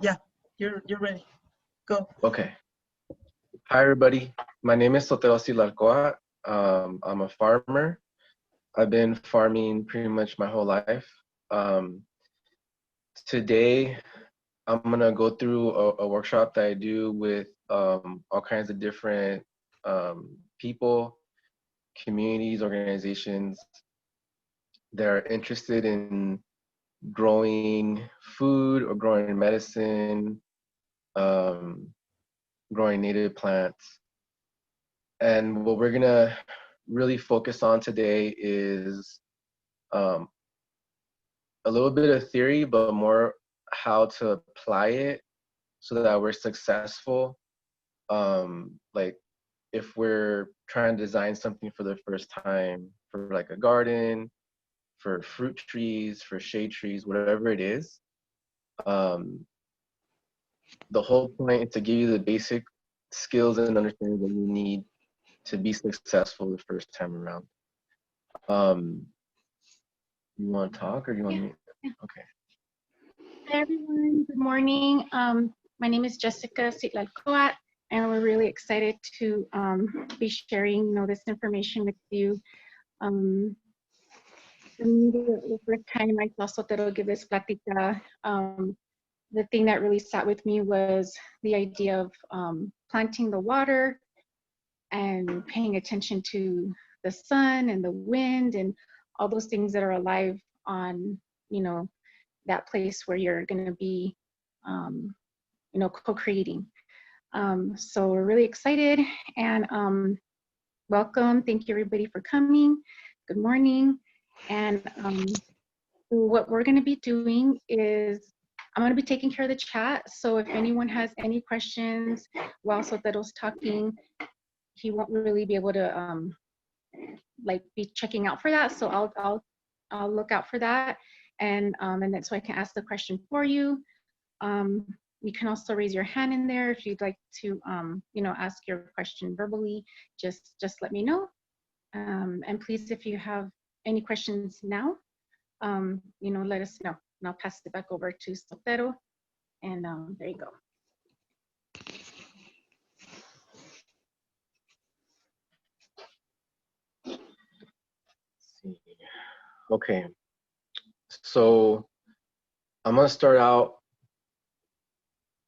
Yeah, you're ready. Go. Okay. Hi, everybody. My name is Zotero Citlalcoatl. I'm a farmer. I've been farming pretty much my whole life. Today, I'm gonna go through a workshop that I do with all kinds of different people, communities, organizations that are interested in growing food or growing medicine, growing native plants. And what we're gonna really focus on today is um, a little bit of theory, but more how to apply it so that we're successful. Like if we're trying to design something for the first time for like a garden, for fruit trees, for shade trees, whatever it is. The whole point is to give you the basic skills and understanding that you need to be successful the first time around. You want to talk or you want me? Okay. Hi everyone, good morning. My name is Jessica Citlalcoatl, and we're really excited to be sharing this information with you. The first time I saw Zotero give this plática, the thing that really sat with me was the idea of planting the water and paying attention to the sun and the wind and all those things that are alive on, that place where you're going to be, co-creating. So we're really excited and welcome. Thank you everybody for coming. Good morning. And what we're going to be doing is I'm going to be taking care of the chat. So if anyone has any questions while Zotero's talking, he won't really be able to be checking out for that. So I'll look out for that. And then so I can ask the question for you. You can also raise your hand in there if you'd like to, ask your question verbally. Just let me know. And please, if you have any questions now, let us know. And I'll pass it back over to Zotero. And there you go. Okay, so I'm gonna start out.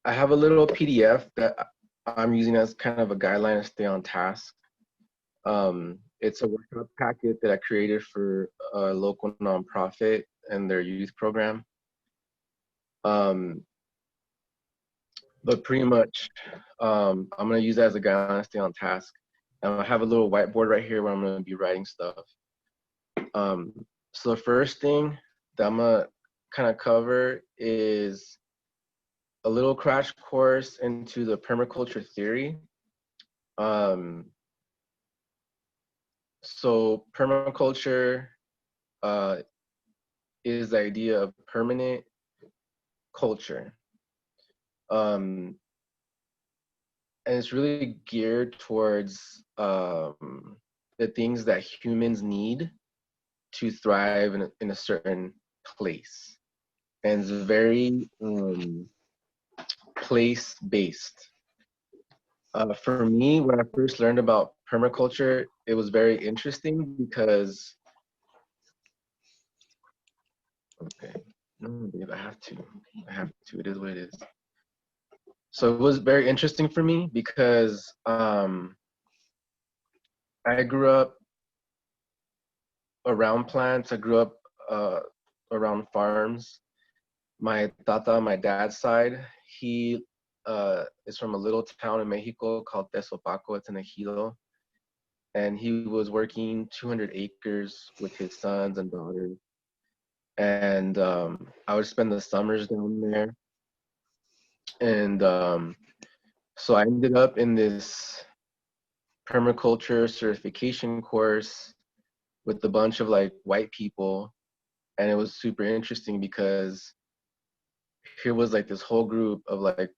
I have a little PDF that I'm using as kind of a guideline to stay on task. It's a workshop packet that I created for a local nonprofit and their youth program. But pretty much, I'm gonna use that as a guideline to stay on task. And I have a little whiteboard right here where I'm gonna be writing stuff. So the first thing that I'm gonna kind of cover is a little crash course into the permaculture theory. So permaculture is the idea of permanent culture. And it's really geared towards the things that humans need to thrive in a certain place. And it's very place-based. For me, when I first learned about permaculture, it was very interesting because, okay, no, babe, I have to, it is what it is. So it was very interesting for me because I grew up around plants. I grew up around farms. My tata, my dad's side, he is from a little town in Mexico called Tlahuilcalli. It's in Ejido. And he was working 200 acres with his sons and daughters. And I would spend the summers down there. And so I ended up in this permaculture certification course with a bunch of like white people. And it was super interesting because here was like this whole group of like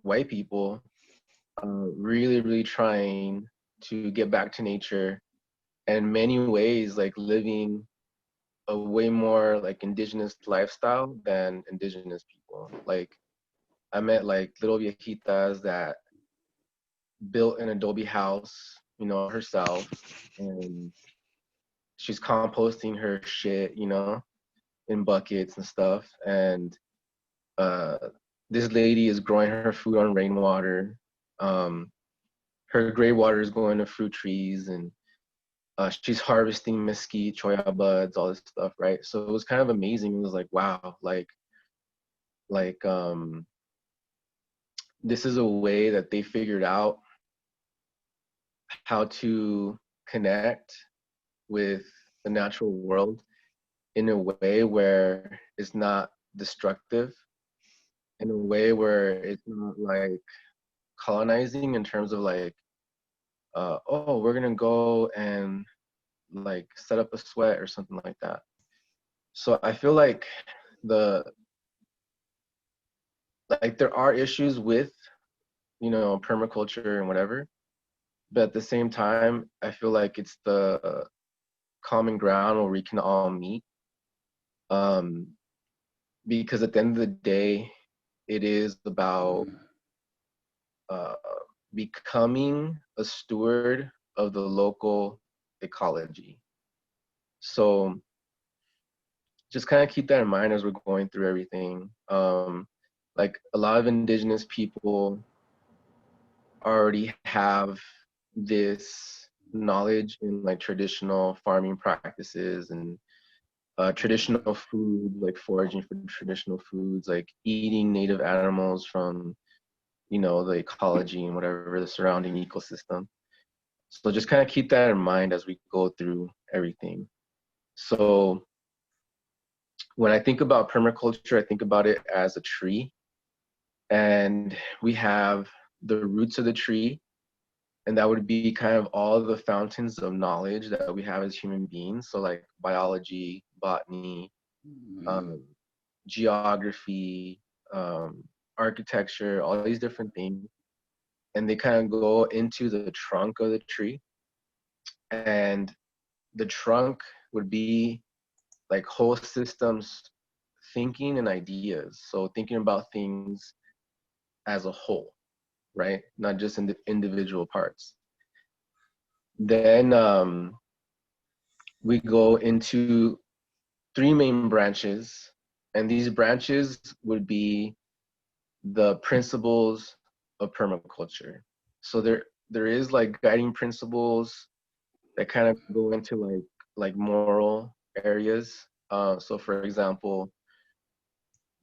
white people really, really trying to get back to nature, and in many ways like living a way more like indigenous lifestyle than indigenous people. Like I met like little viejitas that built an adobe house, you know, herself, and she's composting her shit, you know, in buckets and stuff. And uh, this lady is growing her food on rainwater. Um, her gray water is going to fruit trees, and she's harvesting mesquite, choya buds, all this stuff, right? So it was kind of amazing. It was like, wow, like this is a way that they figured out how to connect with the natural world in a way where it's not destructive, in a way where it's not like colonizing in terms of like, oh, we're gonna go and like set up a sweat or something like that. So I feel like the like there are issues with, you know, permaculture and whatever, but at the same time, I feel like it's the common ground where we can all meet. Um, because at the end of the day, it is about uh, becoming a steward of the local ecology. So just kind of keep that in mind as we're going through everything. Like a lot of indigenous people already have this knowledge in like traditional farming practices and traditional food, like foraging for traditional foods, like eating native animals from, you know, the ecology and whatever the surrounding ecosystem. So just kind of keep that in mind as we go through everything. So when I think about permaculture, I think about it as a tree, and we have the roots of the tree, and that would be kind of all the fountains of knowledge that we have as human beings. So like biology, botany, geography, architecture, all these different things. And they kind of go into the trunk of the tree. And the trunk would be like whole systems thinking and ideas. So thinking about things as a whole, right? Not just in the individual parts. Then we go into three main branches, and these branches would be the principles of permaculture. So there is like guiding principles that kind of go into like moral areas. So for example,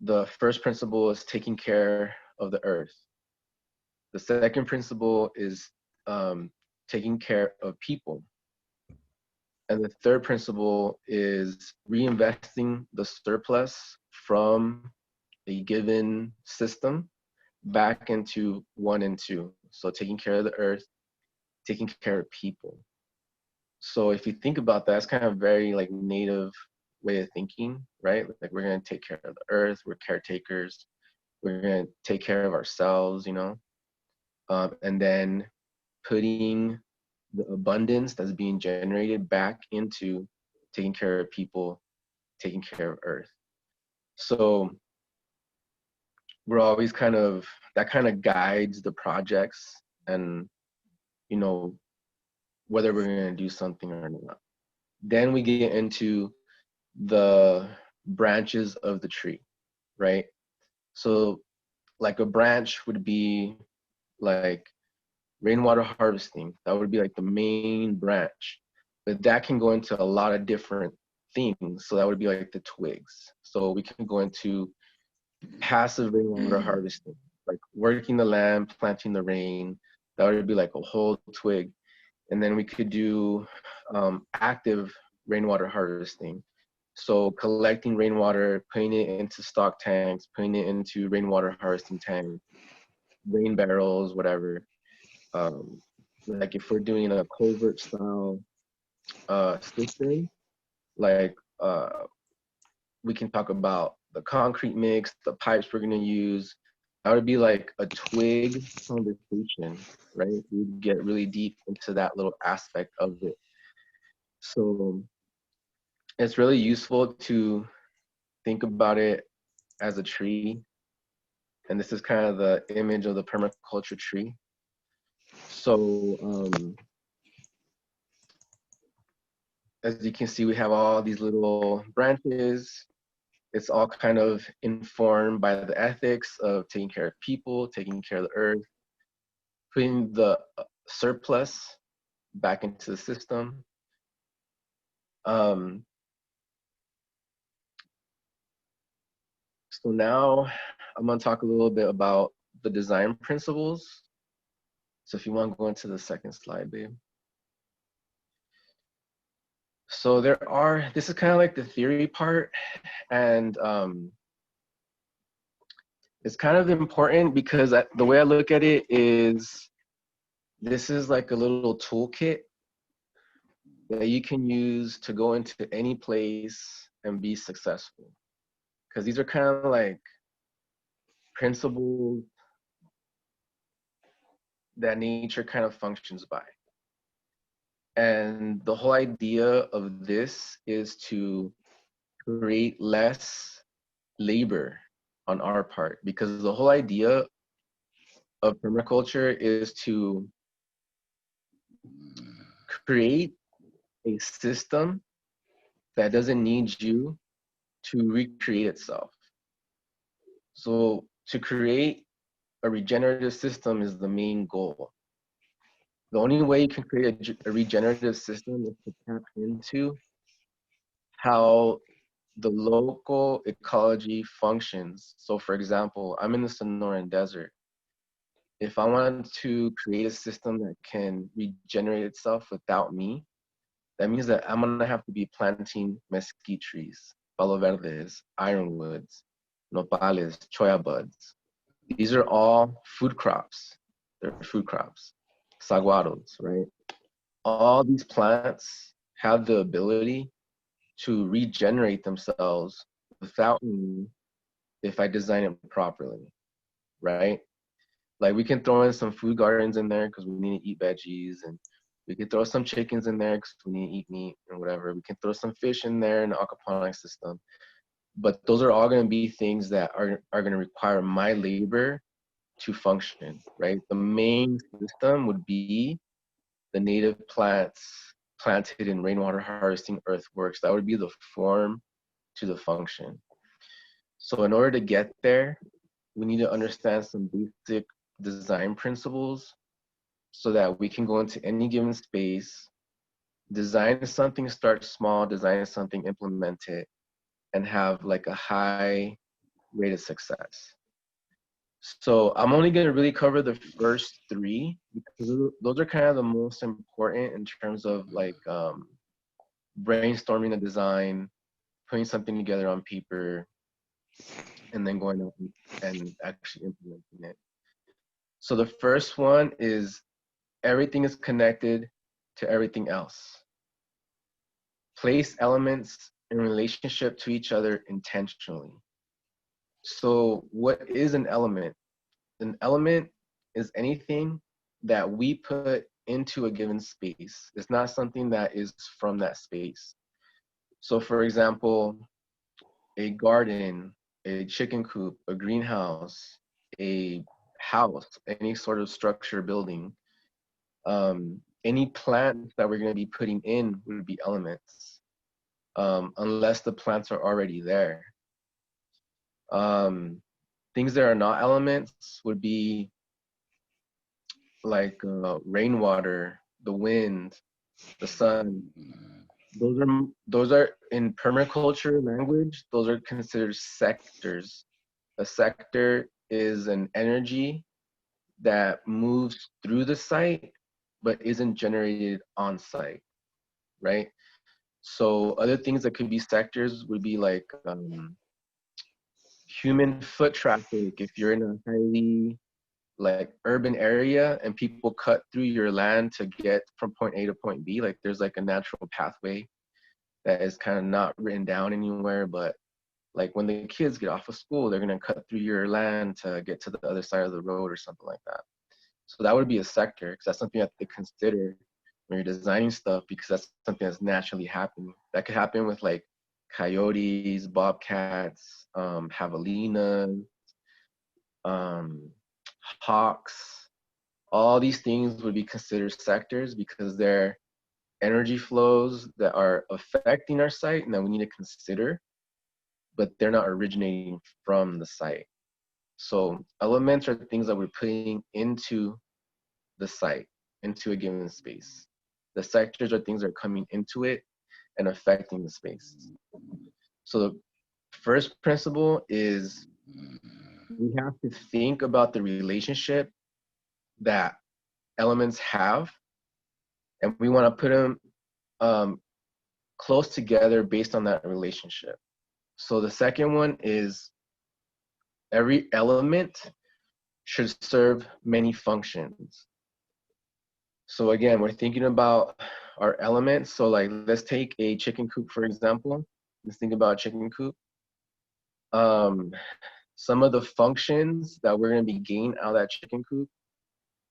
the first principle is taking care of the earth. The second principle is taking care of people. And the third principle is reinvesting the surplus from a given system back into one and two. So taking care of the earth, taking care of people. So if you think about that, it's kind of very like native way of thinking, right? Like we're gonna take care of the earth, we're caretakers, we're gonna take care of ourselves, you know, and then putting the abundance that's being generated back into taking care of people, taking care of earth. So we're always kind of, that kind of guides the projects and, you know, whether we're going to do something or not. Then we get into the branches of the tree, right? So like a branch would be like rainwater harvesting. That would be like the main branch, but that can go into a lot of different things. So that would be like the twigs. So we can go into passive rainwater harvesting, like working the land, planting the rain. That would be like a whole twig. And then we could do active rainwater harvesting. So collecting rainwater, putting it into stock tanks, putting it into rainwater harvesting tanks, rain barrels, whatever. Like if we're doing a culvert style system, like we can talk about the concrete mix, the pipes we're gonna use. That would be like a twig conversation, right? We'd get really deep into that little aspect of it. So it's really useful to think about it as a tree And this is kind of the image of the permaculture tree. So as you can see, we have all these little branches. It's all kind of informed by the ethics of taking care of people, taking care of the earth, putting the surplus back into the system. So now I'm gonna talk a little bit about the design principles. So if you want to go into the second slide, babe. So this is kind of like the theory part, and it's kind of important because the way I look at it is this is like a little toolkit that you can use to go into any place and be successful. Because these are kind of like principles that nature kind of functions by. And the whole idea of this is to create less labor on our part, because the whole idea of permaculture is to create a system that doesn't need you to recreate itself. So to create a regenerative system is the main goal. The only way you can create a regenerative system is to tap into how the local ecology functions. So for example, I'm in the Sonoran Desert. If I wanted to create a system that can regenerate itself without me, that means that I'm gonna have to be planting mesquite trees, palo verdes, ironwoods, nopales, choya buds. These are all food crops. They're food crops. Saguaros, right? All these plants have the ability to regenerate themselves without me if I design it properly, right? Like we can throw in some food gardens in there because we need to eat veggies, and we can throw some chickens in there because we need to eat meat or whatever. We can throw some fish in there in the aquaponics system. But those are all going to be things that are going to require my labor to function, right? The main system would be the native plants planted in rainwater harvesting earthworks. That would be the form to the function. So in order to get there, we need to understand some basic design principles so that we can go into any given space, design something, start small, design something, implement it, and have like a high rate of success. So I'm only going to really cover the first three because those are kind of the most important in terms of like brainstorming a design, putting something together on paper, and then going out and actually implementing it. So the first one is everything is connected to everything else. Place elements in relationship to each other intentionally. So what is an element? An element is anything that we put into a given space. It's not something that is from that space. So for example, a garden, a chicken coop, a greenhouse, a house, any sort of structure building, any plants that we're going to be putting in would be elements, unless the plants are already there. Things that are not elements would be like rainwater, the wind, the sun. Those are in permaculture language, those are considered sectors. A sector is an energy that moves through the site but isn't generated on site, right? So other things that could be sectors would be like human foot traffic. If you're in a highly like urban area and people cut through your land to get from point A to point B, like there's like a natural pathway that is kind of not written down anywhere, but like when the kids get off of school, they're gonna cut through your land to get to the other side of the road or something like that. So that would be a sector, because that's something you have to consider when you're designing stuff, because that's something that's naturally happening. That could happen with like coyotes, bobcats, javelinas, hawks, all these things would be considered sectors because they're energy flows that are affecting our site and that we need to consider, but they're not originating from the site. So elements are things that we're putting into the site, into a given space. The sectors are things that are coming into it and affecting the space. So the first principle is we have to think about the relationship that elements have, and we want to put them close together based on that relationship. So the second one is every element should serve many functions. So again, we're thinking about our elements. So like, let's take a chicken coop, for example. Let's think about a chicken coop. Some of the functions that we're going to be gaining out of that chicken coop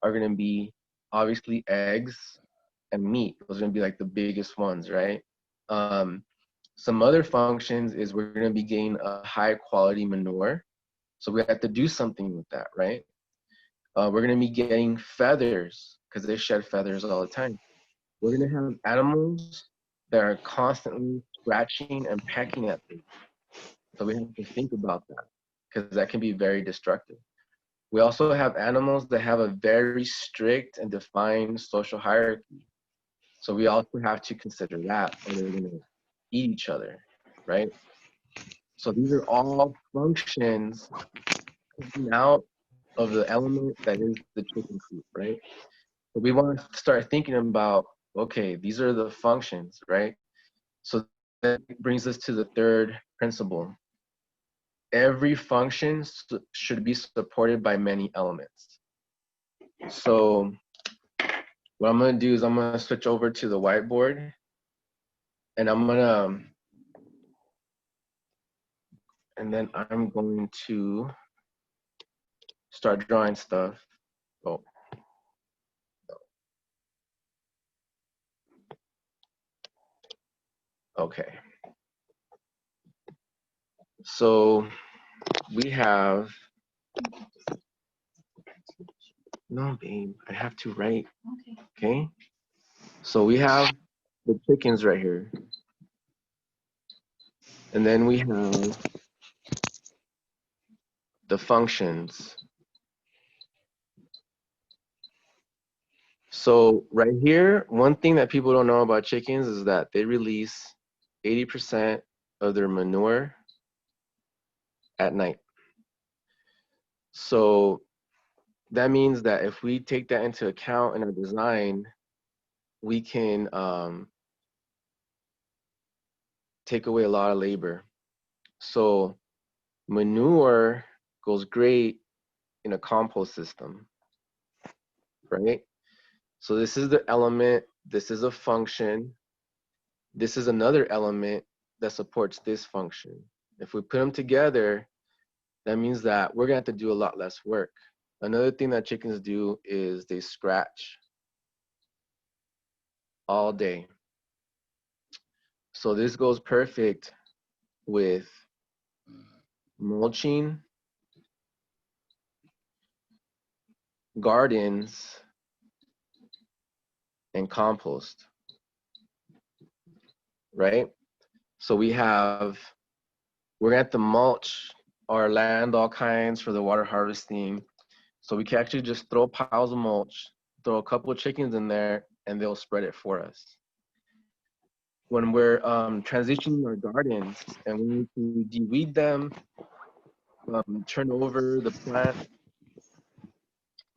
are going to be obviously eggs and meat. Those are going to be like the biggest ones, right? Some other functions is we're going to be gaining a high quality manure. So we have to do something with that, right? We're going to be getting feathers because they shed feathers all the time. We're going to have animals that are constantly scratching and pecking at things. So we have to think about that because that can be very destructive. We also have animals that have a very strict and defined social hierarchy. So we also have to consider that, or they're going to eat each other, right? So these are all functions coming out of the element that is the chicken coop, right? So we want to start thinking about, okay, these are the functions, right? So that brings us to the third principle. Every function should be supported by many elements. So what I'm going to do is I'm going to switch over to the whiteboard, and I'm going to start drawing stuff. Oh. Okay. So we have, no, babe, I have to write. Okay. So we have the chickens right here. And then we have the functions. So right here, one thing that people don't know about chickens is that they release 80% of their manure at night. So that means that if we take that into account in our design, we can take away a lot of labor. So manure goes great in a compost system, right? So this is the element, this is a function, this is another element that supports this function. If we put them together, that means that we're gonna have to do a lot less work. Another thing that chickens do is they scratch all day. So this goes perfect with mulching gardens and compost, right? So we're gonna have to mulch our land all kinds for the water harvesting. So we can actually just throw piles of mulch, throw a couple of chickens in there, and they'll spread it for us. When we're transitioning our gardens and we need to de-weed them, turn over the plant,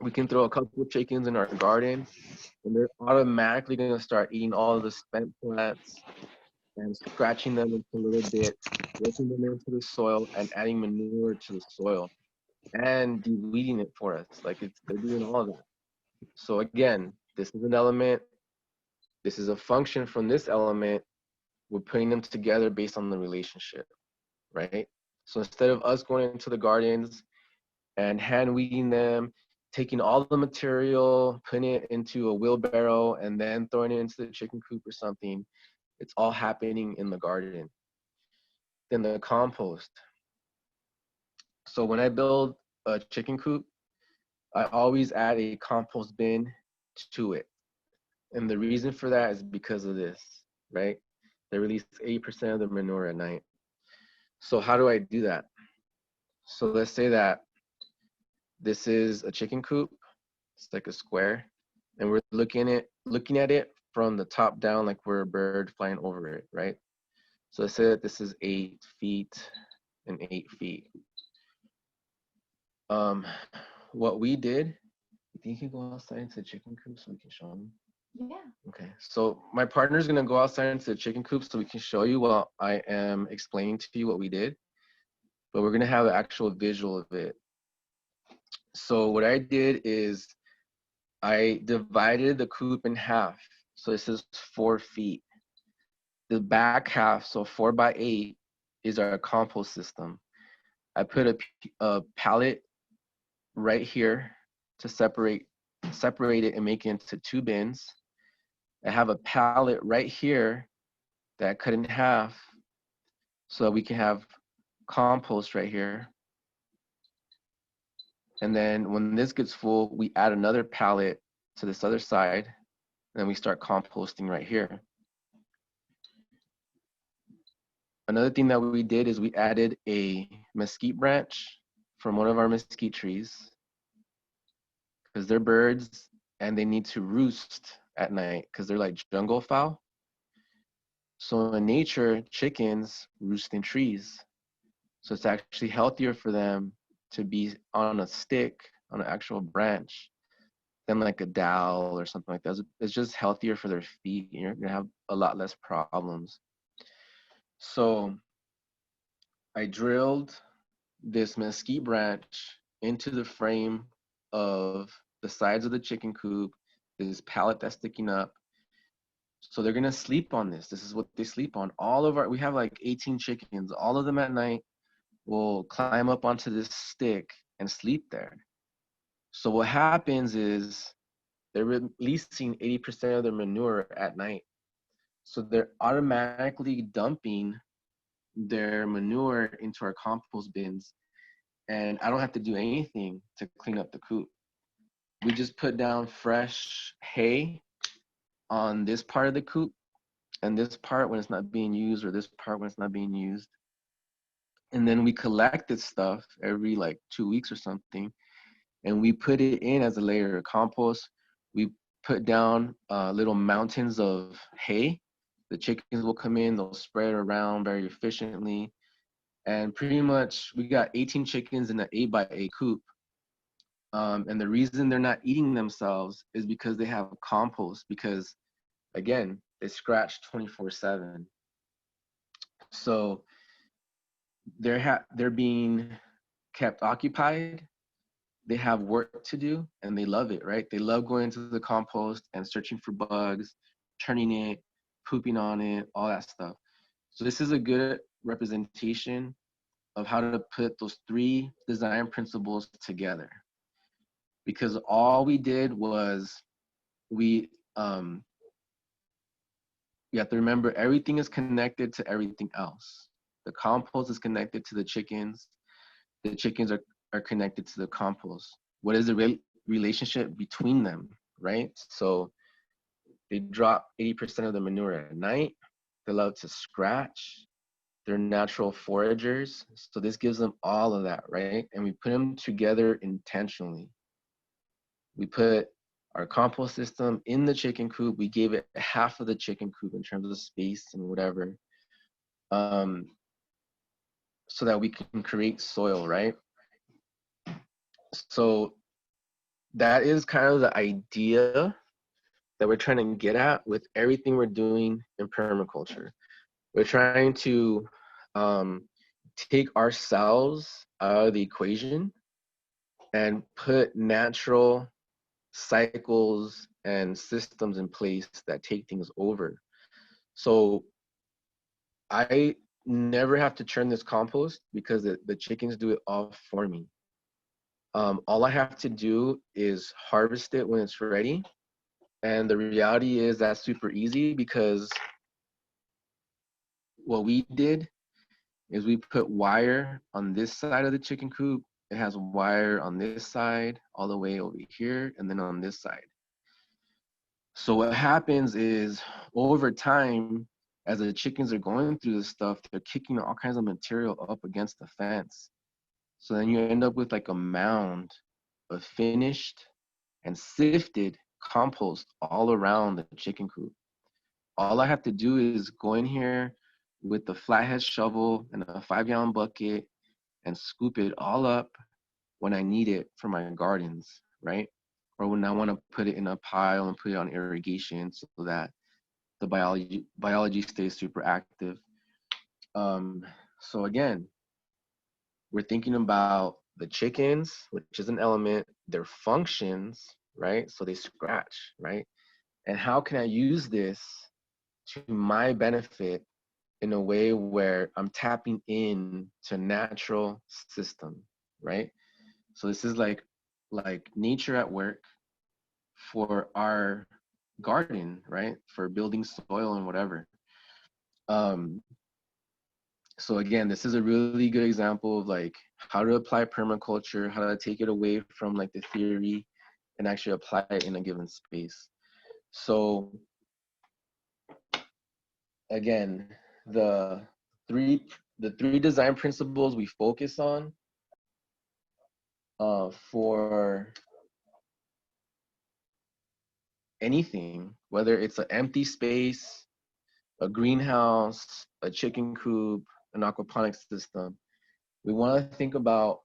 we can throw a couple of chickens in our garden, and they're automatically going to start eating all of the spent plants and scratching them into little bits, working them into the soil, and adding manure to the soil, and de-weeding it for us. Like they're doing all of that. So again, this is an element. This is a function from this element. We're putting them together based on the relationship, right? So instead of us going into the gardens and hand weeding them, taking all the material, putting it into a wheelbarrow, and then throwing it into the chicken coop or something, it's all happening in the garden. Then the compost. So when I build a chicken coop, I always add a compost bin to it. And the reason for that is because of this, right? They release 80% of the manure at night. So how do I do that? So let's say that this is a chicken coop. It's like a square, and we're looking at it from the top down, like we're a bird flying over it, right? So let's say that this is 8 feet and 8 feet. What we did, you think you can go outside into the chicken coop so we can show them? Yeah. Okay, so my partner's gonna go outside into the chicken coop so we can show you while I am explaining to you what we did, but we're gonna have an actual visual of it. So what I did is I divided the coop in half. So this is 4 feet. The back half, so 4 by 8, is our compost system. I put a pallet right here to separate it and make it into 2 bins. I have a pallet right here that I cut in half so that we can have compost right here. And then when this gets full, we add another pallet to this other side, and then we start composting right here. Another thing that we did is we added a mesquite branch from one of our mesquite trees, because they're birds and they need to roost at night because they're like jungle fowl. So in nature, chickens roost in trees. So it's actually healthier for them to be on a stick, on an actual branch, than like a dowel or something like that. It's just healthier for their feet. You're gonna have a lot less problems. So I drilled this mesquite branch into the frame of the sides of the chicken coop, this pallet that's sticking up. So they're gonna sleep on this. This is what they sleep on. We have like 18 chickens. All of them at night will climb up onto this stick and sleep there. So what happens is they're releasing 80% of their manure at night. So they're automatically dumping their manure into our compost bins, and I don't have to do anything to clean up the coop. We just put down fresh hay on this part of the coop, and this part when it's not being used, or this part when it's not being used. And then we collect this stuff every like 2 weeks or something, and we put it in as a layer of compost. We put down little mountains of hay. The chickens will come in, they'll spread around very efficiently. And pretty much we got 18 chickens in an 8 by 8 coop. And the reason they're not eating themselves is because they have compost, because again, they scratch 24/7. So they're being kept occupied. They have work to do and they love it, right? They love going into the compost and searching for bugs, turning it, pooping on it, all that stuff. So this is a good representation of how to put those 3 design principles together. Because all we did was we have to remember everything is connected to everything else. The compost is connected to the chickens. The chickens are connected to the compost. What is the relationship between them, right? So they drop 80% of the manure at night. They love to scratch. They're natural foragers. So this gives them all of that, right? And we put them together intentionally. We put our compost system in the chicken coop. We gave it half of the chicken coop in terms of space and whatever, so that we can create soil, right? So that is kind of the idea that we're trying to get at with everything we're doing in permaculture. We're trying to take ourselves out of the equation and put natural cycles and systems in place that take things over. So I never have to churn this compost because the chickens do it all for me. All I have to do is harvest it when it's ready. And the reality is that's super easy, because what we did is we put wire on this side of the chicken coop It has wire on this side, all the way over here, and then on this side. So what happens is, over time, as the chickens are going through this stuff, they're kicking all kinds of material up against the fence. So then you end up with like a mound of finished and sifted compost all around the chicken coop. All I have to do is go in here with the flathead shovel and a 5-gallon bucket and scoop it all up when I need it for my gardens, right? Or when I want to put it in a pile and put it on irrigation so that the biology stays super active. So again, we're thinking about the chickens, which is an element, their functions, right? So they scratch, right? And how can I use this to my benefit in a way where I'm tapping in to natural system, right? So this is like nature at work for our garden, right? For building soil and whatever. So again, this is a really good example of like how to apply permaculture, how to take it away from like the theory and actually apply it in a given space. So again, the three design principles we focus on for anything, whether it's an empty space, a greenhouse, a chicken coop, an aquaponics system, we want to think about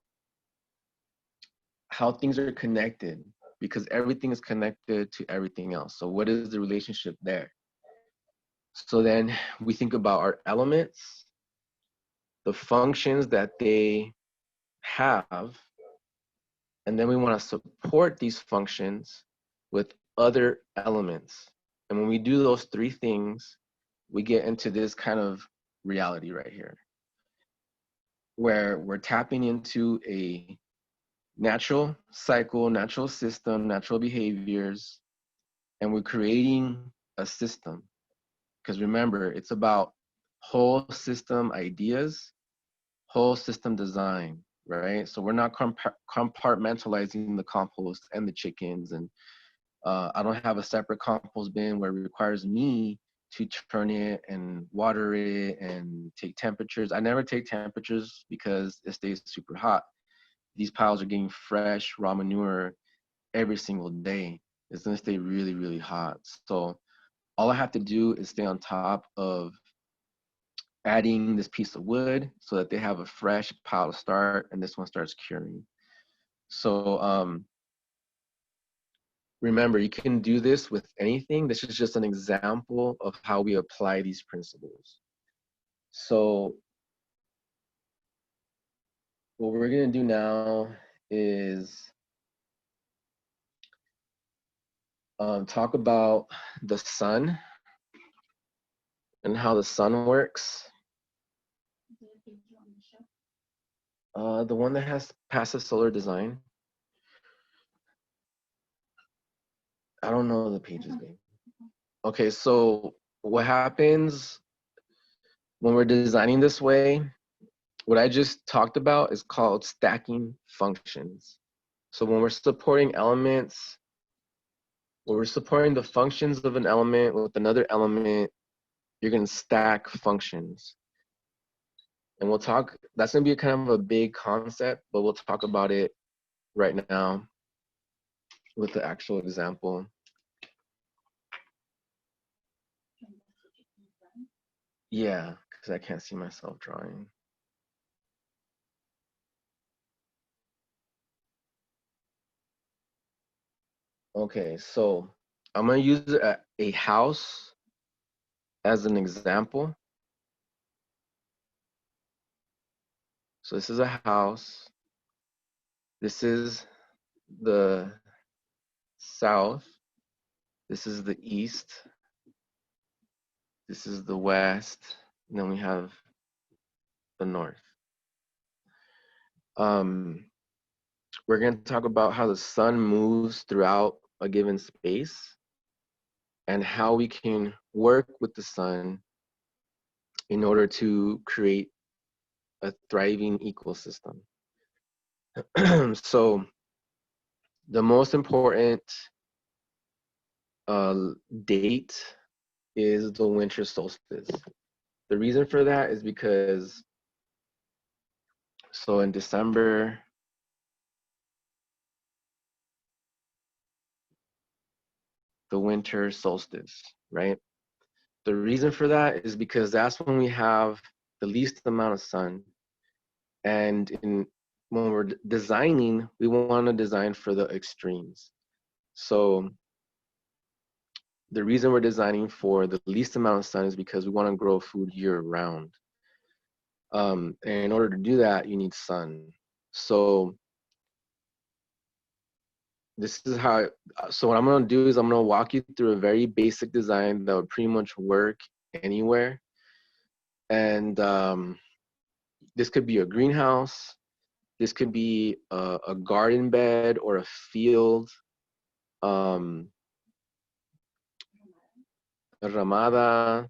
how things are connected, because everything is connected to everything else. So what is the relationship there? So then we think about our elements, the functions that they have, and then we want to support these functions with other elements. And when we do those three things, we get into this kind of reality right here, where we're tapping into a natural cycle, natural system, natural behaviors, and we're creating a system. Because remember, it's about whole system ideas, whole system design, right? So we're not compartmentalizing the compost and the chickens, and I don't have a separate compost bin where it requires me to turn it and water it and take temperatures. I never take temperatures because it stays super hot. These piles are getting fresh raw manure every single day. It's gonna stay really, really hot. So all I have to do is stay on top of adding this piece of wood so that they have a fresh pile to start, and this one starts curing. So remember, you can do this with anything. This is just an example of how we apply these principles. So what we're gonna do now is talk about the sun and how the sun works. The one that has passive solar design. I don't know the pages name. Okay, so what happens when we're designing this way, what I just talked about is called stacking functions. So when we're supporting elements, when we're supporting the functions of an element with another element, you're gonna stack functions. And we'll talk, that's gonna be a kind of a big concept, but we'll talk about it right now with the actual example. Yeah, because I can't see myself drawing. Okay, so I'm gonna use a house as an example. So this is a house. This is the south. This is the east. This is the west. And then we have the north. We're going to talk about how the sun moves throughout a given space and how we can work with the sun in order to create a thriving ecosystem. So the most important date is the winter solstice. The reason for that is because, so in December, the winter solstice, right? The reason for that is because that's when we have the least amount of sun. And when we're designing, we want to design for the extremes. So the reason we're designing for the least amount of sun is because we want to grow food year round. And in order to do that, you need sun. So this is how, so what I'm going to do is I'm going to walk you through a very basic design that would pretty much work anywhere. And this could be a greenhouse. This could be a garden bed or a field. A ramada,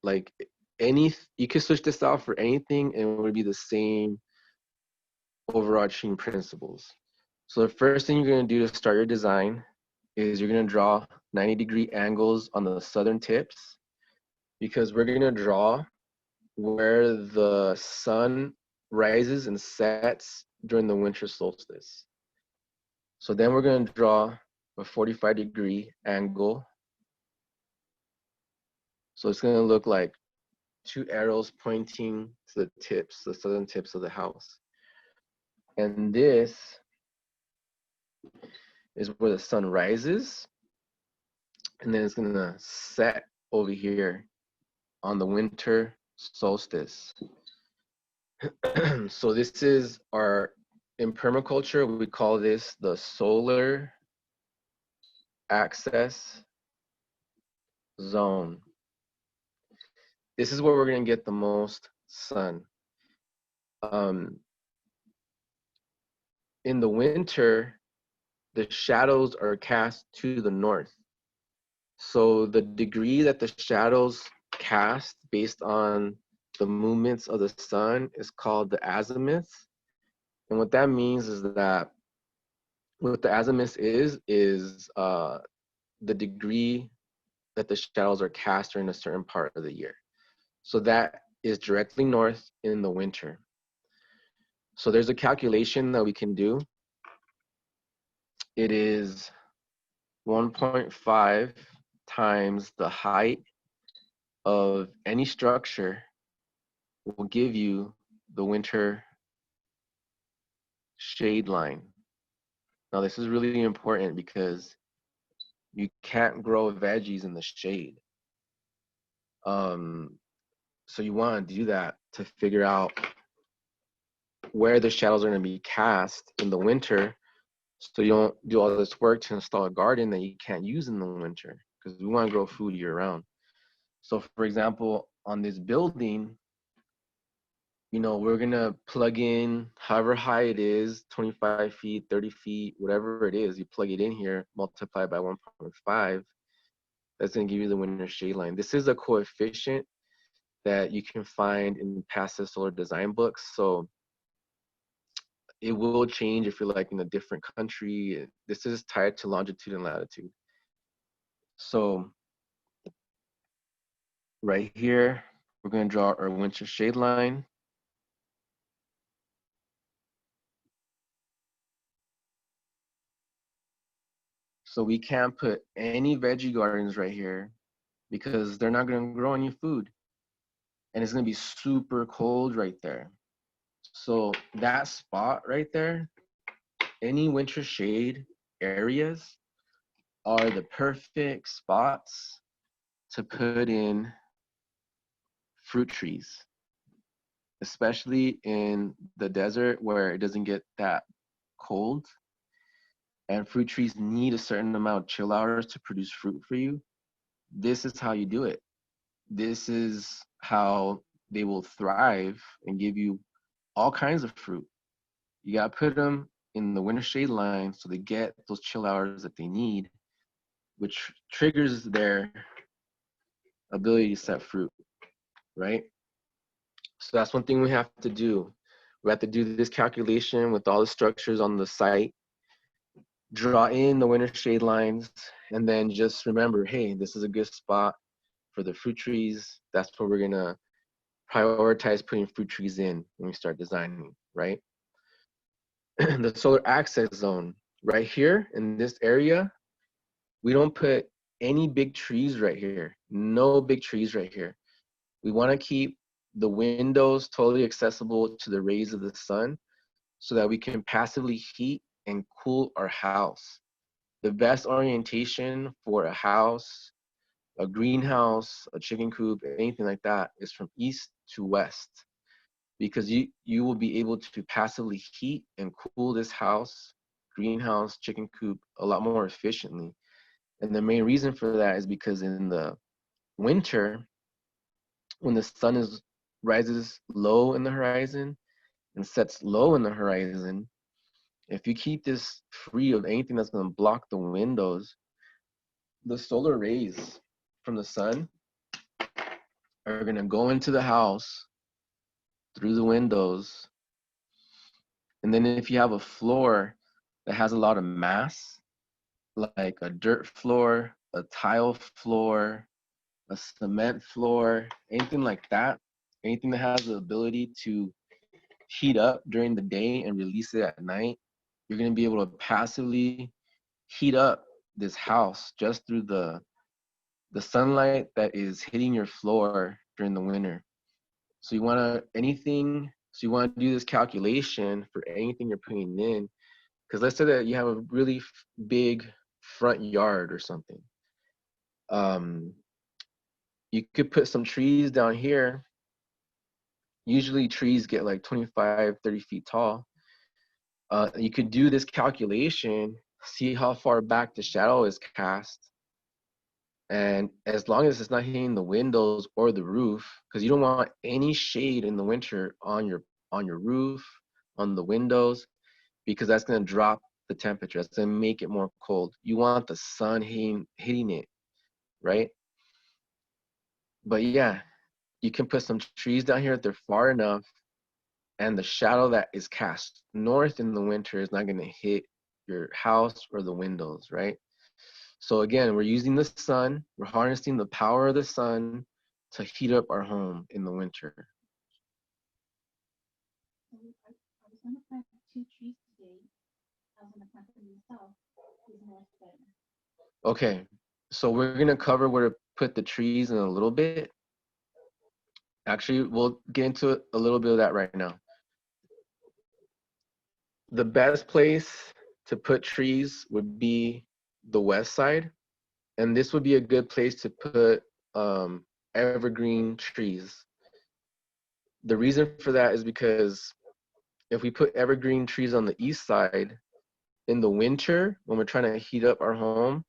like you can switch this out for anything and it would be the same overarching principles. So the first thing you're going to do to start your design is you're going to draw 90-degree angles on the southern tips, because we're going to draw where the sun rises and sets during the winter solstice. So then we're going to draw a 45-degree angle. So it's going to look like two arrows pointing to the tips, the southern tips of the house. And this is where the sun rises, and then it's going to set over here on the winter solstice. So this is in permaculture, we call this the solar access zone. This is where we're going to get the most sun. In the winter, the shadows are cast to the north. So the degree that the shadows cast based on the movements of the sun is called the azimuth. And what that means is that what the azimuth is the degree that the shadows are cast during a certain part of the year. So that is directly north in the winter. So there's a calculation that we can do. It is 1.5 times the height of any structure will give you the winter shade line. Now this is really important because you can't grow veggies in the shade. So you want to do that to figure out where the shadows are going to be cast in the winter, so you don't do all this work to install a garden that you can't use in the winter, because we want to grow food year round. So for example, on this building, we're going to plug in however high it is, 25 feet, 30 feet, whatever it is, you plug it in here, multiply by 1.5. That's going to give you the winter shade line. This is a coefficient that you can find in passive solar design books. So it will change if you're like in a different country. This is tied to longitude and latitude. So right here, we're going to draw our winter shade line. So we can't put any veggie gardens right here because they're not going to grow any food. And it's going to be super cold right there. So that spot right there, any winter shade areas are the perfect spots to put in fruit trees, especially in the desert where it doesn't get that cold. And fruit trees need a certain amount of chill hours to produce fruit for you. This is how you do it. This is how they will thrive and give you all kinds of fruit. You got to put them in the winter shade line so they get those chill hours that they need, which triggers their ability to set fruit, right? So that's one thing we have to do. We have to do this calculation with all the structures on the site, draw in the winter shade lines, and then just remember, hey, this is a good spot for the fruit trees. That's where we're gonna prioritize putting fruit trees in when we start designing, right? The solar access zone, right here in this area, we don't put any big trees right here. No big trees right here. We wanna keep the windows totally accessible to the rays of the sun so that we can passively heat and cool our house. The best orientation for a house, a greenhouse, a chicken coop, anything like that is from east to west, because you will be able to passively heat and cool this house, greenhouse, chicken coop a lot more efficiently. And the main reason for that is because in the winter, when the sun rises low in the horizon and sets low in the horizon, if you keep this free of anything that's going to block the windows, the solar rays from the sun are going to go into the house through the windows. And then if you have a floor that has a lot of mass, like a dirt floor, a tile floor, a cement floor, anything like that, anything that has the ability to heat up during the day and release it at night, you're going to be able to passively heat up this house just through the sunlight that is hitting your floor during the winter. So you want to do this calculation for anything you're putting in, because let's say that you have a really big front yard or something. You could put some trees down here. Usually trees get like 25, 30 feet tall. You could do this calculation, see how far back the shadow is cast. And as long as it's not hitting the windows or the roof, because you don't want any shade in the winter on your roof, on the windows, because that's going to drop the temperature. That's going to make it more cold. You want the sun hitting it, right? But yeah, you can put some trees down here if they're far enough, and the shadow that is cast north in the winter is not going to hit your house or the windows, right? So again, we're using the sun, we're harnessing the power of the sun to heat up our home in the winter. I was going to plant 2 trees today. I was going to plant them in the south. Is north better? Okay, so we're going to cover where to put the trees in a little bit. Actually, we'll get into it, a little bit of that right now. The best place to put trees would be the west side. And this would be a good place to put evergreen trees. The reason for that is because if we put evergreen trees on the east side, in the winter, when we're trying to heat up our home,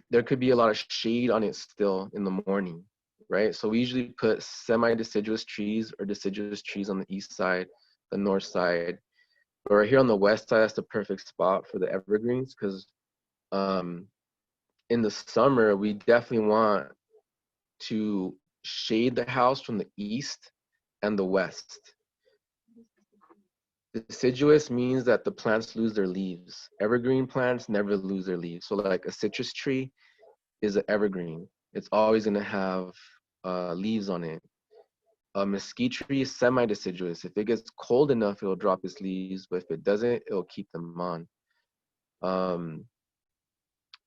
there could be a lot of shade on it still in the morning, right? So we usually put semi-deciduous trees or deciduous trees on the east side, the north side. But right here on the west side, that's the perfect spot for the evergreens, because in the summer, we definitely want to shade the house from the east and the west. Deciduous means that the plants lose their leaves. Evergreen plants never lose their leaves. So like a citrus tree is an evergreen. It's always going to have leaves on it. A mesquite tree is semi-deciduous. If it gets cold enough, it'll drop its leaves, but if it doesn't, it'll keep them on.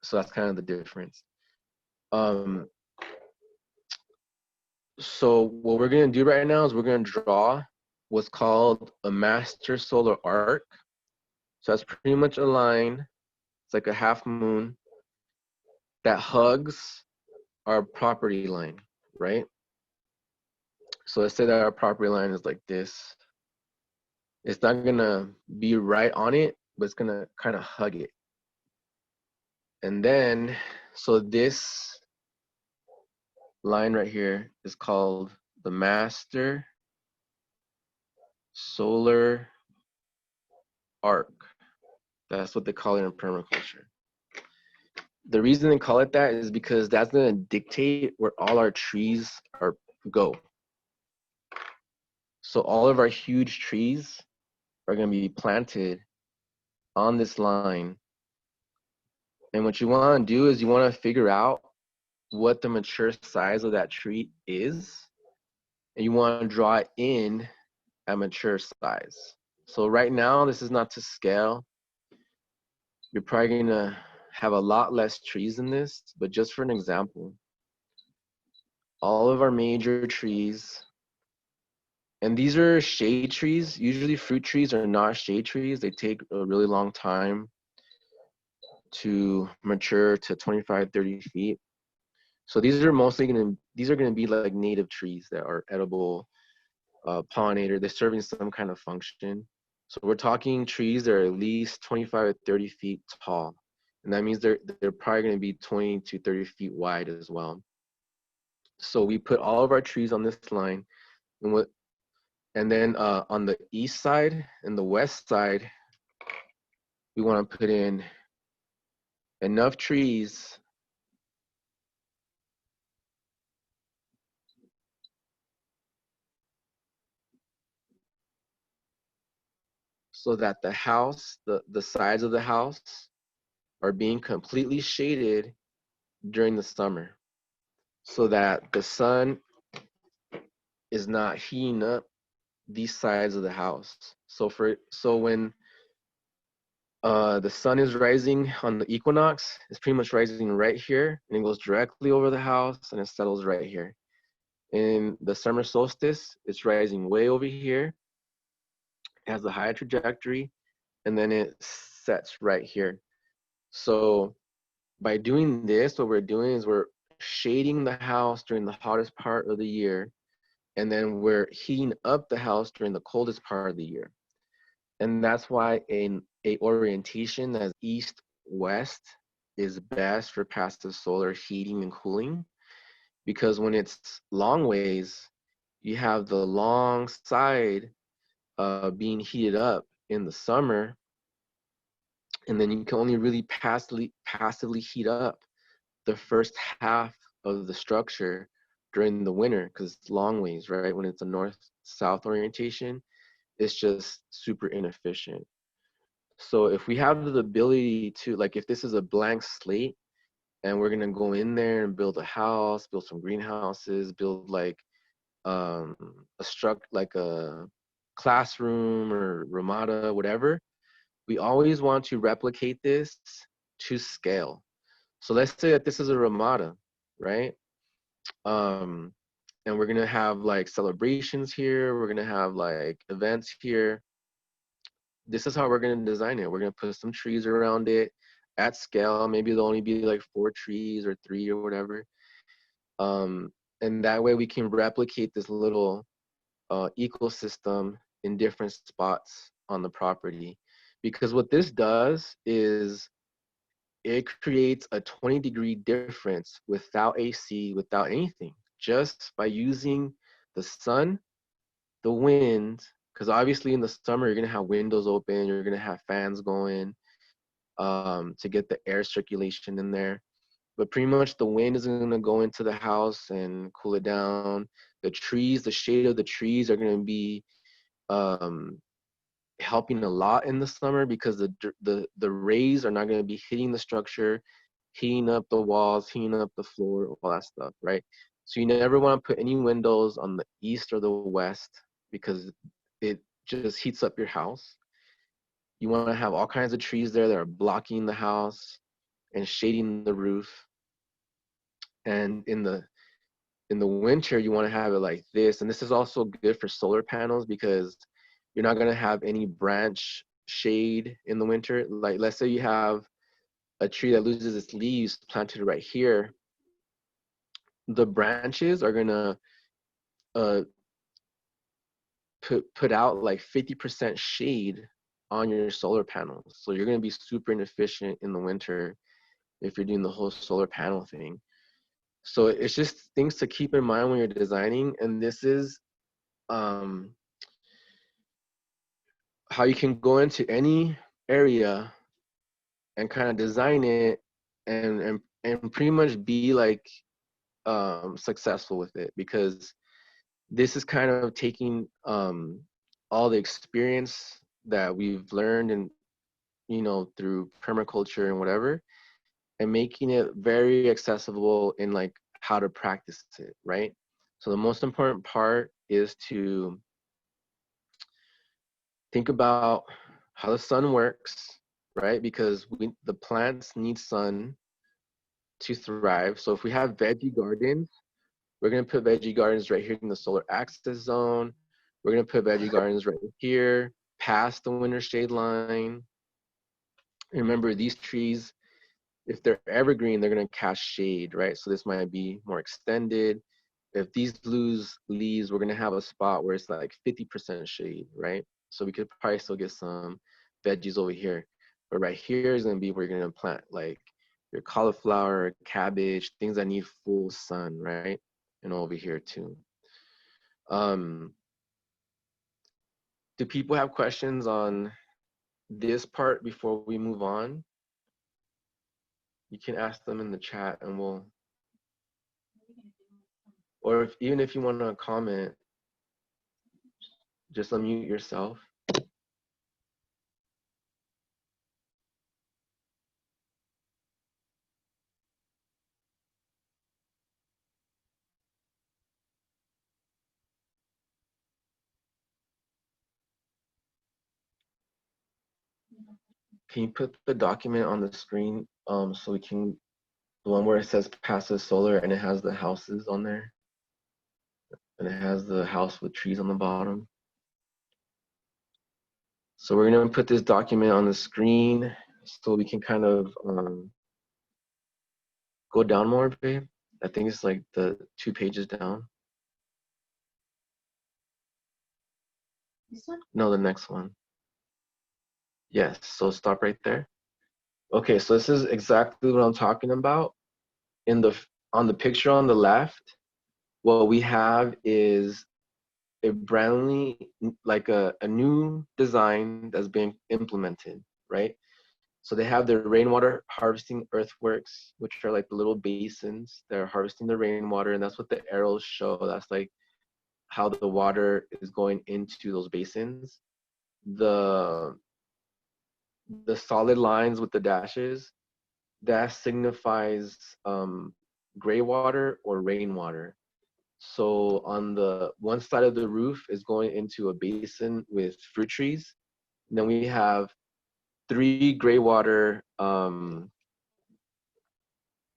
So that's kind of the difference. So what we're going to do right now is we're going to draw what's called a master solar arc. So that's pretty much a line. It's like a half moon that hugs our property line, right? So let's say that our property line is like this. It's not going to be right on it, but it's going to kind of hug it. And then, so this line right here is called the master solar arc. That's what they call it in permaculture. The reason they call it that is because that's going to dictate where all our trees go. So all of our huge trees are going to be planted on this line. And what you want to do is you want to figure out what the mature size of that tree is, and you want to draw it in at mature size. So right now, this is not to scale. You're probably going to have a lot less trees than this, but just for an example, all of our major trees, and these are shade trees. Usually fruit trees are not shade trees. They take a really long time to mature to 25, 30 feet. So these are mostly going to be like native trees that are edible, pollinator. They're serving some kind of function. So we're talking trees that are at least 25 or 30 feet tall. And that means they're probably going to be 20 to 30 feet wide as well. So we put all of our trees on this line, and then on the east side and the west side, we want to put in enough trees so that the house, the sides of the house are being completely shaded during the summer, so that the sun is not heating up these sides of the house. So when the sun is rising on the equinox, it's pretty much rising right here, and it goes directly over the house and it settles right here. In the summer solstice, it's rising way over here. It has a higher trajectory, and then it sets right here. So by doing this, what we're doing is we're shading the house during the hottest part of the year, and then we're heating up the house during the coldest part of the year. And that's why a orientation that's east-west is best for passive solar heating and cooling, because when it's long ways, you have the long side being heated up in the summer, and then you can only really passively heat up the first half of the structure during the winter, because it's long ways, right? When it's a north-south orientation, it's just super inefficient. So if we have the ability to, like, if this is a blank slate and we're gonna go in there and build a house, build some greenhouses, build like like a classroom or ramada, whatever, we always want to replicate this to scale. So let's say that this is a ramada, right? And we're gonna have like celebrations here, we're gonna have like events here. This is how we're gonna design it. We're gonna put some trees around it at scale. Maybe there'll only be like 4 trees or 3 or whatever. And that way we can replicate this little ecosystem in different spots on the property. Because what this does is it creates a 20-degree difference without AC, without anything, just by using the sun, the wind, because obviously in the summer you're gonna have windows open, you're gonna have fans going to get the air circulation in there. But pretty much the wind is gonna go into the house and cool it down. The trees, the shade of the trees are gonna be helping a lot in the summer, because the rays are not gonna be hitting the structure, heating up the walls, heating up the floor, all that stuff, right? So you never want to put any windows on the east or the west, because it just heats up your house. You want to have all kinds of trees there that are blocking the house and shading the roof. And in the winter, you want to have it like this. And this is also good for solar panels, because you're not going to have any branch shade in the winter. Like, let's say you have a tree that loses its leaves planted right here. The branches are gonna put out like 50% shade on your solar panels. So you're gonna be super inefficient in the winter if you're doing the whole solar panel thing. So it's just things to keep in mind when you're designing. And this is how you can go into any area and kind of design it and pretty much be like successful with it, because this is kind of taking all the experience that we've learned and, you know, through permaculture and whatever, and making it very accessible in like how to practice it, right? So the most important part is to think about how the sun works, right? Because the plants need sun to thrive. So if we have veggie gardens, we're gonna put veggie gardens right here in the solar access zone. We're gonna put veggie gardens right here, past the winter shade line. Remember, these trees, if they're evergreen, they're gonna cast shade, right? So this might be more extended. If these lose leaves, we're gonna have a spot where it's like 50% shade, right? So we could probably still get some veggies over here. But right here is gonna be where you're gonna plant like your cauliflower, cabbage, things that need full sun, right? And over here too. Do people have questions on this part before we move on? You can ask them in the chat and we'll, or even if you want to comment, just unmute yourself. Can you put the document on the screen so we can, the one where it says passive solar and it has the houses on there? And it has the house with trees on the bottom. So we're gonna put this document on the screen so we can kind of go down more, babe. I think it's like the 2 pages down. This one? No, the next one. Yes, so stop right there. Okay, so this is exactly what I'm talking about. On the picture on the left, what we have is a brand new, like a new design that's being implemented, right? So they have the rainwater harvesting earthworks, which are like the little basins that are harvesting the rainwater, and that's what the arrows show. That's like how the water is going into those basins. The solid lines with the dashes, that signifies gray water or rainwater. So on the one side of the roof is going into a basin with fruit trees. And then we have 3 gray water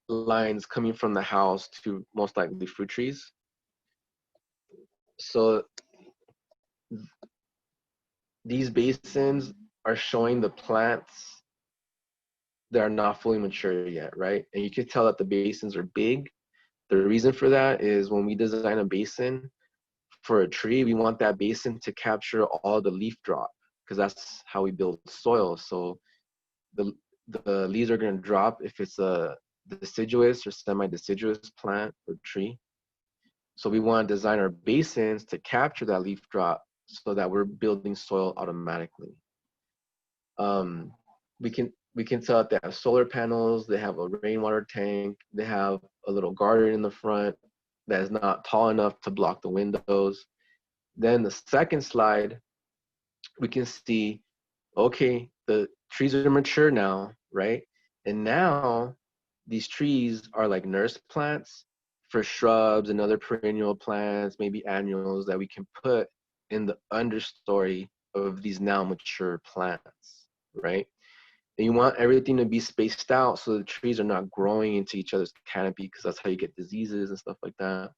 lines coming from the house to most likely fruit trees. So these basins are showing the plants that are not fully mature yet, right? And you can tell that the basins are big. The reason for that is when we design a basin for a tree, we want that basin to capture all the leaf drop because that's how we build soil. So the leaves are going to drop if it's a deciduous or semi-deciduous plant or tree. So we want to design our basins to capture that leaf drop so that we're building soil automatically. We can tell that they have solar panels, they have a rainwater tank, they have a little garden in the front that is not tall enough to block the windows. Then the second slide, we can see, okay, the trees are mature now, right? And now these trees are like nurse plants for shrubs and other perennial plants, maybe annuals that we can put in the understory of these now mature plants, right? And you want everything to be spaced out so the trees are not growing into each other's canopy because that's how you get diseases and stuff like that.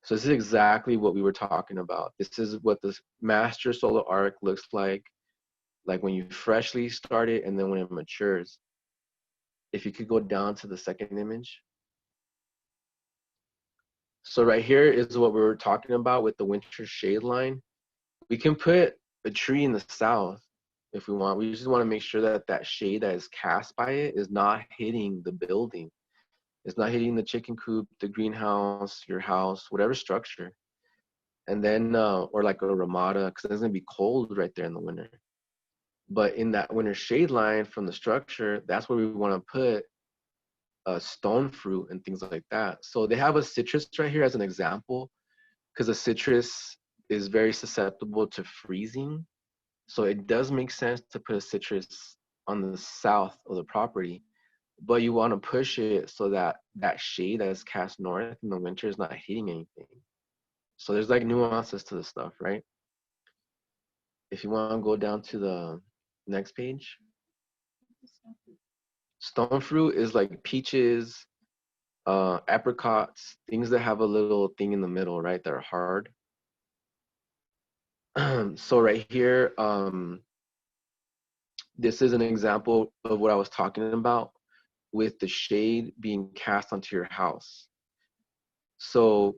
So this is exactly what we were talking about. This is what this master solar arc looks like when you freshly start it and then when it matures. If you could go down to the second image. So right here is what we were talking about with the winter shade line. We can put a tree in the south if we want. We just want to make sure that that shade that is cast by it is not hitting the building. It's not hitting the chicken coop, the greenhouse, your house, whatever structure. And then, or like a ramada, because it's gonna be cold right there in the winter. But in that winter shade line from the structure, that's where we want to put stone fruit and things like that. So they have a citrus right here as an example. because the citrus is very susceptible to freezing. So it does make sense to put a citrus on the south of the property, but you want to push it so that that shade that is cast north in the winter is not hitting anything. So there's like nuances to the stuff, right? If you want to go down to the next page. Stone fruit is like peaches, apricots, things that have a little thing in the middle, right? That are hard. So right here, this is an example of what I was talking about with the shade being cast onto your house. So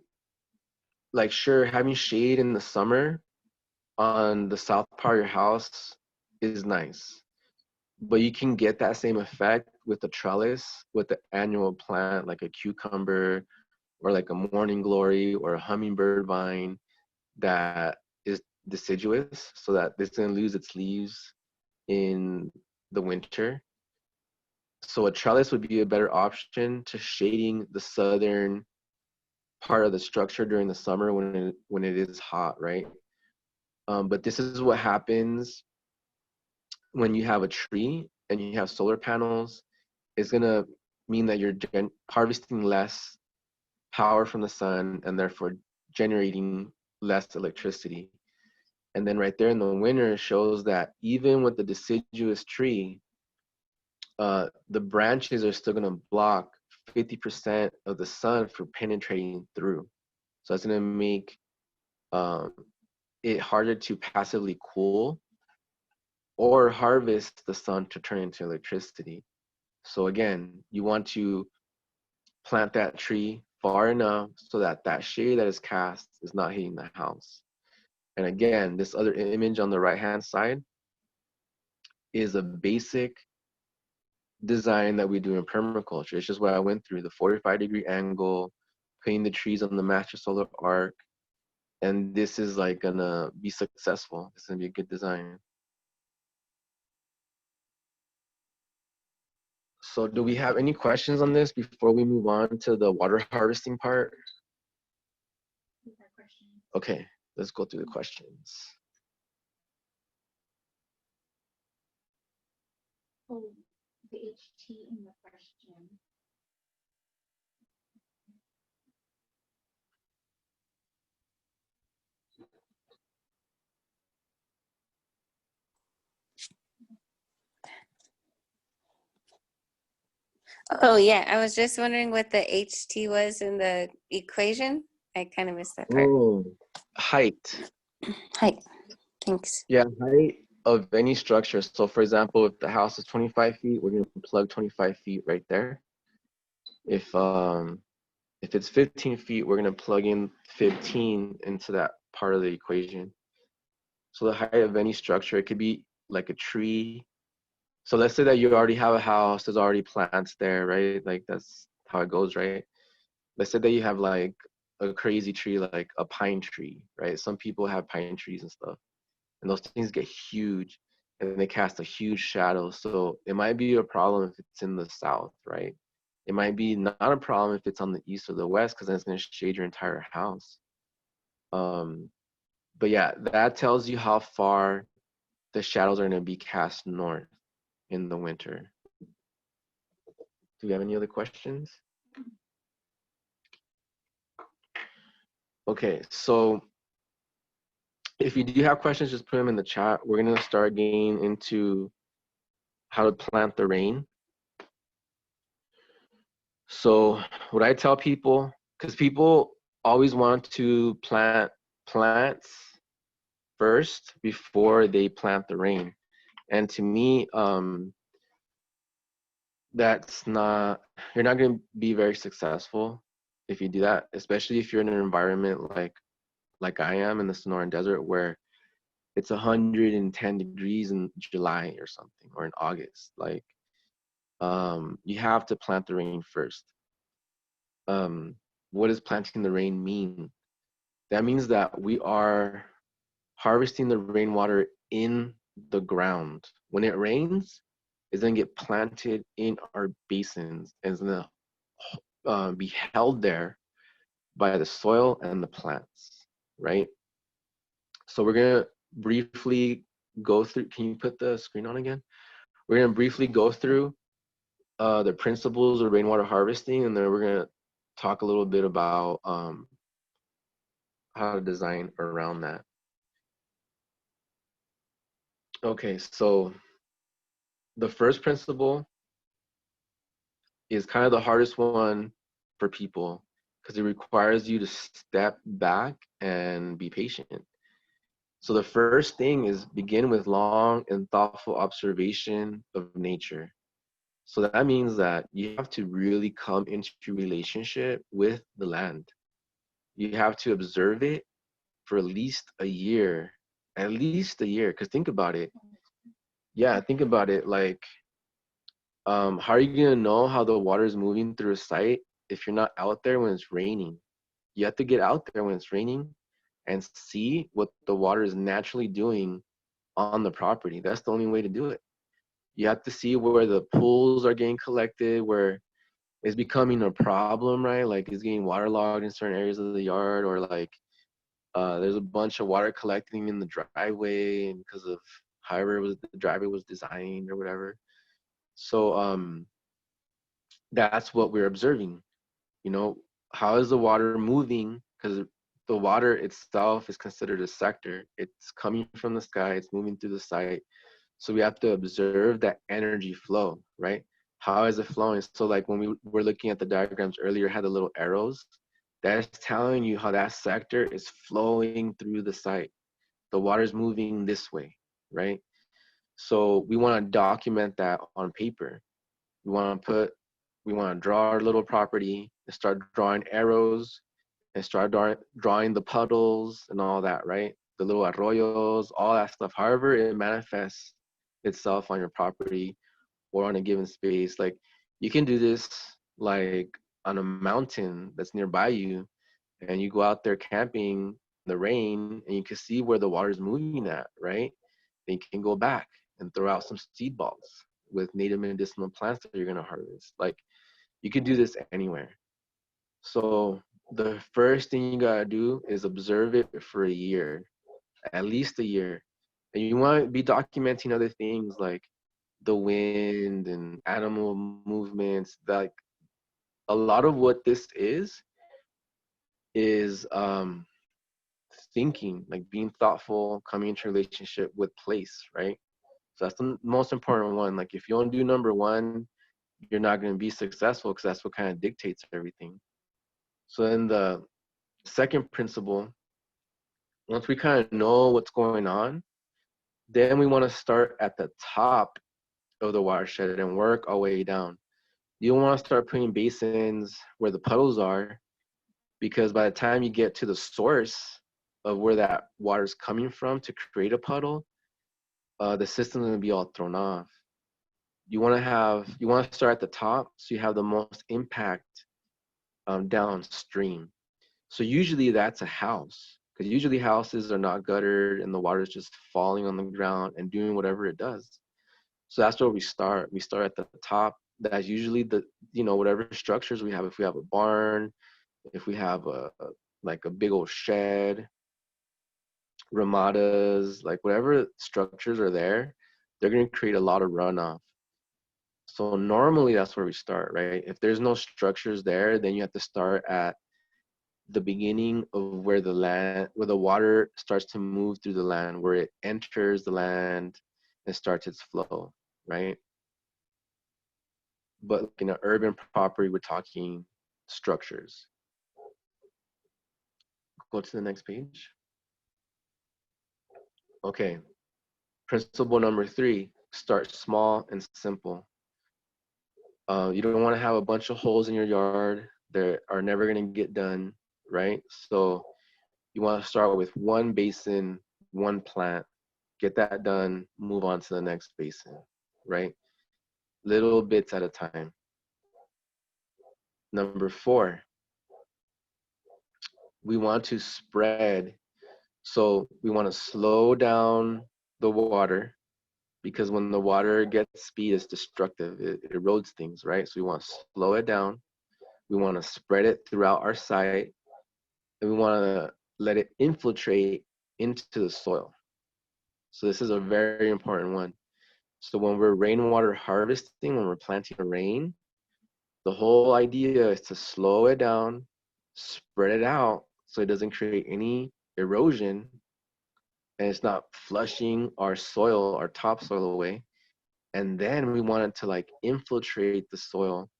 like, sure, having shade in the summer on the south part of your house is nice, but you can get that same effect with the trellis, with the annual plant, like a cucumber or like a morning glory or a hummingbird vine that is deciduous, so that it's going to lose its leaves in the winter. So a trellis would be a better option to shading the southern part of the structure during the summer when it is hot, right? But this is what happens when you have a tree and you have solar panels. It's gonna mean that you're harvesting less power from the sun and therefore generating less electricity. And then right there in the winter shows that even with the deciduous tree, the branches are still gonna block 50% of the sun for penetrating through. So that's gonna make it harder to passively cool or harvest the sun to turn into electricity. So again, you want to plant that tree far enough so that that shade that is cast is not hitting the house. And again, this other image on the right-hand side is a basic design that we do in permaculture. It's just what I went through, the 45-degree angle, putting the trees on the master solar arc, and this is like gonna be successful. It's gonna be a good design. So do we have any questions on this before we move on to the water harvesting part? Okay, let's go through the questions. Oh, the HT in the question. Oh, yeah. I was just wondering what the HT was in the equation. I kind of missed that part. Oh, height. Height. Thanks. Yeah, height of any structure. So for example, if the house is 25 feet, we're gonna plug 25 feet right there. If it's 15 feet, we're gonna plug in 15 into that part of the equation. So the height of any structure, it could be like a tree. So let's say that you already have a house, there's already plants there, right? Like that's how it goes, right? Let's say that you have like a crazy tree, like a pine tree, right? Some people have pine trees and stuff, and those things get huge and they cast a huge shadow. So it might be a problem if it's in the south, right? It might be not a problem if it's on the east or the west, because then it's going to shade your entire house. But yeah, that tells you how far the shadows are going to be cast north in the winter. Do we have any other questions? Okay, so if you do have questions, just put them in the chat. We're going to start getting into how to plant the rain. So what I tell people, because people always want to plant plants first before they plant the rain. And to me, that's not, you're not going to be very successful if you do that, especially if you're in an environment like I am in the Sonoran Desert, where it's 110 degrees in July or something, or in August. Like, you have to plant the rain first. What does planting the rain mean? That means that we are harvesting the rainwater in the ground. When it rains, it's gonna get planted in our basins and it's gonna be held there by the soil and the plants. right? So we're gonna briefly go through, can you put the screen on again? We're gonna briefly go through the principles of rainwater harvesting, and then we're gonna talk a little bit about how to design around that. Okay, so the first principle is kind of the hardest one for people because it requires you to step back and be patient. So the first thing is begin with long and thoughtful observation of nature. So that means that you have to really come into relationship with the land. You have to observe it for at least a year, because think about it. Yeah, think about it. Like, how are you gonna know how the water is moving through a site if you're not out there when it's raining? You have to get out there when it's raining and see what the water is naturally doing on the property. That's the only way to do it. You have to see where the pools are getting collected, where it's becoming a problem, right? Like it's getting waterlogged in certain areas of the yard, or like there's a bunch of water collecting in the driveway and because of however the driveway was designed or whatever. So that's what we're observing. You know, how is the water moving? Because the water itself is considered a sector. It's coming from the sky, it's moving through the site. So we have to observe that energy flow, right? How is it flowing? So like when we were looking at the diagrams earlier, had the little arrows. That's telling you how that sector is flowing through the site. The water is moving this way, right? So we want to document that on paper. We want to draw our little property and start drawing arrows and start drawing the puddles and all that, right? The little arroyos, all that stuff. However it manifests itself on your property or on a given space. Like you can do this like on a mountain that's nearby you, and you go out there camping in the rain and you can see where the water is moving at, right? Then you can go back and throw out some seed balls with native medicinal plants that you're going to harvest. Like you can do this anywhere. So the first thing you got to do is observe it for a year, at least a year. And you want to be documenting other things like the wind and animal movements. Like a lot of what this is thinking, like being thoughtful, coming into relationship with place, right? So that's the most important one. Like if you don't do number one, you're not going to be successful because that's what kind of dictates everything. So then the second principle, once we kind of know what's going on, then we want to start at the top of the watershed and work our way down. You don't want to start putting basins where the puddles are, because by the time you get to the source of where that water is coming from to create a puddle, the system's going to be all thrown off. You want to start at the top so you have the most impact downstream. So usually that's a house, because usually houses are not guttered and the water is just falling on the ground and doing whatever it does. So that's where we start. We start at the top. That's usually the, whatever structures we have. If we have a barn, if we have like a big old shed, ramadas, like whatever structures are there, they're going to create a lot of runoff. So normally that's where we start, right? If there's no structures there, then you have to start at the beginning of where the water starts to move through the land, where it enters the land and starts its flow, right? But in an urban property, we're talking structures. Go to the next page. Okay, principle number 3, start small and simple. You don't want to have a bunch of holes in your yard that are never going to get done, right? So you want to start with one basin, one plant, get that done, move on to the next basin, right? Little bits at a time. Number 4, we want to spread. So we want to slow down the water, because when the water gets speed, it's destructive. It erodes things, right? So we want to slow it down. We want to spread it throughout our site. And we want to let it infiltrate into the soil. So this is a very important one. So when we're rainwater harvesting, when we're planting rain, the whole idea is to slow it down, spread it out so it doesn't create any erosion and it's not flushing our soil, our topsoil away. And then we want it to like infiltrate the soil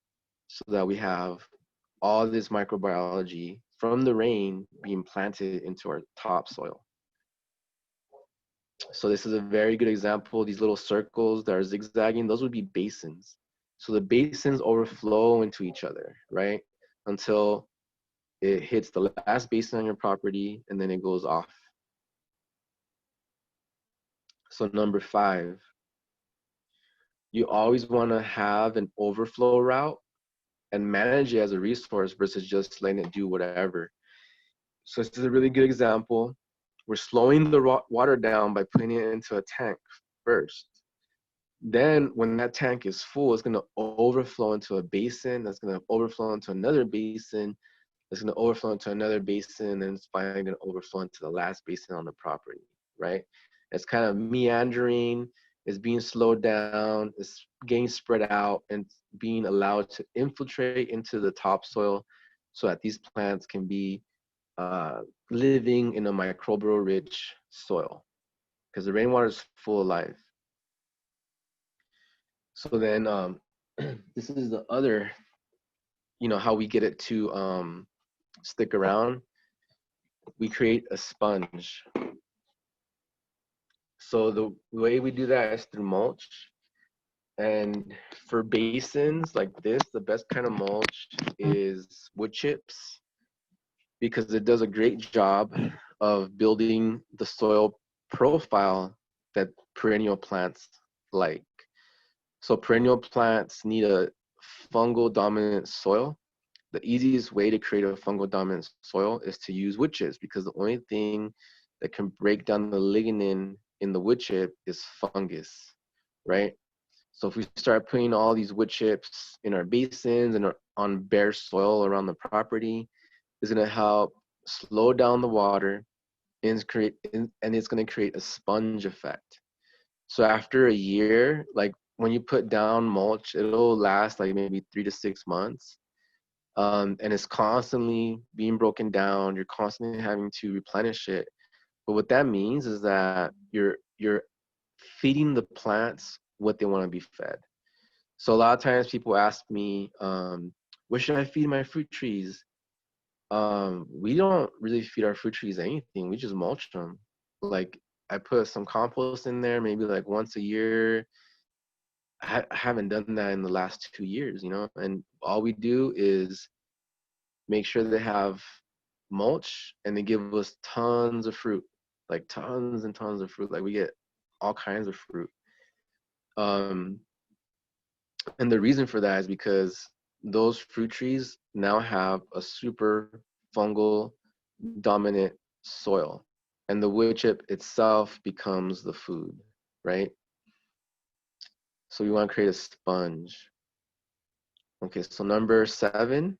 so that we have all this microbiology from the rain being planted into our topsoil. So this is a very good example. These little circles that are zigzagging, those would be basins. So the basins overflow into each other, right? Until it hits the last basin on your property and then it goes off. So number 5, you always want to have an overflow route and manage it as a resource versus just letting it do whatever. So this is a really good example. We're slowing the water down by putting it into a tank first. Then when that tank is full, it's going to overflow into a basin. That's going to overflow into another basin. It's going to overflow into another basin. And then it's finally going to overflow into the last basin on the property, right? It's kind of meandering. It's being slowed down. It's getting spread out and being allowed to infiltrate into the topsoil so that these plants can be living in a microbial-rich soil because the rainwater is full of life. So then this is the other, how we get it to stick around. We create a sponge. So the way we do that is through mulch. And for basins like this, the best kind of mulch is wood chips because it does a great job of building the soil profile that perennial plants like. So perennial plants need a fungal dominant soil. The easiest way to create a fungal dominant soil is to use wood chips because the only thing that can break down the lignin in the wood chip is fungus, right? So if we start putting all these wood chips in our basins and on bare soil around the property, it's going to help slow down the water and it's going to create a sponge effect. So after a year, like when you put down mulch, it'll last like maybe 3 to 6 months. And it's constantly being broken down. You're constantly having to replenish it. But what that means is that you're feeding the plants what they want to be fed. So a lot of times people ask me, what should I feed my fruit trees? We don't really feed our fruit trees anything. We just mulch them. Like I put some compost in there, maybe like once a year. I haven't done that in the last 2 years, and all we do is make sure they have mulch and they give us tons of fruit, like tons and tons of fruit. Like we get all kinds of fruit. And the reason for that is because those fruit trees now have a super fungal dominant soil and the wood chip itself becomes the food, right? So we want to create a sponge. Okay, so number 7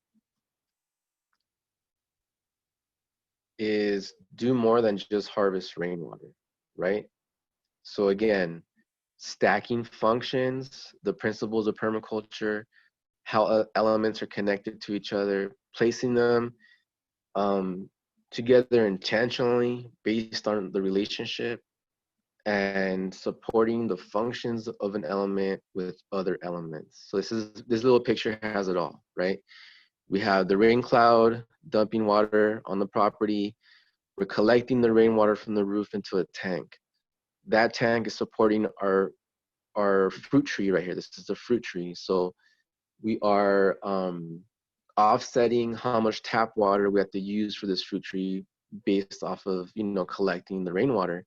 is do more than just harvest rainwater, right? So again, stacking functions, the principles of permaculture, how elements are connected to each other, placing them together intentionally based on the relationship, and supporting the functions of an element with other elements. So this little picture has it all, right? We have the rain cloud dumping water on the property. We're collecting the rainwater from the roof into a tank. That tank is supporting our fruit tree right here. This is the fruit tree. So we are offsetting how much tap water we have to use for this fruit tree based off of, collecting the rainwater.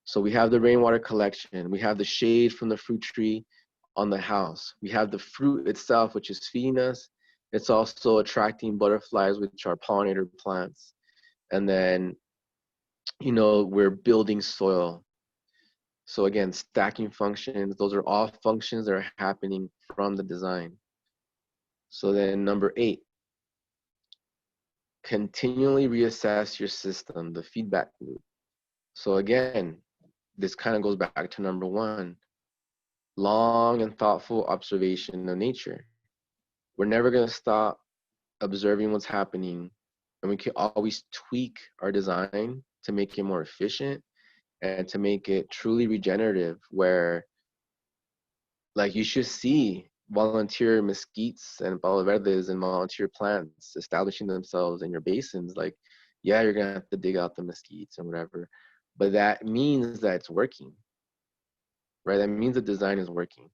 So we have the rainwater collection. We have the shade from the fruit tree on the house. We have the fruit itself, which is feeding us. It's also attracting butterflies, which are pollinator plants. And then, we're building soil. So again, stacking functions, those are all functions that are happening from the design. So then number 8, continually reassess your system, the feedback loop. So again, this kind of goes back to number one, long and thoughtful observation of nature. We're never going to stop observing what's happening, and we can always tweak our design to make it more efficient and to make it truly regenerative, where like you should see volunteer mesquites and palo verdes and volunteer plants establishing themselves in your basins. Like, yeah, you're gonna have to dig out the mesquites and whatever, but that means that it's working, right? That means the design is working.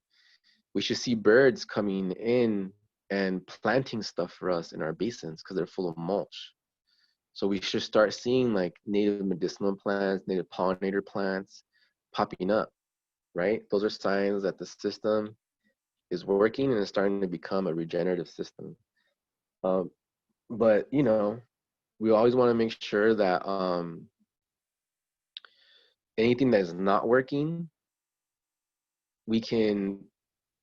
We should see birds coming in and planting stuff for us in our basins because they're full of mulch. So we should start seeing like native medicinal plants, native pollinator plants popping up, right? Those are signs that the system is working and is starting to become a regenerative system. But, you know, we always want to make sure that anything that is not working, we can,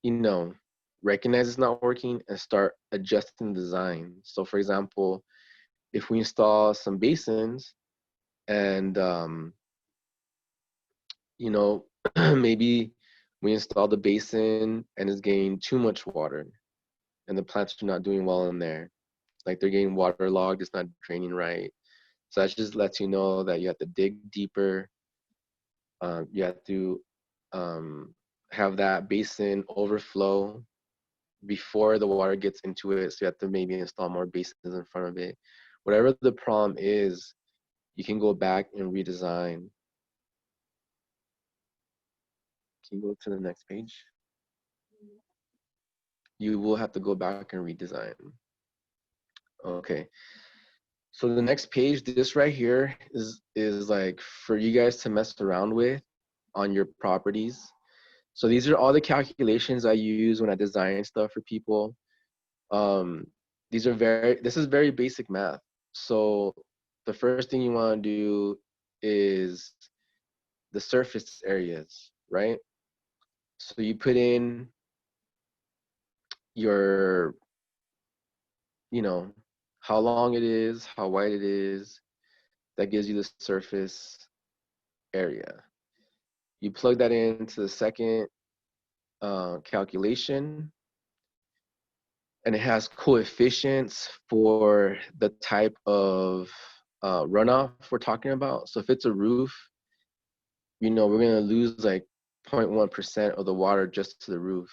you know, recognize it's not working and start adjusting the design. So for example, if we install some basins and, you know, maybe we install the basin and it's getting too much water and the plants are not doing well in there. Like they're getting waterlogged, it's not draining right. So that just lets you know that you have to dig deeper. You have to have that basin overflow before the water gets into it. So you have to maybe install more basins in front of it. Whatever the problem is, you can go back and redesign. Can you go to the next page? You will have to go back and redesign. Okay. So the next page, this right here is like for you guys to mess around with on your properties. So these are all the calculations I use when I design stuff for people. This is very basic math. So the first thing you want to do is the surface areas, right? So you put in your, you know, how long it is, how wide it is. That gives you the surface area. You plug that into the second calculation, and it has coefficients for the type of runoff we're talking about. So if it's a roof, you know, we're gonna lose like 0.1% of the water just to the roof.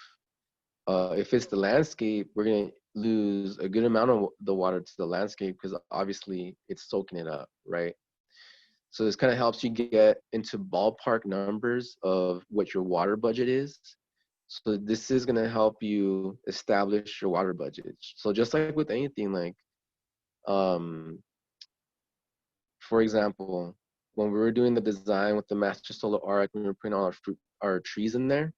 If it's the landscape, we're gonna lose a good amount of the water to the landscape because obviously it's soaking it up, right? So this kind of helps you get into ballpark numbers of what your water budget is. So this is gonna help you establish your water budget. So just like with anything, like, for example, when we were doing the design with the Master Solar Arc, we were putting all our trees in there.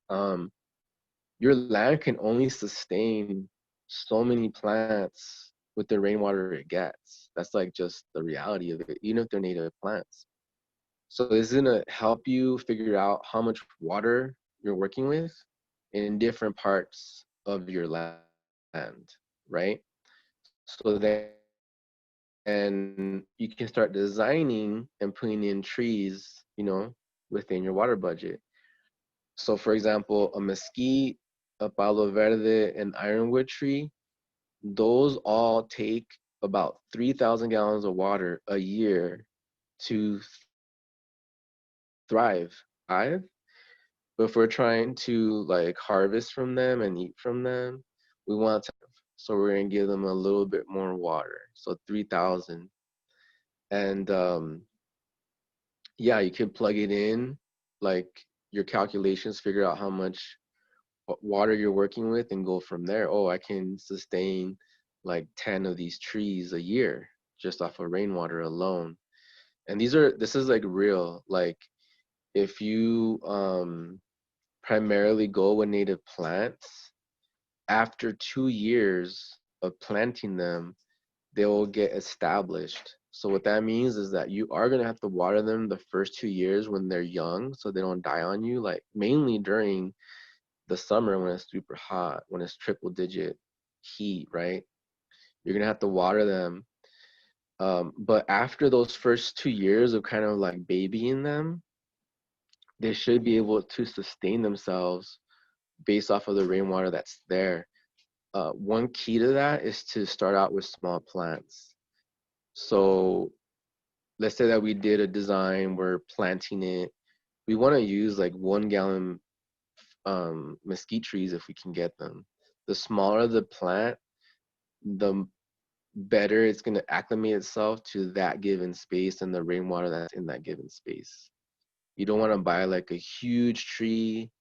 Your land can only sustain so many plants with the rainwater it gets. That's like just the reality of it, even if they're native plants. So this is gonna help you figure out how much water you're working with in different parts of your land, right? So then you can start designing and putting in trees, you know, within your water budget. So for example, a mesquite, a palo verde, and ironwood tree, those all take about 3,000 gallons of water a year to thrive. But if we're trying to like harvest from them and eat from them, we want to, so we're gonna give them a little bit more water. So 3,000. And yeah, you can plug it in, like your calculations, figure out how much water you're working with and go from there. Oh, I can sustain like 10 of these trees a year just off of rainwater alone. And this is like real. Like if you primarily go with native plants, after 2 years of planting them, they will get established. So what that means is that you are gonna have to water them the first 2 years when they're young so they don't die on you, like mainly during the summer when it's super hot, when it's triple digit heat, right? You're gonna have to water them. But after those first 2 years of kind of like babying them, they should be able to sustain themselves based off of the rainwater that's there. One key to that is to start out with small plants. So let's say that we did a design, we're planting it. We want to use like 1 gallon mesquite trees if we can get them. The smaller the plant, the better it's going to acclimate itself to that given space and the rainwater that's in that given space. You don't want to buy like a huge tree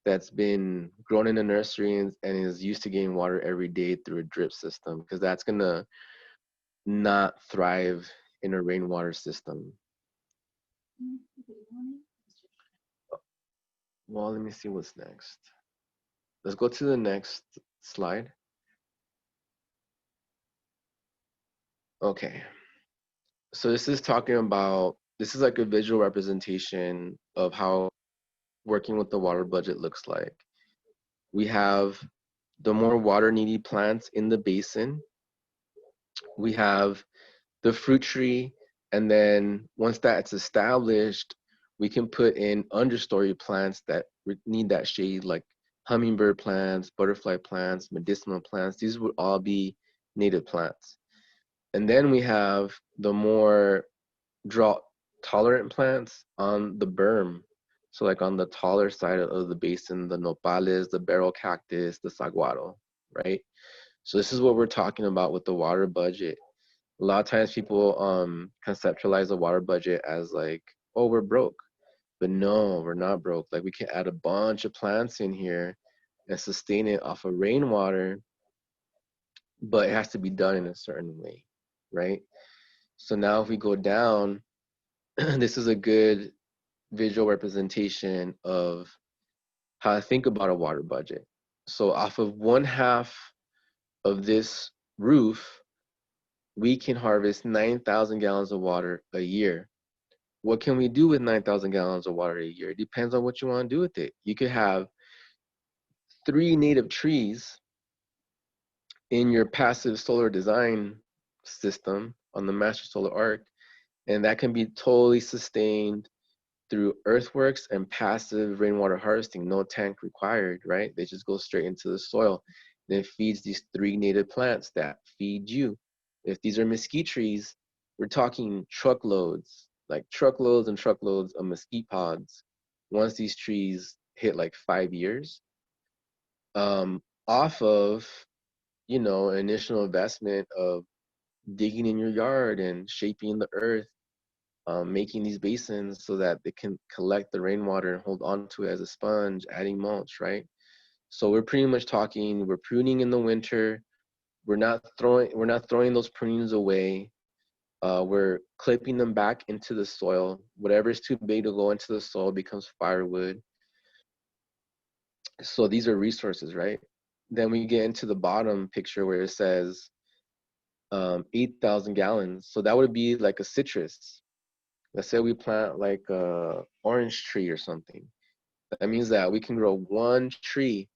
that's been grown in a nursery and is used to getting water every day through a drip system, because that's going to not thrive in a rainwater system. Well, let me see what's next. Let's go to the next slide. Okay. So this is talking about, this is like a visual representation of how working with the water budget looks like. We have the more water needy plants in the basin. We have the fruit tree, and then once that's established, we can put in understory plants that need that shade, like hummingbird plants, butterfly plants, medicinal plants. These would all be native plants. And then we have the more drought tolerant plants on the berm. So like on the taller side of the basin, the nopales, the barrel cactus, the saguaro, right? So this is what we're talking about with the water budget. A lot of times people conceptualize the water budget as like, oh, we're broke. But no, we're not broke. Like we can add a bunch of plants in here and sustain it off of rainwater, but it has to be done in a certain way, right? So now if we go down, this is a good visual representation of how to think about a water budget. So off of 1/2 of this roof, we can harvest 9,000 gallons of water a year. What can we do with 9,000 gallons of water a year? It depends on what you want to do with it. You could have 3 native trees in your passive solar design system on the Master Solar Arc, and that can be totally sustained through Earthworks and passive rainwater harvesting, no tank required, right? They just go straight into the soil. Then it feeds these 3 native plants that feed you. If these are mesquite trees, we're talking truckloads, like truckloads and truckloads of mesquite pods once these trees hit like 5 years, off of, you know, an initial investment of digging in your yard and shaping the earth, making these basins so that they can collect the rainwater and hold on to it as a sponge, adding mulch, right? So we're pretty much talking, we're pruning in the winter. We're not throwing those prunings away. We're clipping them back into the soil. Whatever is too big to go into the soil becomes firewood. So these are resources, right? Then we get into the bottom picture where it says 8,000 gallons. So that would be like a citrus. Let's say we plant like a orange tree or something. That means that we can grow 1 tree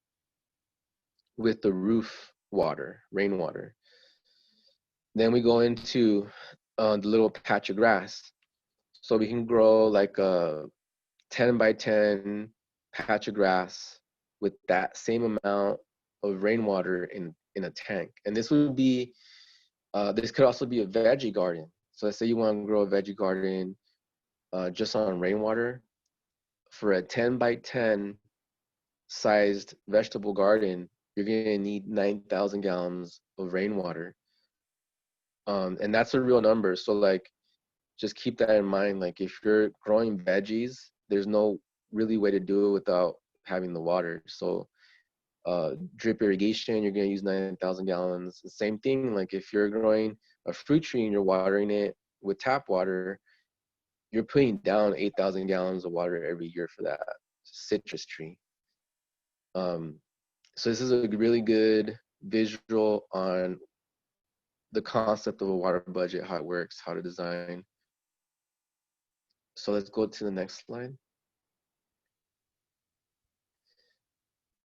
with the roof water, rainwater. Then we go into the little patch of grass. So we can grow like a 10 by 10 patch of grass with that same amount of rainwater in a tank. And this would be, this could also be a veggie garden. So let's say you want to grow a veggie garden just on rainwater. For a 10 by 10 sized vegetable garden, you're gonna need 9,000 gallons of rainwater. And that's a real number. So like, just keep that in mind. Like if you're growing veggies, there's no really way to do it without having the water. So drip irrigation, you're gonna use 9,000 gallons. The same thing, like if you're growing a fruit tree and you're watering it with tap water, you're putting down 8,000 gallons of water every year for that citrus tree. So this is a really good visual on the concept of a water budget, how it works, how to design. So let's go to the next slide.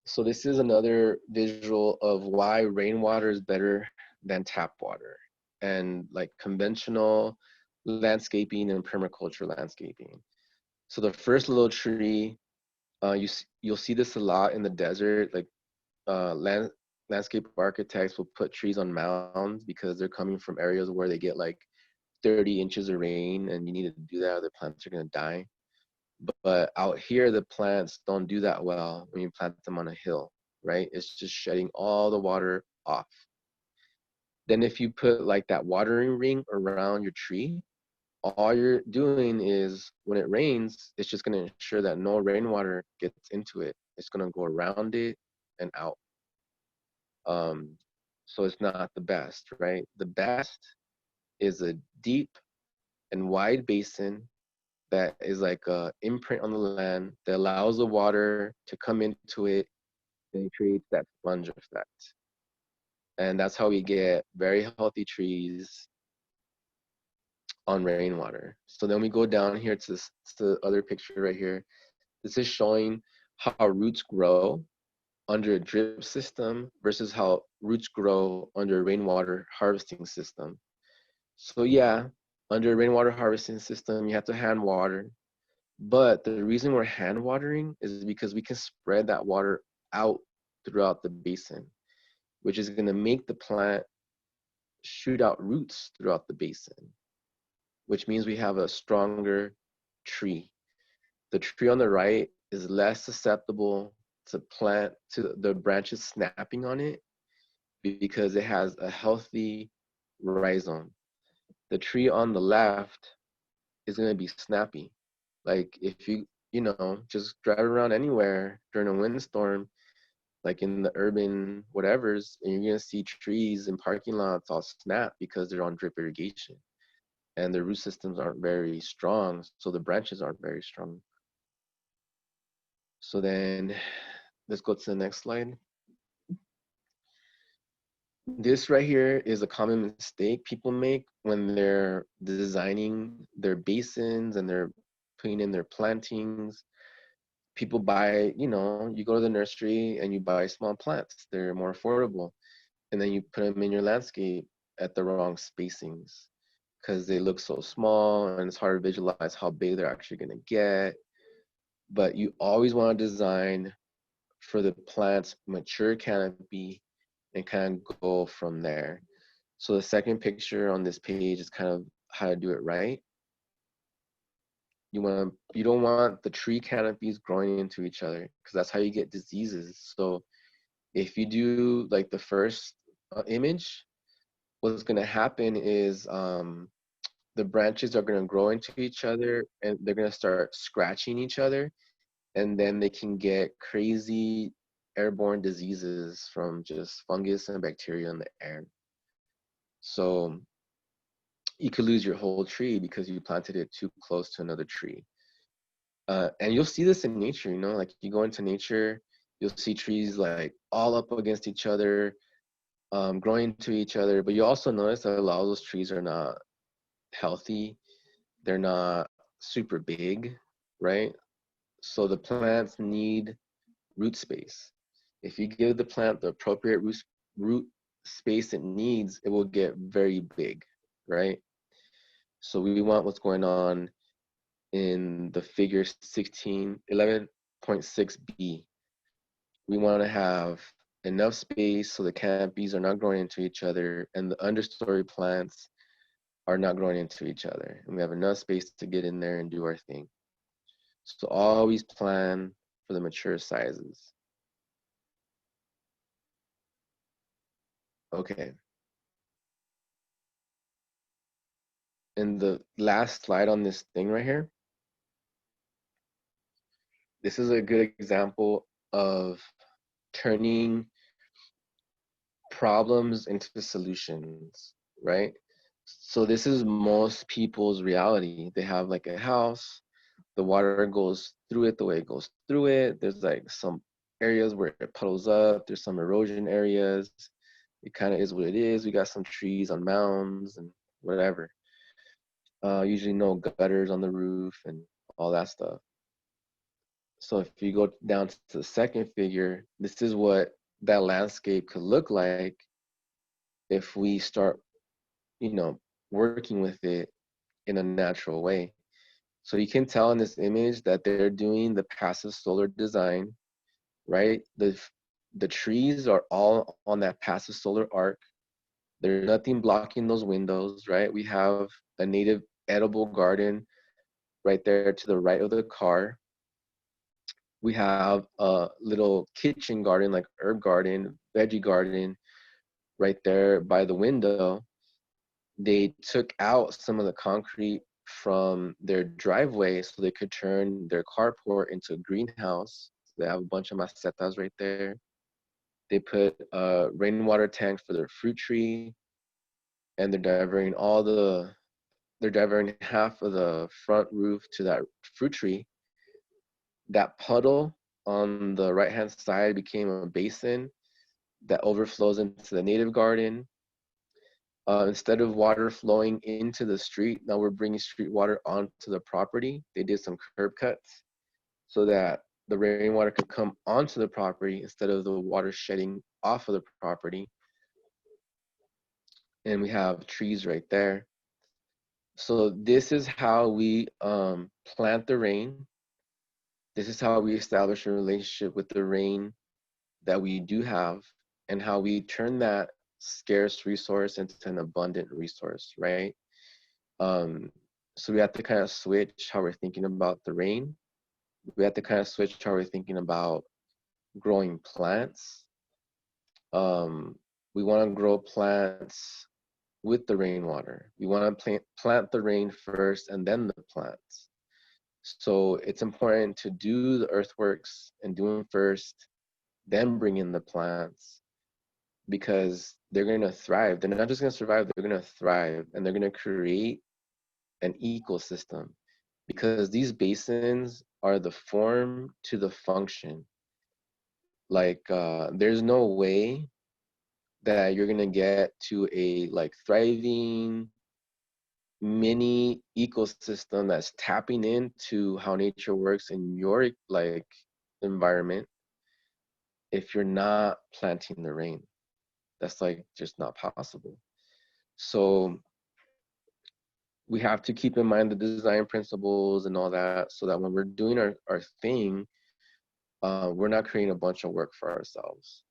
So this is another visual of why rainwater is better than tap water, and like conventional landscaping and permaculture landscaping. So the first little tree, you'll see this a lot in the desert. Like landscape architects will put trees on mounds because they're coming from areas where they get like 30 inches of rain, and you need to do that or the plants are going to die. But out here, the plants don't do that well when you plant them on a hill, right? It's just shedding all the water off. Then if you put like that watering ring around your tree, all you're doing is when it rains, it's just going to ensure that no rainwater gets into it. It's going to go around it and out. So it's not the best, right? The best is a deep and wide basin that is like a imprint on the land that allows the water to come into it and creates that sponge effect. And that's how we get very healthy trees on rainwater. So then we go down here to the other picture right here. This is showing how roots grow under a drip system versus how roots grow under a rainwater harvesting system. So yeah, under a rainwater harvesting system, you have to hand water. But the reason we're hand watering is because we can spread that water out throughout the basin, which is going to make the plant shoot out roots throughout the basin, which means we have a stronger tree. The tree on the right is less susceptible to the branches snapping on it because it has a healthy rhizome. The tree on the left is going to be snappy. Like if you just drive around anywhere during a windstorm, like in the urban whatevers, and you're going to see trees in parking lots all snap because they're on drip irrigation and the root systems aren't very strong, so the branches aren't very strong. So then let's go to the next slide. This right here is a common mistake people make when they're designing their basins and they're putting in their plantings. People buy, you go to the nursery and you buy small plants. They're more affordable. And then you put them in your landscape at the wrong spacings because they look so small and it's hard to visualize how big they're actually going to get. But you always want to design for the plant's mature canopy and kind of go from there. So the second picture on this page is kind of how to do it right. You don't want the tree canopies growing into each other because that's how you get diseases. So if you do like the first image, what's going to happen is the branches are going to grow into each other and they're going to start scratching each other, and then they can get crazy airborne diseases from just fungus and bacteria in the air. So you could lose your whole tree because you planted it too close to another tree. And you'll see this in nature, like you go into nature, you'll see trees like all up against each other, growing into each other, but you also notice that a lot of those trees are not healthy. They're not super big, right? So the plants need root space. If you give the plant the appropriate root space it needs, it will get very big, right? So we want what's going on in the figure 11.6b. We want to have enough space so the canopies are not growing into each other and the understory plants are not growing into each other. And we have enough space to get in there and do our thing. So always plan for the mature sizes. Okay. And the last slide on this thing right here, this is a good example of turning problems into solutions, right? So this is most people's reality. They have like a house, the water goes through it the way it goes through it. There's like some areas where it puddles up. There's some erosion areas. It kind of is what it is. We got some trees on mounds and whatever. Usually no gutters on the roof and all that stuff. So if you go down to the second figure, this is what that landscape could look like if we start, working with it in a natural way. So you can tell in this image that they're doing the passive solar design, right? The trees are all on that passive solar arc. There's nothing blocking those windows, right? We have a native edible garden right there to the right of the car. We have a little kitchen garden, like herb garden, veggie garden, right there by the window. They took out some of the concrete from their driveway so they could turn their carport into a greenhouse. They have a bunch of macetas right there. They put a rainwater tank for their fruit tree, and they're diverting half of the front roof to that fruit tree. That puddle on the right-hand side became a basin that overflows into the native garden. Instead of water flowing into the street, now we're bringing street water onto the property. They did some curb cuts so that the rainwater could come onto the property instead of the water shedding off of the property. And we have trees right there. So this is how we plant the rain. This is how we establish a relationship with the rain that we do have, and how we turn that scarce resource into an abundant resource, right? So we have to kind of switch how we're thinking about the rain. We have to kind of switch how we're thinking about growing plants. We want to grow plants with the rainwater. We want to plant the rain first and then the plants. So it's important to do the earthworks and do them first, then bring in the plants, because they're going to thrive. They're not just going to survive, they're going to thrive, and they're going to create an ecosystem, because these basins are the form to the function. Like there's no way that you're going to get to a thriving mini ecosystem that's tapping into how nature works in your environment if you're not planting the rain. That's just not possible. So we have to keep in mind the design principles and all that, so that when we're doing our thing, we're not creating a bunch of work for ourselves.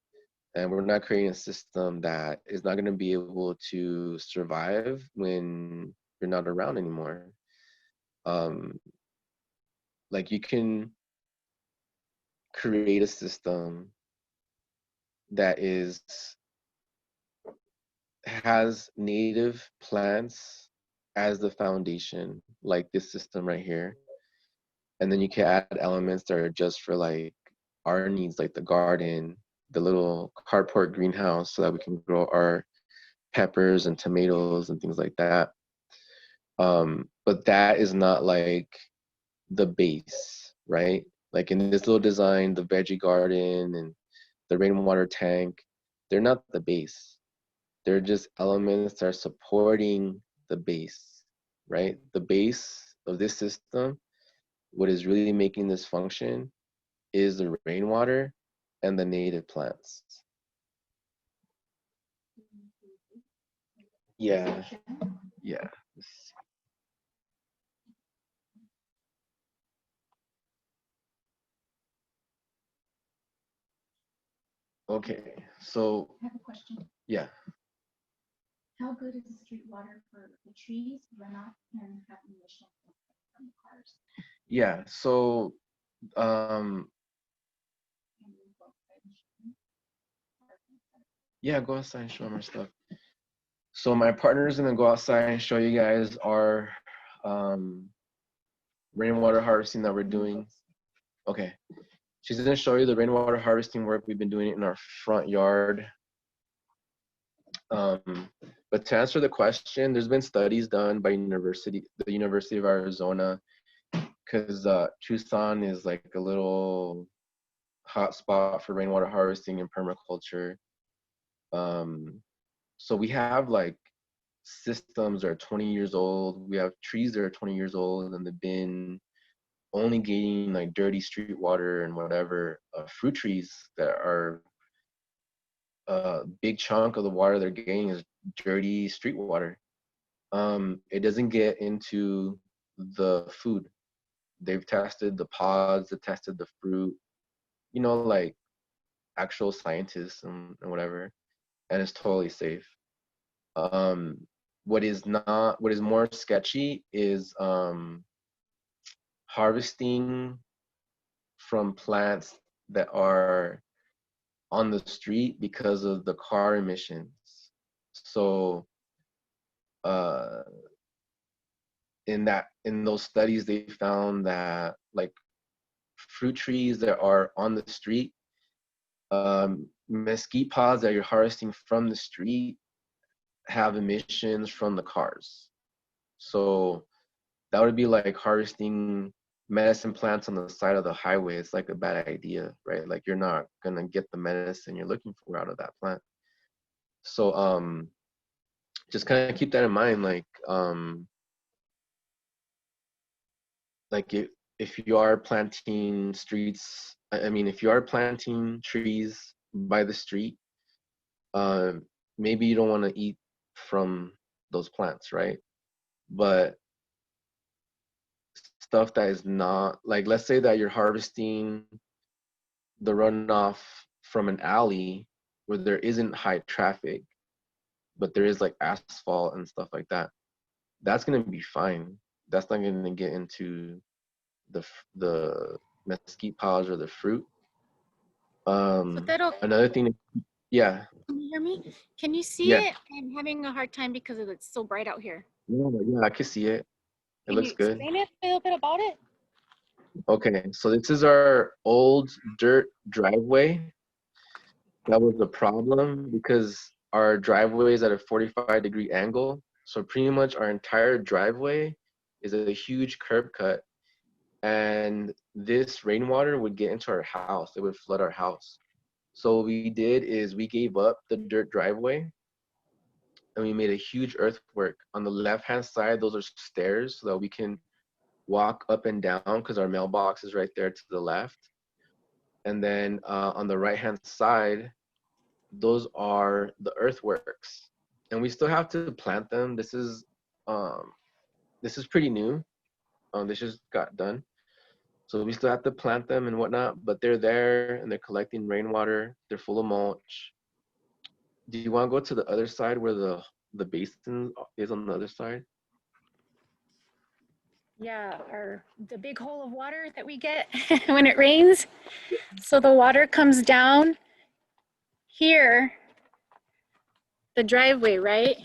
And we're not creating a system that is not going to be able to survive when you're not around anymore. You can create a system that has native plants as the foundation, like this system right here. And then you can add elements that are just for our needs, like the garden, the little carport greenhouse, so that we can grow our peppers and tomatoes and things like that. But that is not the base, right? In this little design, the veggie garden and the rainwater tank, they're not the base. They're just elements that are supporting the base, right? The base of this system, what is really making this function, is the rainwater and the native plants. Yeah. Okay, so I have a question. yeah. How good is the street water for the trees, runoff, and have emissions from the cars? Yeah, so yeah, go outside and show them our stuff. So my partner is gonna go outside and show you guys our rainwater harvesting that we're doing. Okay, she's gonna show you the rainwater harvesting work we've been doing in our front yard. But to answer the question, there's been studies done by the University of Arizona, because Tucson is a little hot spot for rainwater harvesting and permaculture. So we have systems that are 20 years old. We have trees that are 20 years old, and they've been only gaining dirty street water and whatever. Fruit trees that are a big chunk of the water they're getting is dirty street water. It doesn't get into the food. They've tested the pods, they've tested the fruit, you know, like actual scientists and whatever, and it's totally safe. What is more sketchy is harvesting from plants that are on the street because of the car emissions. So in those studies, they found that like fruit trees that are on the street, mesquite pods that you're harvesting from the street have emissions from the cars. So that would be like harvesting medicine plants on the side of the highway. It's like a bad idea, right? Like you're not gonna get the medicine you're looking for out of that plant. So just kind of keep that in mind. Like if you are planting streets, if you are planting trees by the street, maybe you don't want to eat from those plants, right? But stuff that is not, like, let's say that you're harvesting the runoff from an alley where there isn't high traffic, but there is like asphalt and stuff like that. That's gonna be fine. That's not gonna get into the mesquite pods or the fruit. Zotero, Another thing, yeah. can you hear me? Can you see Yeah. it? I'm having a hard time because it's so bright out here. Yeah, I can see it. It Can looks you good. explain it a little bit about it? Okay, so this is our old dirt driveway. That was the problem because our driveway is at a 45-degree angle. So pretty much our entire driveway is a huge curb cut. And this rainwater would get into our house. It would flood our house. So what we did is we gave up the dirt driveway and we made a huge earthwork. On the left-hand side, those are stairs so that we can walk up and down because our mailbox is right there to the left. And then on the right-hand side, those are the earthworks. And we still have to plant them. This is pretty new. This just got done. So we still have to plant them and whatnot, but they're there and they're collecting rainwater. They're full of mulch. Do you want to go to the other side where the basin is on the other side? Yeah, the big hole of water that we get when it rains. So the water comes down here, the driveway, right?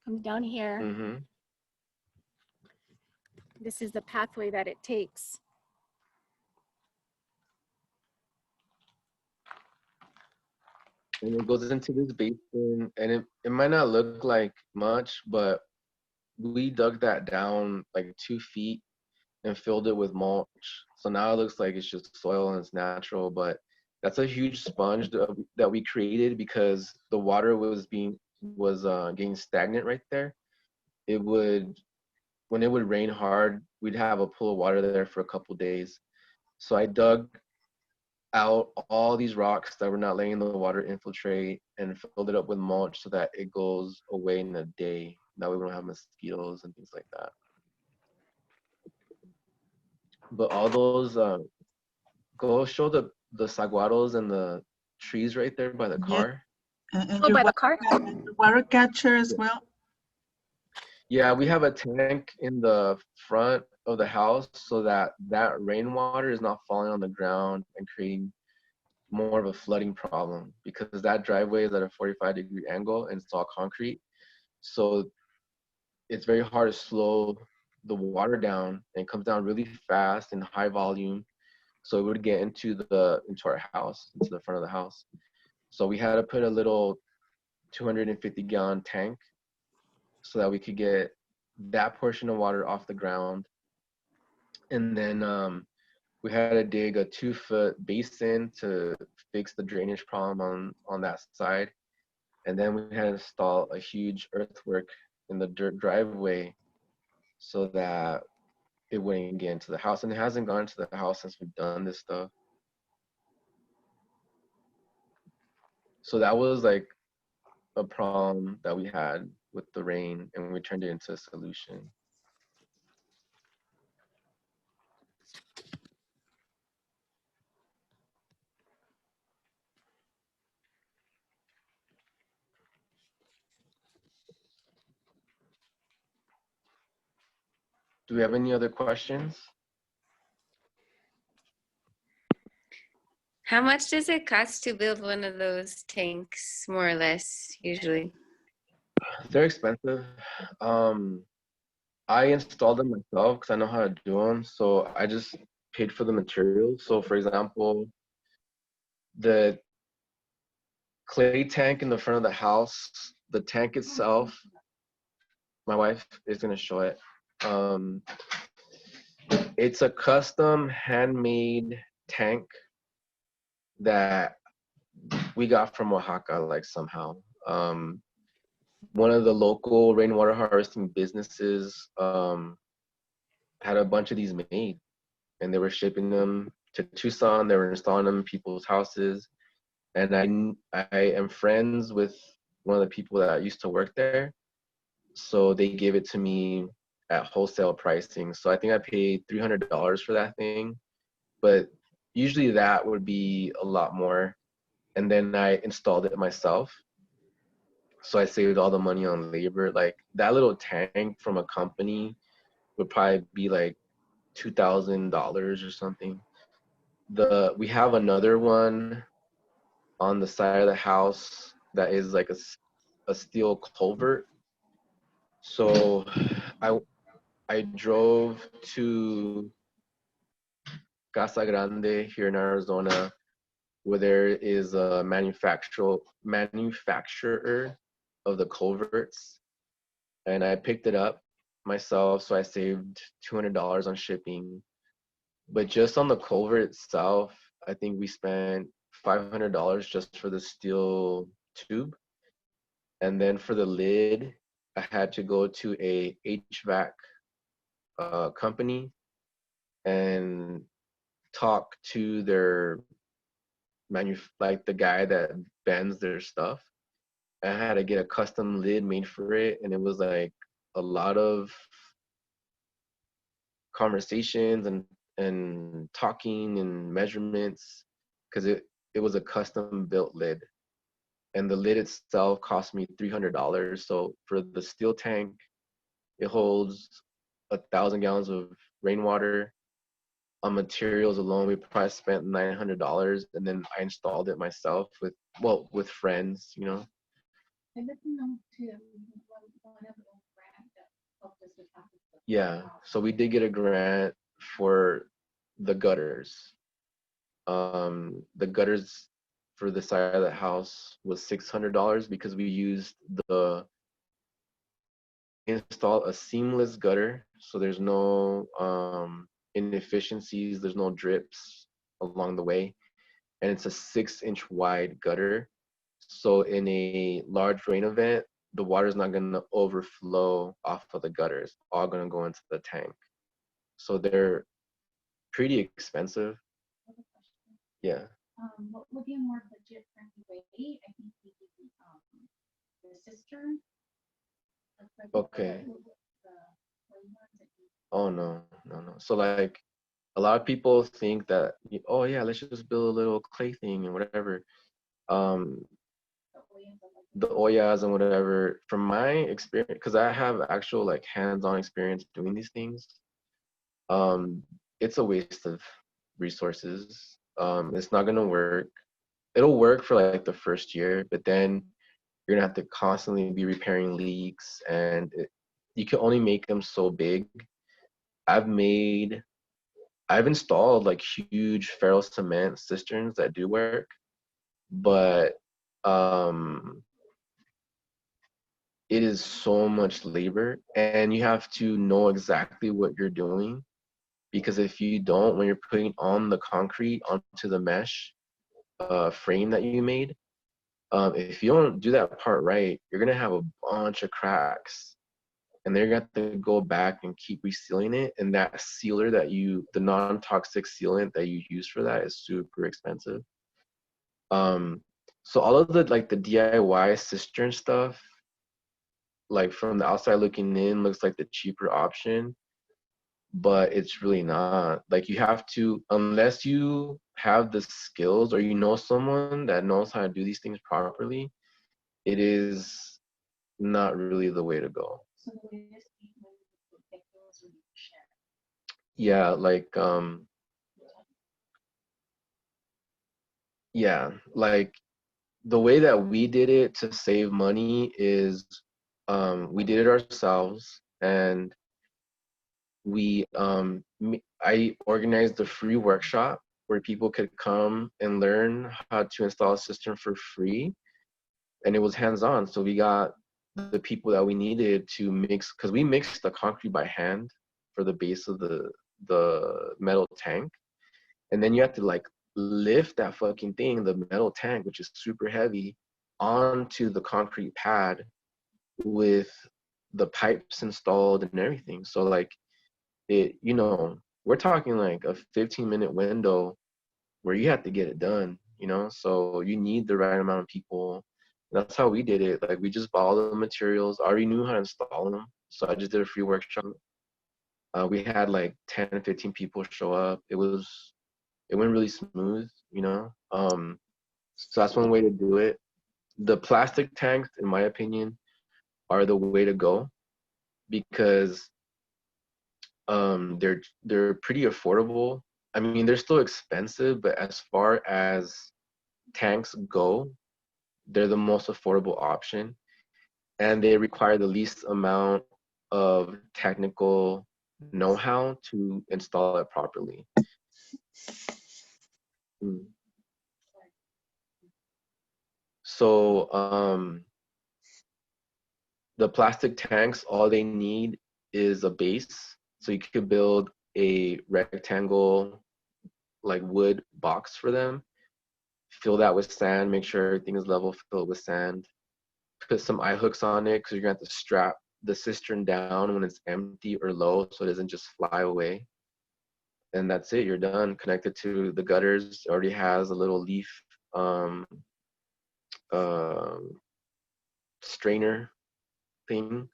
Comes down here. Mm-hmm. This is the pathway that it takes. And it goes into this basin, and it might not look like much, but we dug that down like 2 feet and filled it with mulch. So now it looks like it's just soil and it's natural, but that's a huge sponge that we created because the water was getting stagnant right there. When it would rain hard, we'd have a pool of water there for a couple days. So I dug out all these rocks that were not letting the water infiltrate and filled it up with mulch so that it goes away in a day. That way we don't have mosquitoes and things like that. But all those, go show the saguaros and the trees right there by the car. And Oh, your by the car? water catcher as well? Yeah, we have a tank in the front of the house so that rainwater is not falling on the ground and creating more of a flooding problem because that driveway is at a 45-degree angle and it's all concrete. So it's very hard to slow the water down, and it comes down really fast in high volume. So it would get into our house, into the front of the house. So we had to put a little 250-gallon tank so that we could get that portion of water off the ground. And then we had to dig a 2-foot basin to fix the drainage problem on that side. And then we had to install a huge earthwork in the dirt driveway so that it wouldn't get into the house. And it hasn't gone into the house since we've done this stuff. So that was like a problem that we had with the rain, and we turned it into a solution. Do we have any other questions? How much does it cost to build one of those tanks, more or less, usually? They're expensive. I installed them myself because I know how to do them. So I just paid for the materials. So for example, the clay tank in the front of the house, the tank itself, my wife is gonna show it. It's a custom handmade tank that we got from Oaxaca, like somehow. One of the local rainwater harvesting businesses had a bunch of these made, and they were shipping them to Tucson. They were installing them in people's houses, and I am friends with one of the people that used to work there, so they gave it to me at wholesale pricing. So I think I paid $300 for that thing, but usually that would be a lot more. And then I installed it myself. So I saved all the money on labor. Like that little tank from a company would probably be like $2,000 or something. We have another one on the side of the house that is like a steel culvert. So I drove to Casa Grande here in Arizona, where there is a manufacturer of the culverts, and I picked it up myself. So I saved $200 on shipping. But just on the culvert itself, I think we spent $500 just for the steel tube. And then for the lid, I had to go to a HVAC company and talk to their like the guy that bends their stuff. I had to get a custom lid made for it, and it was like a lot of conversations and talking and measurements, because it was a custom built lid, and the lid itself cost me $300. So for the steel tank, it holds 1,000 gallons of rainwater. On materials alone, we probably spent $900, and then I installed it myself with friends, you know. Yeah, so we did get a grant for the gutters. The gutters for the side of the house was $600 because we used install a seamless gutter, so there's no inefficiencies, there's no drips along the way, and it's a 6-inch wide gutter. So in a large rain event, the water is not going to overflow off of the gutter. It's all going to go into the tank. So they're pretty expensive. Yeah. What would be a more budget friendly way? I think the cistern. Okay. Oh no. So like a lot of people think that, oh yeah, let's just build a little clay thing and whatever. The oyas and whatever. From my experience, because I have actual like hands-on experience doing these things, it's a waste of resources. It's not gonna work. It'll work for like the first year, but then you're gonna have to constantly be repairing leaks, and you can only make them so big. I've installed like huge ferrule cement cisterns that do work, but it is so much labor, and you have to know exactly what you're doing, because if you don't, when you're putting on the concrete onto the mesh frame that you made, if you don't do that part right, you're gonna have a bunch of cracks, and they're gonna have to go back and keep resealing it. And that sealer the non-toxic sealant that you use for that is super expensive. So all of the like the DIY cistern stuff, like from the outside looking in, looks like the cheaper option, but it's really not. Like you have to, unless you have the skills or you know someone that knows how to do these things properly, it is not really the way to go. Yeah, like yeah, like the way that we did it to save money is we did it ourselves, and I organized a free workshop where people could come and learn how to install a system for free, and it was hands-on. So we got the people that we needed to mix, because we mixed the concrete by hand for the base of the metal tank, and then you have to like lift that fucking thing, the metal tank, which is super heavy, onto the concrete pad with the pipes installed and everything. So like it, you know, we're talking like a 15-minute window where you have to get it done, you know? So you need the right amount of people. That's how we did it. Like we just bought all the materials. I already knew how to install them. So I just did a free workshop. We had like 10 or 15 people show up. It went really smooth, you know? So that's one way to do it. The plastic tanks, in my opinion, are the way to go because they're pretty affordable. I mean, they're still expensive, but as far as tanks go, they're the most affordable option, and they require the least amount of technical know-how to install it properly. So the plastic tanks, all they need is a base. So you could build a rectangle like wood box for them, fill that with sand, make sure everything is level, fill it with sand, put some eye hooks on it because you're gonna have to strap the cistern down when it's empty or low so it doesn't just fly away. And that's it, you're done. Connected to the gutters, it already has a little leaf strainer thing.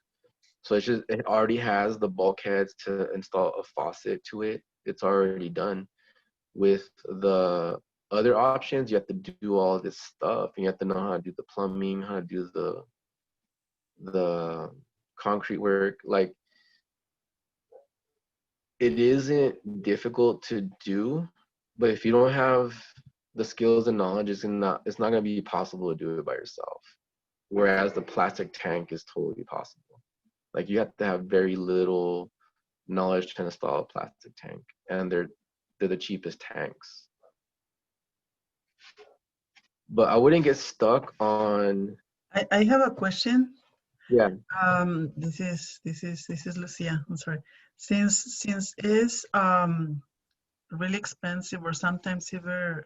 So it already has the bulkheads to install a faucet to it. It's already done. With the other options, you have to do all this stuff. You have to know how to do the plumbing, how to do the concrete work. Like it isn't difficult to do, but if you don't have the skills and knowledge, it's not gonna be possible to do it by yourself. Whereas the plastic tank is totally possible. Like you have to have very little knowledge to install a plastic tank, and they're the cheapest tanks. But I wouldn't get stuck on. I have a question. Yeah. This is Lucia. I'm sorry. Since it's really expensive or sometimes even,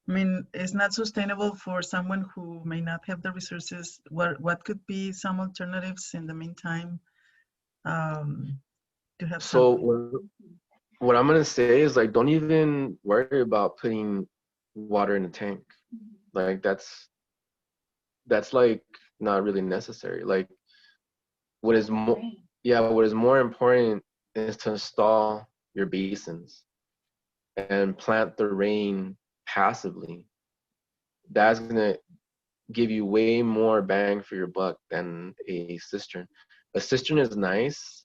I mean, it's not sustainable for someone who may not have the resources. What could be some alternatives in the meantime to have So something? what I'm gonna say is like, don't even worry about putting water in the tank. Like that's like not really necessary. Like what is more, what is more important is to install your basins and plant the rain passively. That's gonna give you way more bang for your buck than a cistern. A cistern is nice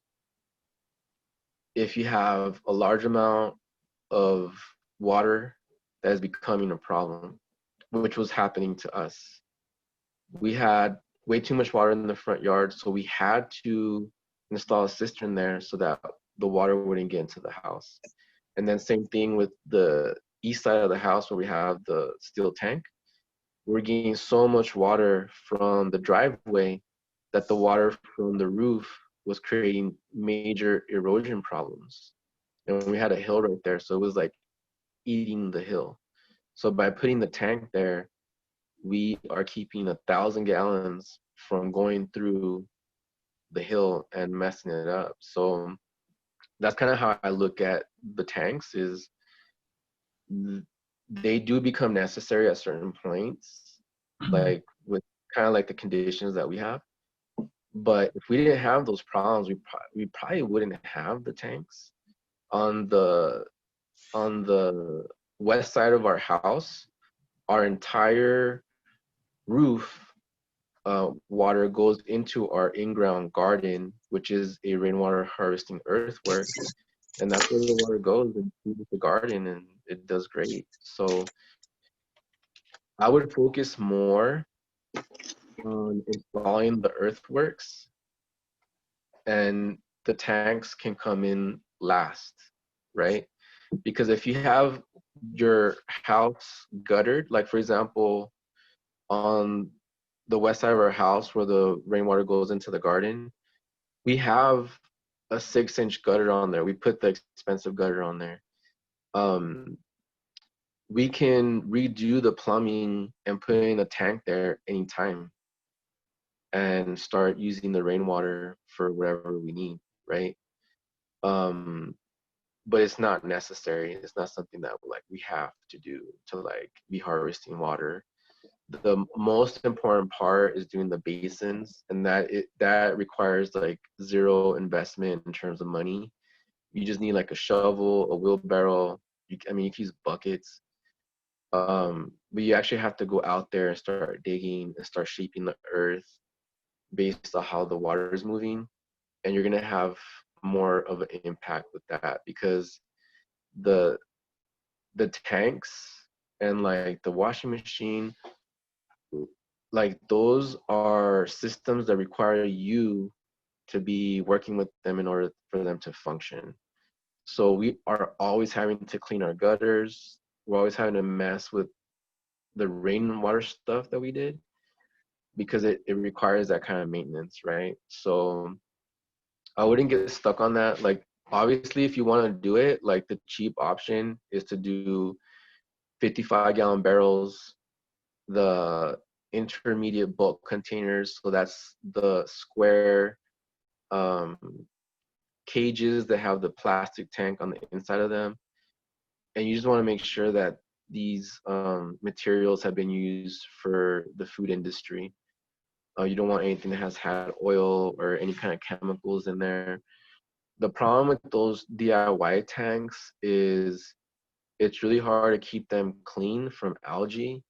if you have a large amount of water that is becoming a problem, which was happening to us. We had way too much water in the front yard, so we had to install a cistern there so that the water wouldn't get into the house. And then same thing with the east side of the house where we have the steel tank. We're getting so much water from the driveway that the water from the roof was creating major erosion problems. And we had a hill right there, so it was like eating the hill. So by putting the tank there, we are keeping 1,000 gallons from going through the hill and messing it up. So that's kind of how I look at the tanks, is they do become necessary at certain points, like with kind of like the conditions that we have. But if we didn't have those problems, we probably wouldn't have the tanks. On the west side of our house, our entire roof water goes into our in-ground garden, which is a rainwater harvesting earthwork, and that's where the water goes into the garden, and it does great. So I would focus more on installing the earthworks, and the tanks can come in last, right? Because if you have your house guttered, like for example, on the west side of our house where the rainwater goes into the garden, we have a 6-inch gutter on there. We put the expensive gutter on there. We can redo the plumbing and put in a tank there anytime and start using the rainwater for whatever we need, right? But it's not necessary. It's not something that like we have to do to like be harvesting water. The most important part is doing the basins, and that requires like zero investment in terms of money. You just need like a shovel, a wheelbarrow. I mean, you can use buckets. But you actually have to go out there and start digging and start shaping the earth based on how the water is moving, and you're gonna have more of an impact with that, because the tanks and like the washing machine, like those are systems that require you to be working with them in order for them to function. So we are always having to clean our gutters. We're always having to mess with the rainwater stuff that we did, because it requires that kind of maintenance, right? So I wouldn't get stuck on that. Like obviously if you want to do it, like the cheap option is to do 55-gallon barrels, the intermediate bulk containers. So that's the square cages that have the plastic tank on the inside of them. And you just want to make sure that these materials have been used for the food industry. You don't want anything that has had oil or any kind of chemicals in there. The problem with those DIY tanks is it's really hard to keep them clean from algae,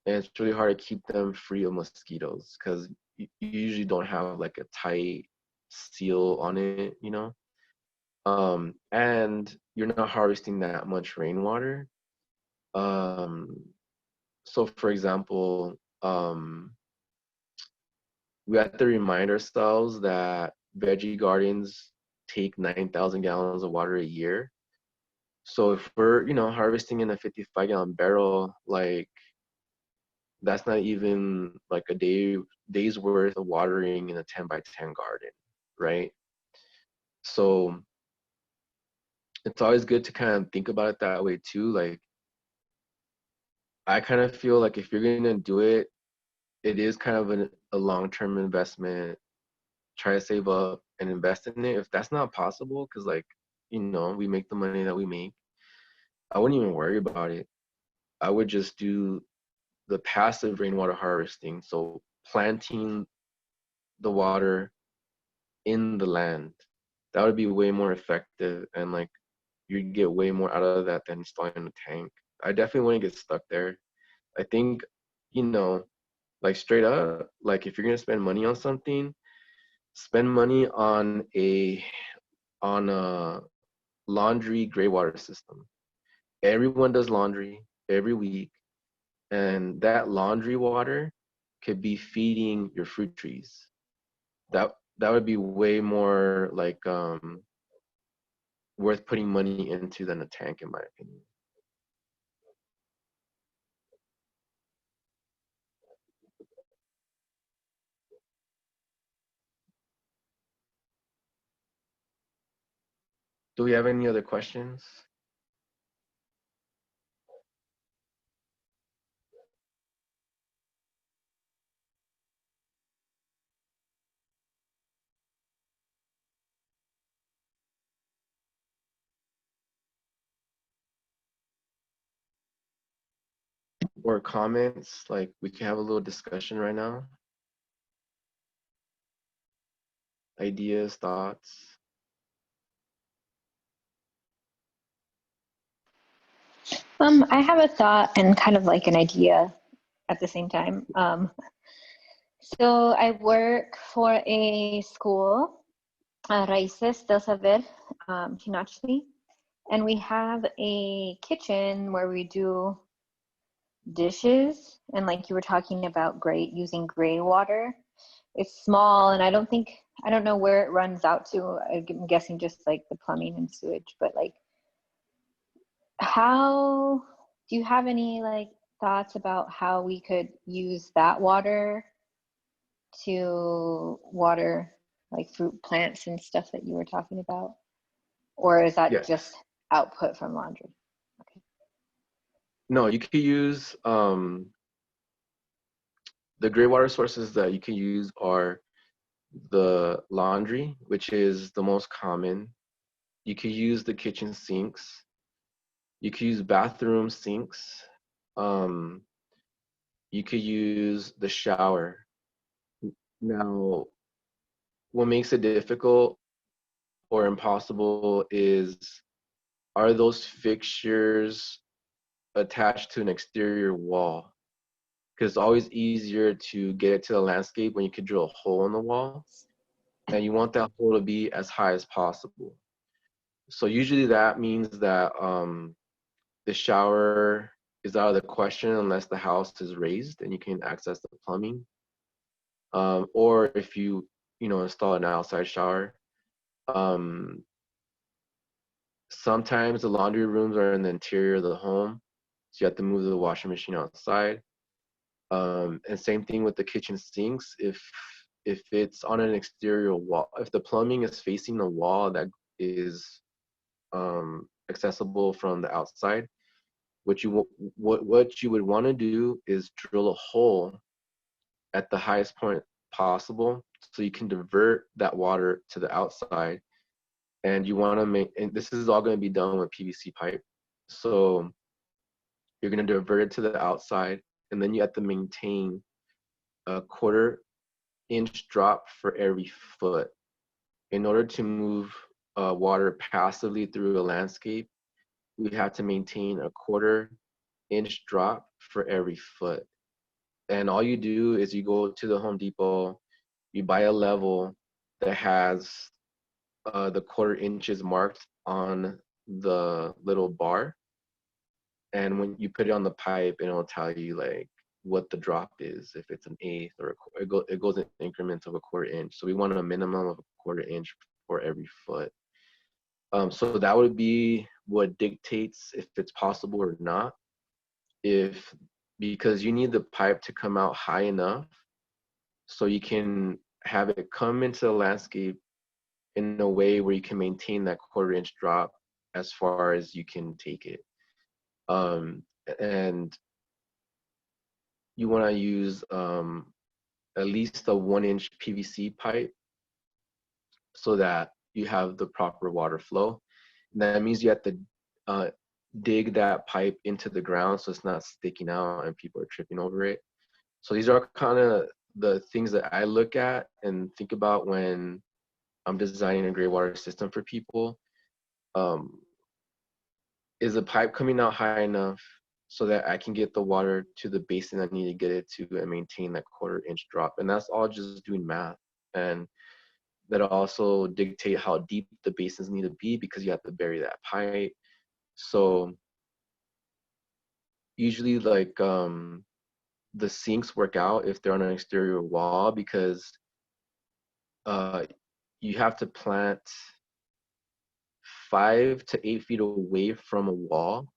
and it's really hard to keep them free of mosquitoes, because you usually don't have like a tight seal on it, you know? And you're not harvesting that much rainwater. So for example, we have to remind ourselves that veggie gardens take 9,000 gallons of water a year. So if we're, harvesting in a 55-gallon barrel, like that's not even like a day's worth of watering in a 10 by 10 garden, right? So it's always good to kind of think about it that way too. Like I kind of feel like if you're gonna do it, it is kind of a long-term investment. Try to save up and invest in it. If that's not possible, because like, we make the money that we make, I wouldn't even worry about it. I would just do the passive rainwater harvesting. So planting the water in the land. That would be way more effective, and like you'd get way more out of that than installing a tank. I definitely wouldn't get stuck there. I think, like straight up, like if you're gonna spend money on something, spend money on a laundry gray water system. Everyone does laundry every week, and that laundry water could be feeding your fruit trees. That would be way more like worth putting money into than a tank, in my opinion. Do we have any other questions? or comments? Like we can have a little discussion right now. Ideas, thoughts. I have a thought and kind of like an idea at the same time. So I work for a school, Raíces del Saber, Hinachli, and we have a kitchen where we do dishes, and like you were talking about using gray water. It's small, and I don't know where it runs out to. I'm guessing just like the plumbing and sewage, but like, how do you have any like thoughts about how we could use that water to water like fruit plants and stuff that you were talking about? Or is that Yes. just output from laundry? Okay. No, you could use the gray water sources that you can use are the laundry, which is the most common. You could use the kitchen sinks. You could use bathroom sinks. You could use the shower. Now, what makes it difficult or impossible is, are those fixtures attached to an exterior wall? Because it's always easier to get it to the landscape when you could drill a hole in the wall, and you want that hole to be as high as possible. So usually that means that the shower is out of the question unless the house is raised and you can access the plumbing. Or if you install an outside shower. Sometimes the laundry rooms are in the interior of the home, so you have to move the washing machine outside. And same thing with the kitchen sinks. If it's on an exterior wall, if the plumbing is facing the wall that is accessible from the outside, what you would want to do is drill a hole at the highest point possible so you can divert that water to the outside. And you want to make, and this is all going to be done with PVC pipe. So you're going to divert it to the outside, and then you have to maintain a 1/4-inch drop for every foot. In order to move water passively through a landscape, we have to maintain a 1/4-inch drop for every foot. And all you do is you go to the Home Depot, you buy a level that has the 1/4 inches marked on the little bar, and when you put it on the pipe, it'll tell you like what the drop is, if it's an eighth or it goes in increments of a 1/4 inch. So we want a minimum of a 1/4 inch for every foot. So that would be what dictates if it's possible or not. Because you need the pipe to come out high enough so you can have it come into the landscape in a way where you can maintain that 1/4 inch drop as far as you can take it. And you want to use at least a 1-inch PVC pipe so that you have the proper water flow. And that means you have to dig that pipe into the ground so it's not sticking out and people are tripping over it. So these are kind of the things that I look at and think about when I'm designing a gray water system for people. Is the pipe coming out high enough so that I can get the water to the basin I need to get it to and maintain that 1/4 inch drop? And that's all just doing math. And that'll also dictate how deep the basins need to be because you have to bury that pipe. So usually like the sinks work out if they're on an exterior wall because you have to plant 5 to 8 feet away from a wall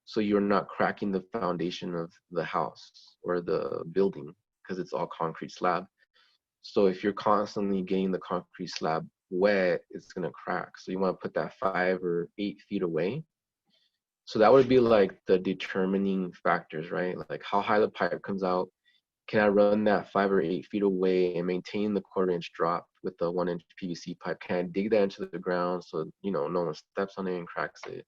so you're not cracking the foundation of the house or the building because it's all concrete slab. So if you're constantly getting the concrete slab wet, it's gonna crack. So you want to put that 5 or 8 feet away. So that would be like the determining factors, right? Like how high the pipe comes out. Can I run that 5 or 8 feet away and maintain the 1/4 inch drop with the 1-inch PVC pipe? Can I dig that into the ground so no one steps on it and cracks it?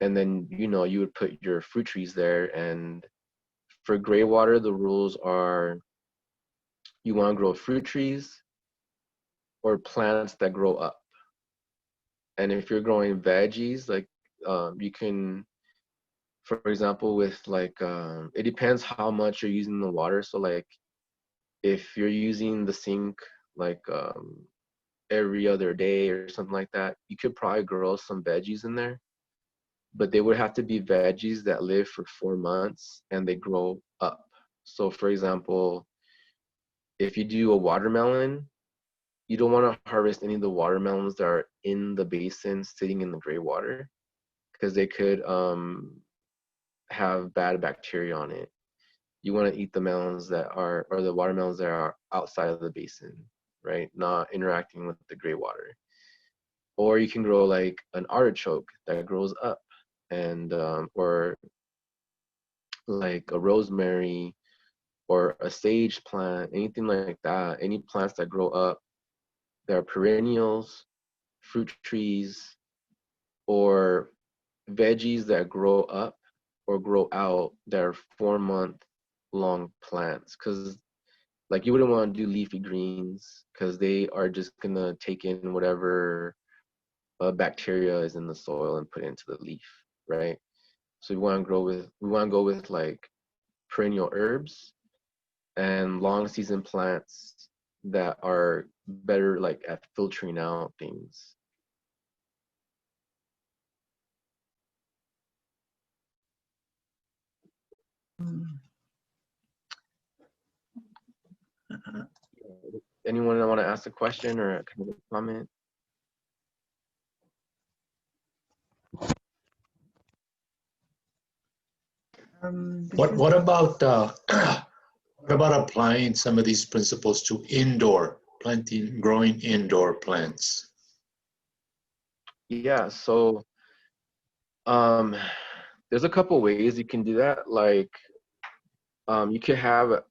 and then, you know, you would put your fruit trees there. And for gray water, the rules are you want to grow fruit trees or plants that grow up. And if you're growing veggies, like you can, for example, with like, it depends how much you're using the water. So like if you're using the sink like every other day or something like that, you could probably grow some veggies in there, but they would have to be veggies that live for 4 months and they grow up. So for example, if you do a watermelon, you don't want to harvest any of the watermelons that are in the basin sitting in the gray water, because they could have bad bacteria on it. You want to eat the melons that are, or the watermelons that are outside of the basin, right? Not interacting with the gray water. Or you can grow like an artichoke that grows up, and or like a rosemary or a sage plant, anything like that. Any plants that grow up, that are perennials, fruit trees, or veggies that grow up or grow out that are 4-month long plants. Because like you wouldn't want to do leafy greens, because they are just gonna take in whatever bacteria is in the soil and put it into the leaf, right? So we want to go with like perennial herbs and long season plants that are better like at filtering out things. Anyone want to ask a question or kind of a comment? What about what about applying some of these principles to indoor planting, growing indoor plants? Yeah, so there's a couple ways you can do that. Like you could have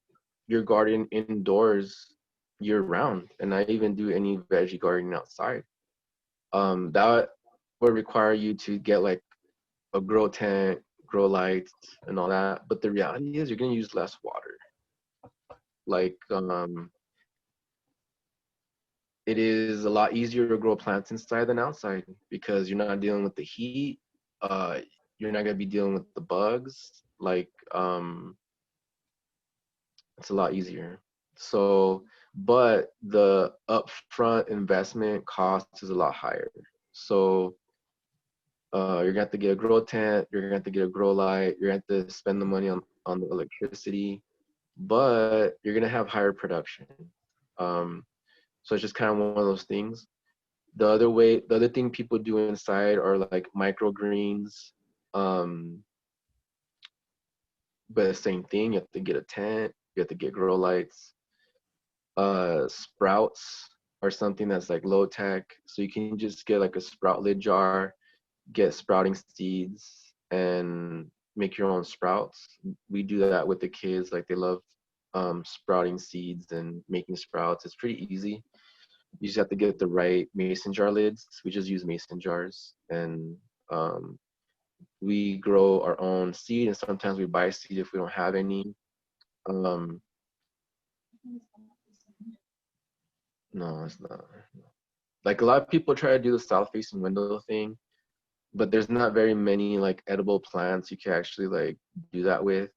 your garden indoors year round and not even do any veggie gardening outside. That would require you to get like a grow tent, grow lights, and all that. But the reality is you're gonna use less water. Like it is a lot easier to grow plants inside than outside, because you're not dealing with the heat. You're not gonna be dealing with the bugs. Like it's a lot easier. So, but the upfront investment cost is a lot higher. So you're gonna have to get a grow tent, you're gonna have to get a grow light, you're gonna have to spend the money on the electricity, but you're gonna have higher production. So it's just kind of one of those things. The other thing people do inside are like microgreens. But the same thing, you have to get a tent, you have to get grow lights. Sprouts are something that's like low tech. So you can just get like a sprout lid jar, get sprouting seeds, and make your own sprouts. We do that with the kids. Like they love sprouting seeds and making sprouts. It's pretty easy. You just have to get the right mason jar lids. We just use mason jars, and we grow our own seed, and sometimes we buy seed if we don't have any. No, it's not. Like a lot of people try to do the south facing window thing, but there's not very many like edible plants you can actually like do that with.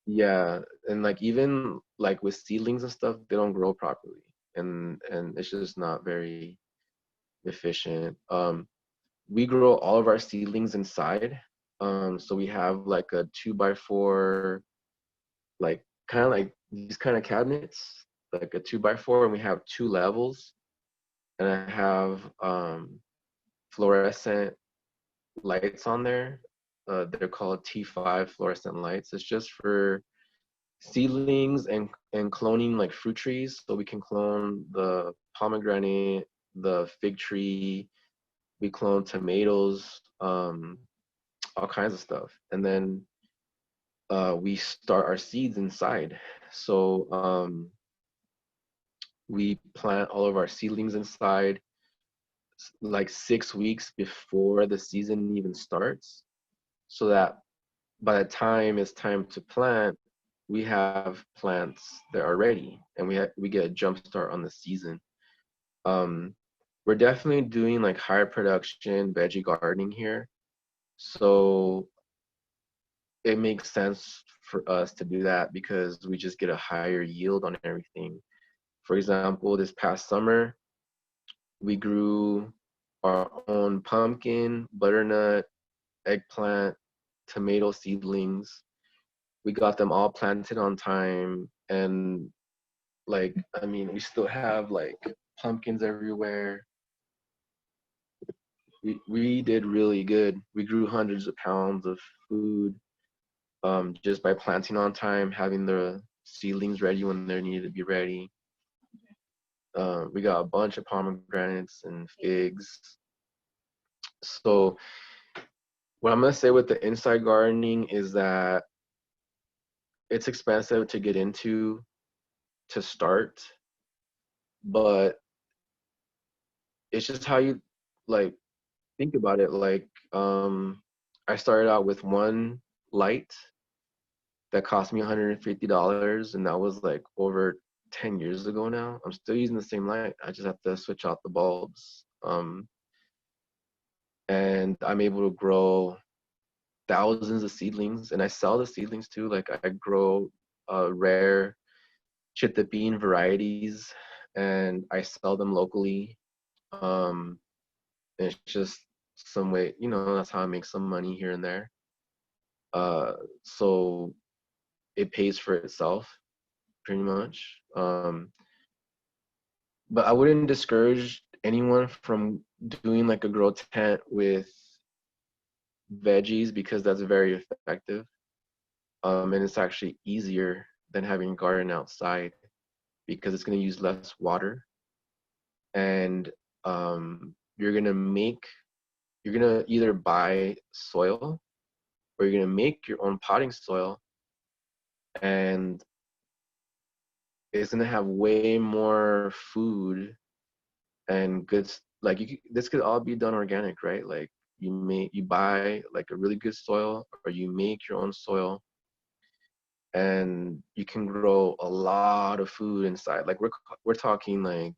Yeah, and like even like with seedlings and stuff, they don't grow properly, and it's just not very efficient. We grow all of our seedlings inside. So we have like a 2x4, like kind of like these kind of cabinets, like a 2x4, and we have 2 levels, and I have fluorescent lights on there. They're called T5 fluorescent lights. It's just for seedlings and cloning like fruit trees. So we can clone the pomegranate, the fig tree, we clone tomatoes, all kinds of stuff. And then we start our seeds inside. So we plant all of our seedlings inside. like 6 weeks before the season even starts, so that by the time it's time to plant, we have plants that are ready, and we get a jump start on the season. We're definitely doing like higher production veggie gardening here, so it makes sense for us to do that because we just get a higher yield on everything. For example, this past summer, we grew our own pumpkin, butternut, eggplant, tomato seedlings. We got them all planted on time, and like, I mean, we still have like pumpkins everywhere. We did really good. We grew hundreds of pounds of food just by planting on time, having the seedlings ready when they needed to be ready. We got a bunch of pomegranates and figs. So what I'm gonna say with the inside gardening is that it's expensive to get into to start, but it's just how you like think about it. Like I started out with one light that cost me $150, and that was like over 10 years ago now. I'm still using the same light. I just have to switch out the bulbs. And I'm able to grow thousands of seedlings, and I sell the seedlings too. Like I grow rare chita bean varieties, and I sell them locally. And it's just some way, you know, that's how I make some money here and there. So it pays for itself pretty much. But I wouldn't discourage anyone from doing like a grow tent with veggies because that's very effective. And it's actually easier than having a garden outside because it's going to use less water. And you're going to either buy soil or you're going to make your own potting soil, and it's going to have way more food and good, like this could all be done organic, right? Like you buy like a really good soil, or you make your own soil, and you can grow a lot of food inside. Like we're talking like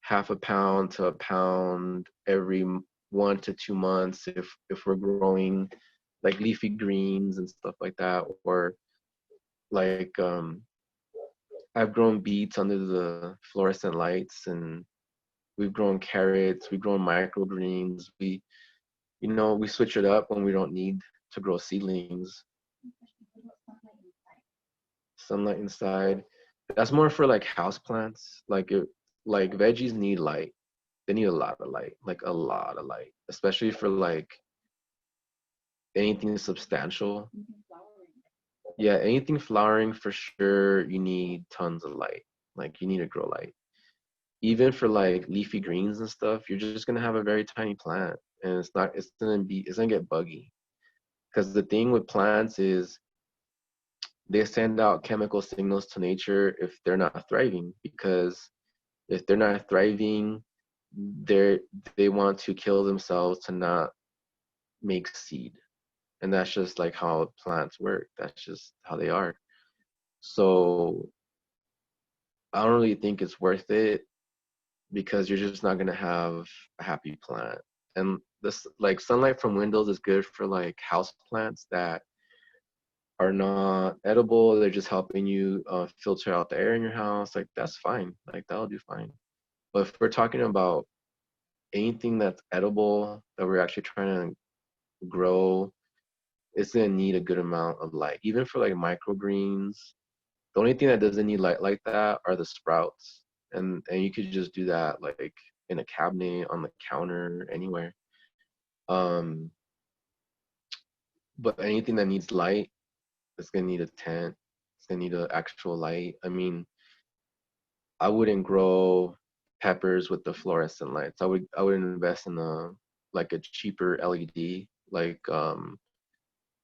half a pound to a pound every 1 to 2 months if we're growing like leafy greens and stuff like that. Or like I've grown beets under the fluorescent lights, and we've grown carrots, we've grown microgreens. We switch it up when we don't need to grow seedlings. Sunlight inside. That's more for like house plants. Like veggies need light. They need a lot of light, like a lot of light, especially for like anything substantial. Yeah, anything flowering for sure, you need tons of light. Like you need to grow light. Even for like leafy greens and stuff, you're just gonna have a very tiny plant, and it's gonna get buggy. Because the thing with plants is they send out chemical signals to nature if they're not thriving, because if they're not thriving, they want to kill themselves to not make seed. And that's just like how plants work. That's just how they are. So I don't really think it's worth it, because you're just not gonna have a happy plant. And this, like, sunlight from windows is good for like house plants that are not edible. They're just helping you filter out the air in your house. Like that's fine. Like that'll do fine. But if we're talking about anything that's edible that we're actually trying to grow, it's gonna need a good amount of light. Even for like microgreens, the only thing that doesn't need light like that are the sprouts. And you could just do that like in a cabinet, on the counter, anywhere. But anything that needs light, it's gonna need a tent. It's gonna need an actual light. I mean, I wouldn't grow peppers with the fluorescent lights. I would invest in a cheaper LED. Like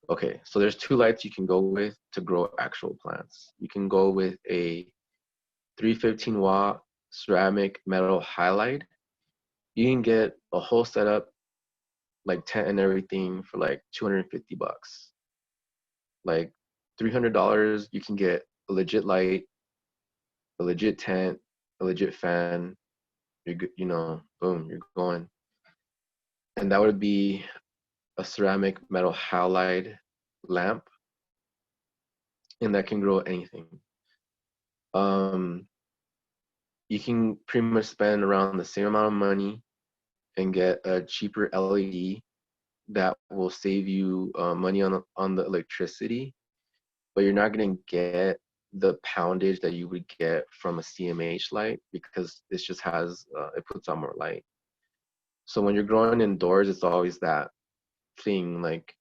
okay, so there's 2 lights you can go with to grow actual plants. You can go with a 315 watt ceramic metal halide, You can get a whole setup, like tent and everything, for like $250. Like $300, you can get a legit light, a legit tent, a legit fan. You're good, you know, boom, you're going. And that would be a ceramic metal halide lamp, and that can grow anything. You can pretty much spend around the same amount of money and get a cheaper LED that will save you money on the electricity, but you're not going to get the poundage that you would get from a CMH light, because this just has it puts out more light. So when you're growing indoors, it's always that thing. Like,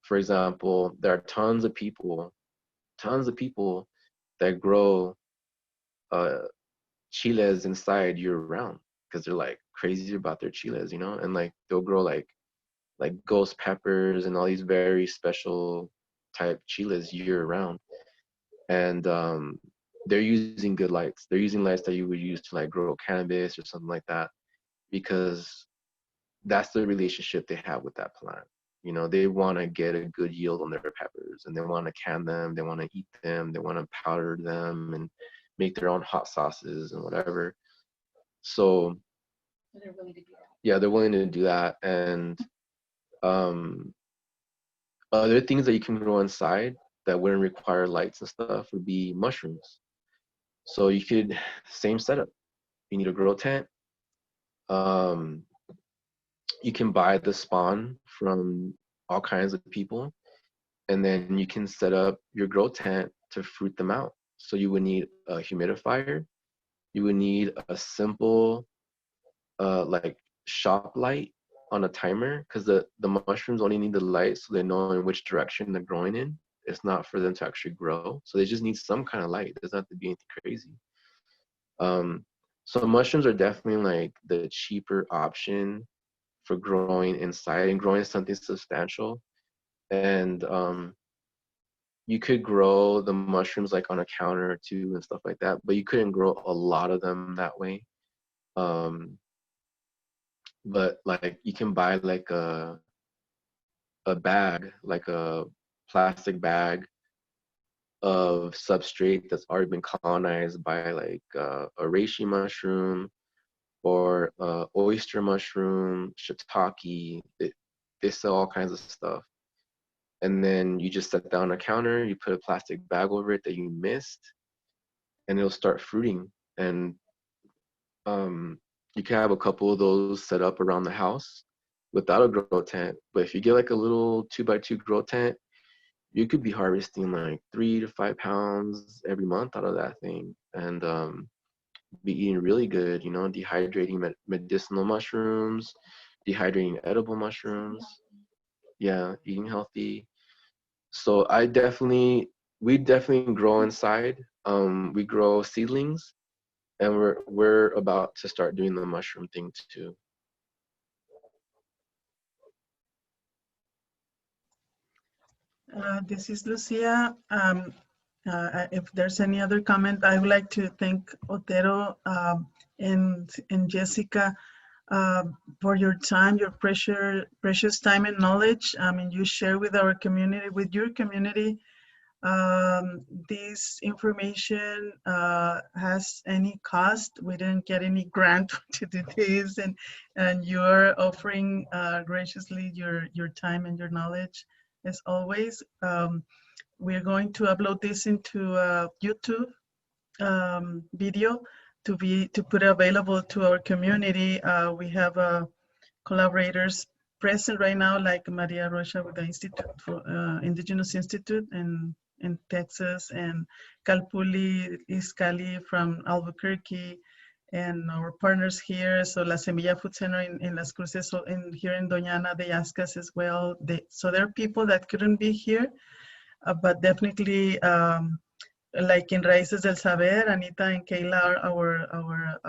for example, there are tons of people that grow chiles inside year round, because they're like crazy about their chiles, you know, and like they'll grow like ghost peppers and all these very special type chiles year round. And they're using good lights. They're using lights that you would use to like grow cannabis or something like that, because that's the relationship they have with that plant. You know, they want to get a good yield on their peppers, and they want to can them, they want to eat them, they want to powder them and make their own hot sauces and whatever. So They're willing to do that. yeah, they're willing to do that. And other things that you can grow inside that wouldn't require lights and stuff would be mushrooms. So you could, same setup. You need a grow tent. You can buy the spawn from all kinds of people, and then you can set up your grow tent to fruit them out. So you would need a humidifier. You would need a simple like shop light on a timer, because the mushrooms only need the light so they know in which direction they're growing in. It's not for them to actually grow. So they just need some kind of light. It doesn't have to be anything crazy. So mushrooms are definitely like the cheaper option for growing inside and growing something substantial. And you could grow the mushrooms like on a counter or two and stuff like that, but you couldn't grow a lot of them that way. But like you can buy like a bag, like a plastic bag of substrate that's already been colonized by like a reishi mushroom or oyster mushroom, shiitake. They sell all kinds of stuff. And then you just set down a counter, you put a plastic bag over it that you missed, and it'll start fruiting. And you can have a couple of those set up around the house without a grow tent. But if you get like a little 2x2 grow tent, you could be harvesting like 3 to 5 pounds every month out of that thing, and be eating really good, you know, dehydrating medicinal mushrooms, dehydrating edible mushrooms. Yeah, eating healthy. So we definitely grow inside. We grow seedlings, and we're about to start doing the mushroom thing too. This is Lucia. If there's any other comment, I would like to thank Zotero and Jessica for your time, your precious time and knowledge. I mean, you share with our community, with your community. This information has any cost. We didn't get any grant to do this, and you're offering graciously your time and your knowledge as always. We're going to upload this into a YouTube video to put available to our community. We have collaborators present right now, like Maria Rocha with the Institute for Indigenous Institute in Texas, and Tlahuilcalli from Albuquerque, and our partners here. So La Semilla Food Center in Las Cruces, so here in Doñana, they ask us as well. So there are people that couldn't be here, but definitely like in Raíces del Saber, Anita and Kayla are our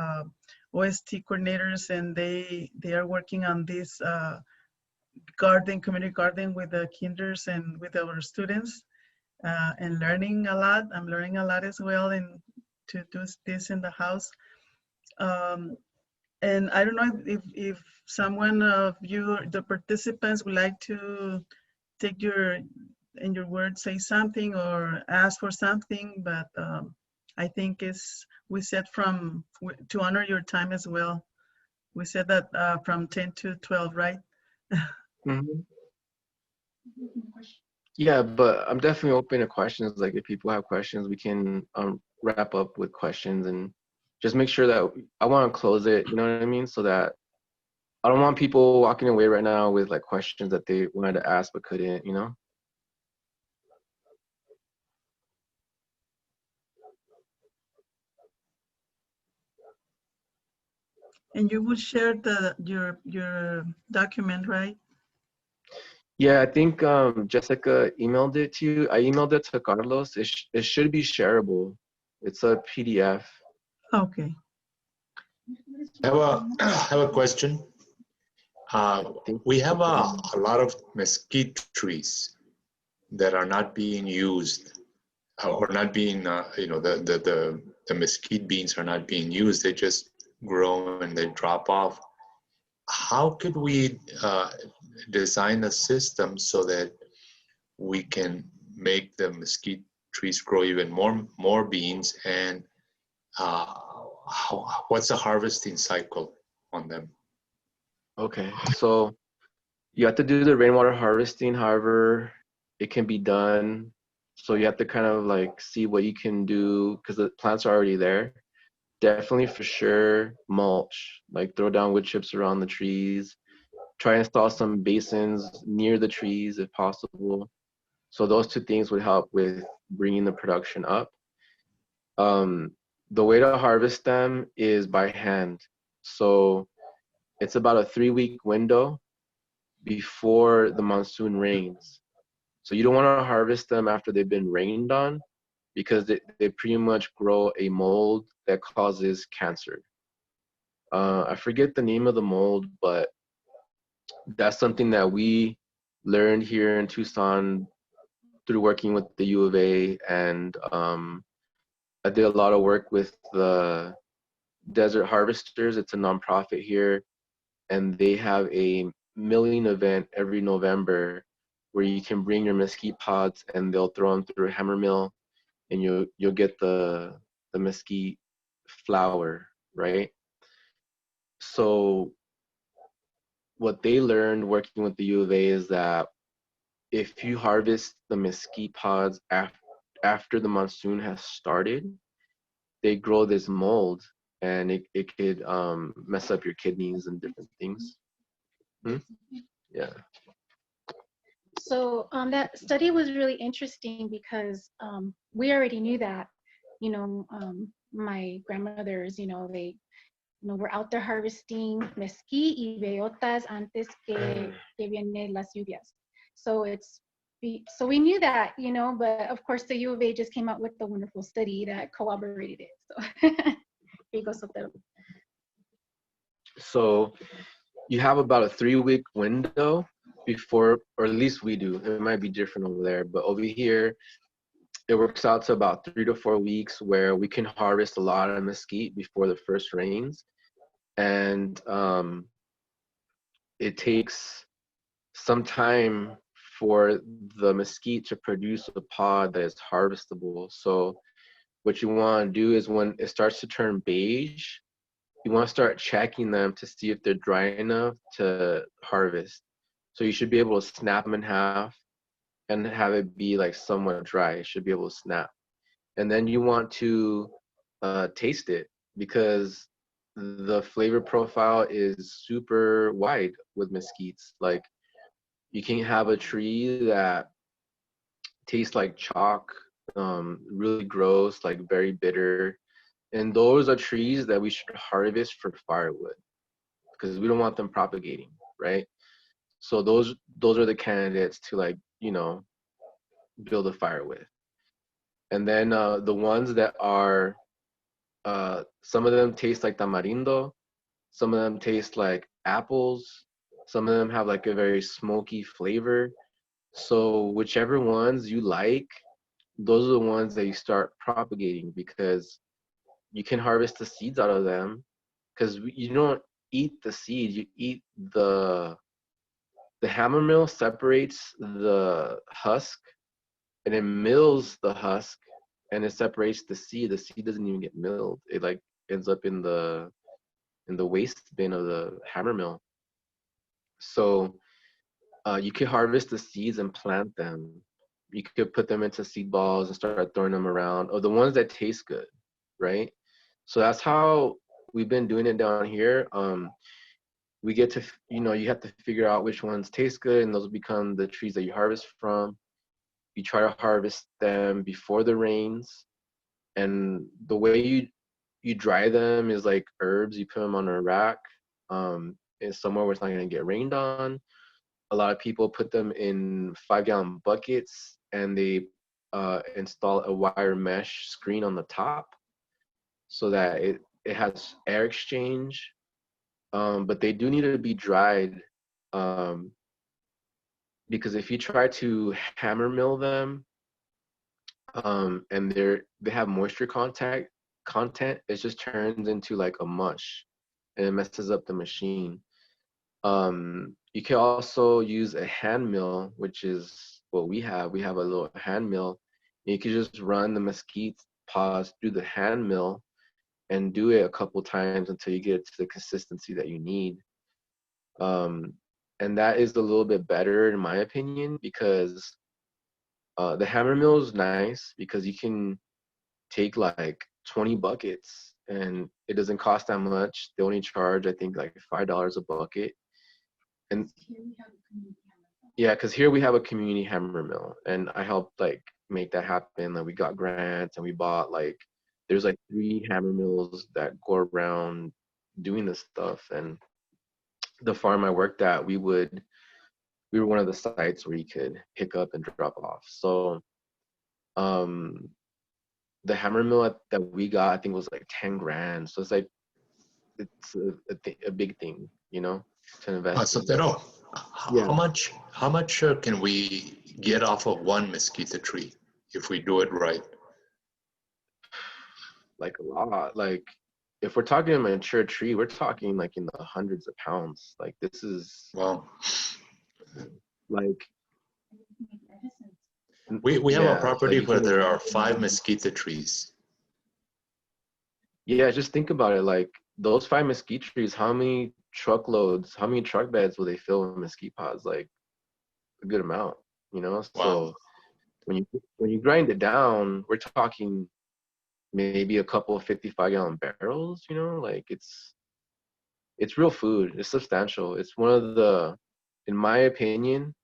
OST coordinators, and they are working on this community garden with the kinders and with our students, and learning a lot. I'm learning a lot as well, and to do this in the house. And I don't know if someone of you, the participants, would like to take in your words, say something or ask for something, but I think we said to honor your time as well. We said that from 10 to 12, right? Mm-hmm. Yeah, but I'm definitely open to questions. Like if people have questions, we can wrap up with questions and just make sure that I want to close it, you know what I mean? So that I don't want people walking away right now with like questions that they wanted to ask but couldn't, you know? And you would share your document, right? Yeah, I think Jessica emailed it to you. I emailed it to Carlos. It should be shareable. It's a PDF. Okay. I have a question. We have a lot of mesquite trees that are not being used or not being, the mesquite beans are not being used. They just grow and they drop off. How could we design a system so that we can make the mesquite trees grow even more beans, and what's the harvesting cycle on them? Okay, so you have to do the rainwater harvesting, however it can be done. So you have to kind of like see what you can do because the plants are already there. Definitely for sure mulch, like throw down wood chips around the trees. Try and install some basins near the trees if possible. So those two things would help with bringing the production up. The way to harvest them is by hand. So it's about a 3-week window before the monsoon rains. So you don't want to harvest them after they've been rained on because they pretty much grow a mold that causes cancer. I forget the name of the mold, but that's something that we learned here in Tucson through working with the U of A, and I did a lot of work with the Desert Harvesters. It's a nonprofit here, and they have a milling event every November where you can bring your mesquite pods and they'll throw them through a hammer mill, and you'll get the mesquite flour, right? So what they learned working with the U of A is that if you harvest the mesquite pods after the monsoon has started, they grow this mold, and it could mess up your kidneys and different things. Yeah. So that study was really interesting because we already knew that, my grandmothers, they were out there harvesting mesquite y bellotas antes que vienen las lluvias. So so we knew that, but of course the U of A just came out with the wonderful study that corroborated it. So here you go, Zotero. So you have about a 3-week window before, or at least we do. It might be different over there, but over here, it works out to about 3 to 4 weeks where we can harvest a lot of mesquite before the first rains. And it takes some time for the mesquite to produce a pod that is harvestable. So what you want to do is when it starts to turn beige, you want to start checking them to see if they're dry enough to harvest. So you should be able to snap them in half and have it be like somewhat dry. It should be able to snap. And then you want to taste it because the flavor profile is super wide with mesquites. Like you can have a tree that tastes like chalk, really gross, like very bitter. And those are trees that we should harvest for firewood because we don't want them propagating, right? So those are the candidates to like, build a fire with. And then the ones that are, some of them taste like tamarindo, some of them taste like apples, some of them have like a very smoky flavor. So whichever ones you like, those are the ones that you start propagating because you can harvest the seeds out of them because you don't eat the seed. You eat the hammer mill separates the husk and it mills the husk and it separates the seed. The seed doesn't even get milled. It like ends up in the waste bin of the hammer mill. So you could harvest the seeds and plant them. You could put them into seed balls and start throwing them around, or the ones that taste good, right? So that's how we've been doing it down here. We get to, you have to figure out which ones taste good, and those become the trees that you harvest from. You try to harvest them before the rains, and the way you dry them is like herbs. You put them on a rack, in somewhere where it's not going to get rained on. A lot of people put them in 5-gallon buckets, and they install a wire mesh screen on the top so that it has air exchange. But they do need to be dried, because if you try to hammer mill them, and they have moisture content, it just turns into like a mush, and it messes up the machine. You can also use a hand mill, which is what we have. We have a little hand mill. You can just run the mesquite pods through the hand mill and do it a couple times until you get to the consistency that you need. And that is a little bit better in my opinion, because the hammer mill is nice because you can take like 20 buckets and it doesn't cost that much. They only charge, I think, like $5 a bucket. And yeah, because here we have a community hammer mill, and I helped like make that happen. Like we got grants and we bought like, there's like 3 hammer mills that go around doing this stuff. And the farm I worked at, we were one of the sites where you could pick up and drop off. So the hammer mill that we got, I think was like 10 grand. So it's like, it's a big thing, to invest in. Zotero, Yeah. how much can we get off of one mesquite tree if we do it right? Like a lot. Like if we're talking a mature tree, we're talking like in the hundreds of pounds. Like this is, Wow. like, We have a property so where there are 5 mesquite trees. Yeah, just think about it. Like those 5 mesquite trees, how many truck beds will they fill with mesquite pods? Like a good amount, Wow. So when you grind it down, we're talking maybe a couple of 55-gallon barrels, like it's real food. It's substantial. It's one of the, in my opinion,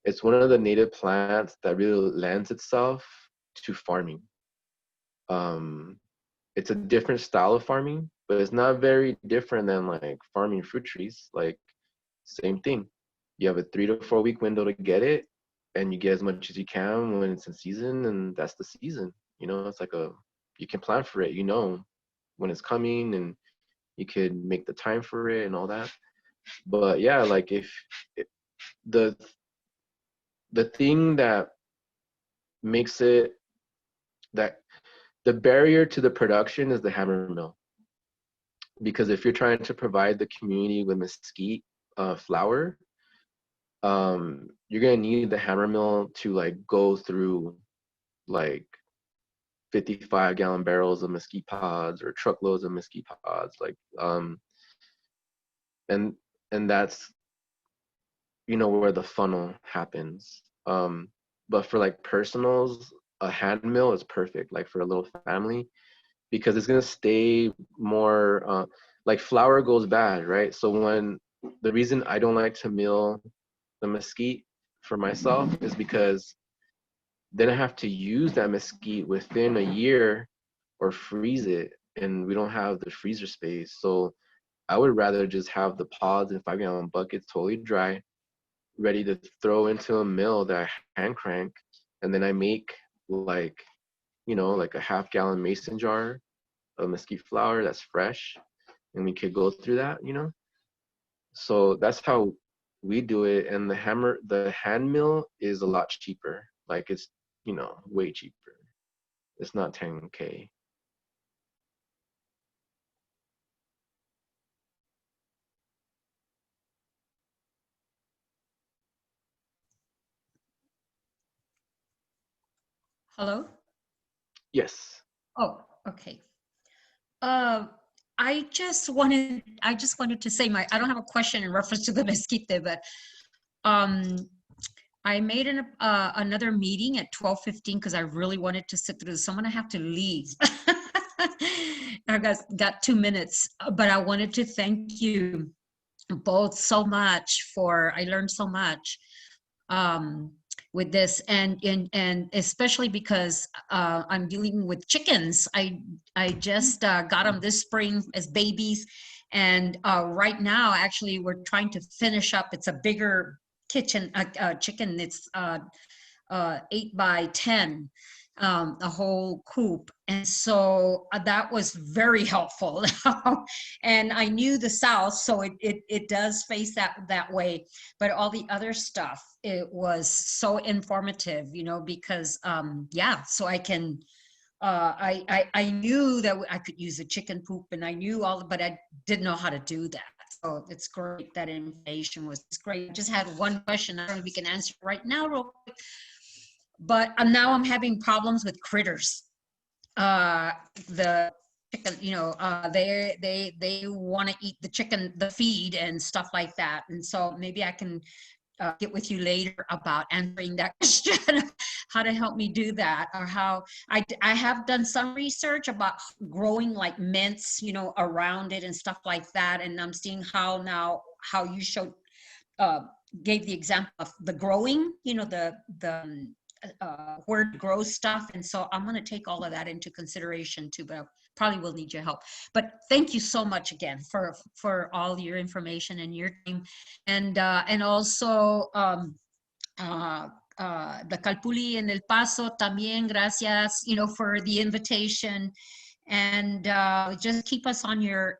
it's one of the native plants that really lends itself to farming. It's a different style of farming, but it's not very different than like farming fruit trees. Like same thing. You have a 3 to 4 week window to get it, and you get as much as you can when it's in season, and that's the season. It's like you can plan for it, when it's coming, and you could make the time for it and all that. But yeah, like if the thing that makes it, that the barrier to the production is the hammer mill. Because if you're trying to provide the community with mesquite flour, you're gonna need the hammer mill to like go through like 55-gallon barrels of mesquite pods or truckloads of mesquite pods, like and that's where the funnel happens. But for like personals, a hand mill is perfect, like for a little family, because it's gonna stay more like flour goes bad, right? So the reason I don't like to mill the mesquite for myself is because then I have to use that mesquite within a year or freeze it, and we don't have the freezer space. So I would rather just have the pods in 5-gallon buckets totally dry, ready to throw into a mill that I hand crank, and then I make like like a 1/2-gallon mason jar of mesquite flour that's fresh, and we could go through that. So that's how we do it. And the hand mill is a lot cheaper. Like it's way cheaper. It's not 10K. Hello? Yes. Oh, okay. I just wanted to say I don't have a question in reference to the Mesquite, but I made another meeting at 12:15 because I really wanted to sit through this. So I'm gonna have to leave. I got 2 minutes, but I wanted to thank you both so much I learned so much with this, and especially because I'm dealing with chickens. I just got them this spring as babies, and right now actually we're trying to finish up. It's a bigger chicken. It's 8 by 10, a whole coop, and so that was very helpful. And I knew the south, so it does face that way, but all the other stuff, it was so informative, because yeah, so I can I knew that I could use a chicken poop, and I knew but I didn't know how to do that. So it's great, that information was great. I just had one question. I don't know if we can answer right now real quick, but now I'm having problems with critters. The chicken, they want to eat the chicken, the feed and stuff like that. And so maybe I can get with you later about answering that question, how to help me do that, or how I have done some research about growing like mints, around it and stuff like that. And I'm seeing how you showed, gave the example of the growing, where to grow stuff. And so I'm going to take all of that into consideration too, but I probably will need your help. But thank you so much again for all your information and your time. And also the Calpuli and El Paso también, gracias, for the invitation. And just keep us on your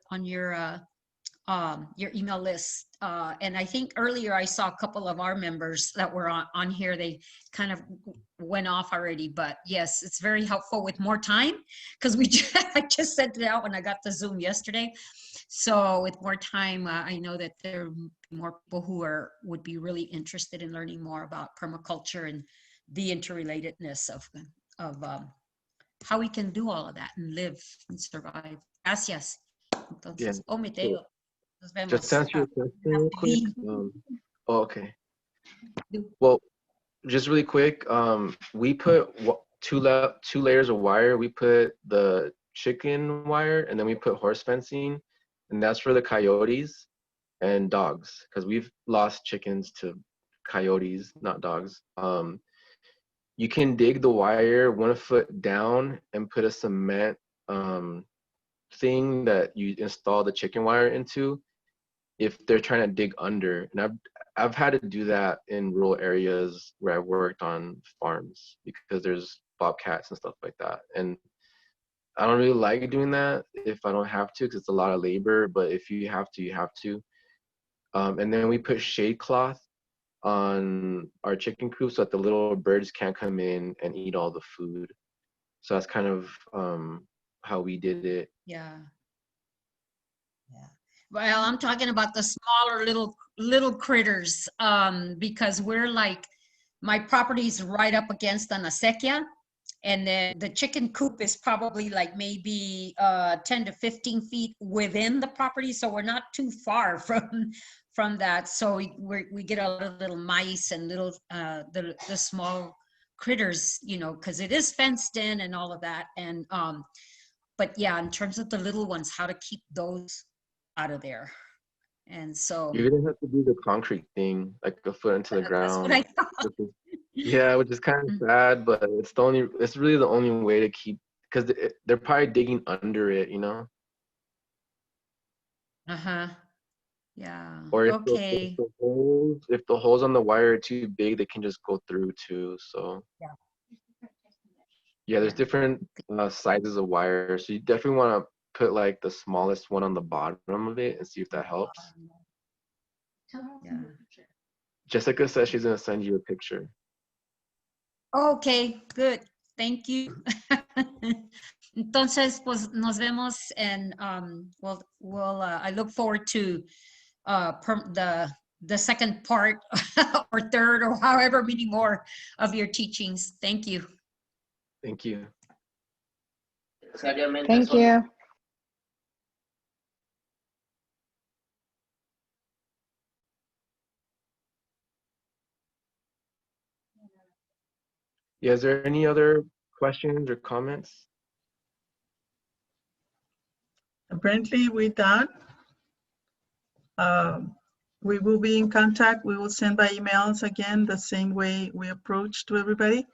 email list. And I think earlier I saw a couple of our members that were on here. They kind of went off already, but yes, it's very helpful with more time, because I just sent it out when I got the Zoom yesterday. So with more time, I know that there are more people who would be really interested in learning more about permaculture and the interrelatedness of how we can do all of that and live and survive. Gracias. Entonces, Yeah. Just to answer your question real quick. Okay. Well, just really quick, we put two layers of wire. We put the chicken wire, and then we put horse fencing, and that's for the coyotes and dogs, because we've lost chickens to coyotes, not dogs. You can dig the wire 1 foot down and put a cement thing that you install the chicken wire into, if they're trying to dig under. And I've had to do that in rural areas where I've worked on farms, because there's bobcats and stuff like that. And I don't really like doing that if I don't have to, because it's a lot of labor, but if you have to, you have to. And then we put shade cloth on our chicken coop so that the little birds can't come in and eat all the food. So that's kind of how we did it. Yeah. Well, I'm talking about the smaller little critters, because we're like, my property's right up against an acequia, and then the chicken coop is probably like maybe 10 to 15 feet within the property, so we're not too far from that. So we get a lot of little mice and little the small critters, because it is fenced in and all of that. And but yeah, in terms of the little ones, how to keep those out of there. And so You're gonna have to do the concrete thing, like a foot into the ground. That's what I thought. Yeah, which is kind of sad, but it's really the only way to keep, because they're probably digging under it, Yeah. Or if Okay. if the holes on the wire are too big, they can just go through too. So yeah, there's different sizes of wire, so you definitely want to put like the smallest one on the bottom of it and see if that helps. Yeah. Jessica says she's gonna send you a picture. Okay, good. Thank you. Entonces, pues nos vemos, and we'll I look forward to the second part or third or however many more of your teachings. Thank you. Thank you. Thank you. Yeah, is there any other questions or comments? Apparently we're done. We will be in contact. We will send by emails again, the same way we approach to everybody,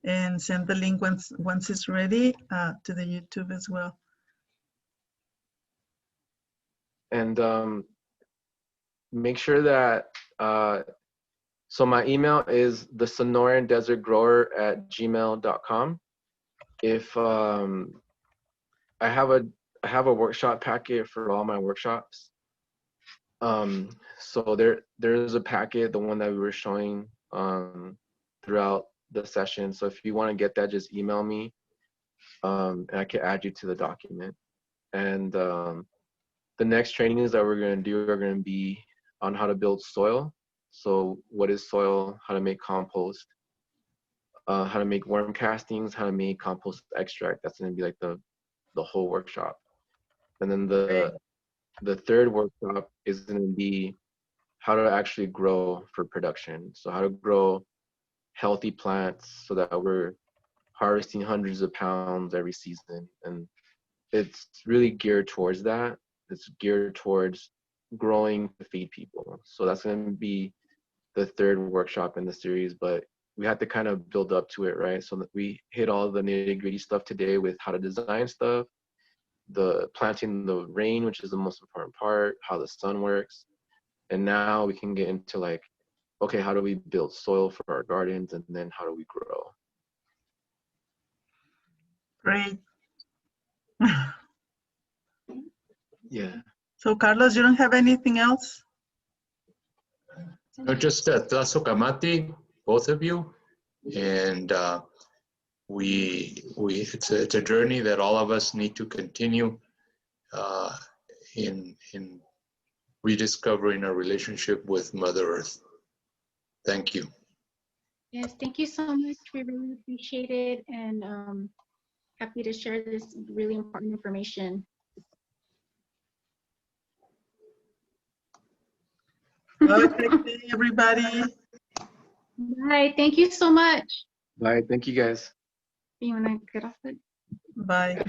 and send the link once it's ready to the YouTube as well. And make sure that, so my email is thesonorandesertgrower@gmail.com. If I have a workshop packet for all my workshops. So there's a packet, the one that we were showing throughout the session. So if you want to get that, just email me, and I can add you to the document. And the next trainings that we're going to do are going to be on how to build soil. So what is soil, how to make compost, how to make worm castings, how to make compost extract. That's going to be like the whole workshop. And then the third workshop is going to be how to actually grow for production. So how to grow healthy plants so that we're harvesting hundreds of pounds every season. And it's really geared towards that. It's geared towards growing to feed people. So that's going to be the third workshop in the series, but we had to kind of build up to it, right? So that we hit all the nitty-gritty stuff today with how to design stuff, the planting the rain, which is the most important part, how the sun works. And now we can get into like, okay, how do we build soil for our gardens, and then how do we grow? Great. Yeah. So Carlos, you don't have anything else? No, just Tlahuilcalli, both of you, and it's a journey that all of us need to continue in rediscovering our relationship with Mother Earth. Thank you. Yes, thank you so much. We really appreciate it, and happy to share this really important information. Okay, everybody. Bye. Thank you so much. Bye. Thank you guys. You want to get off it? Bye.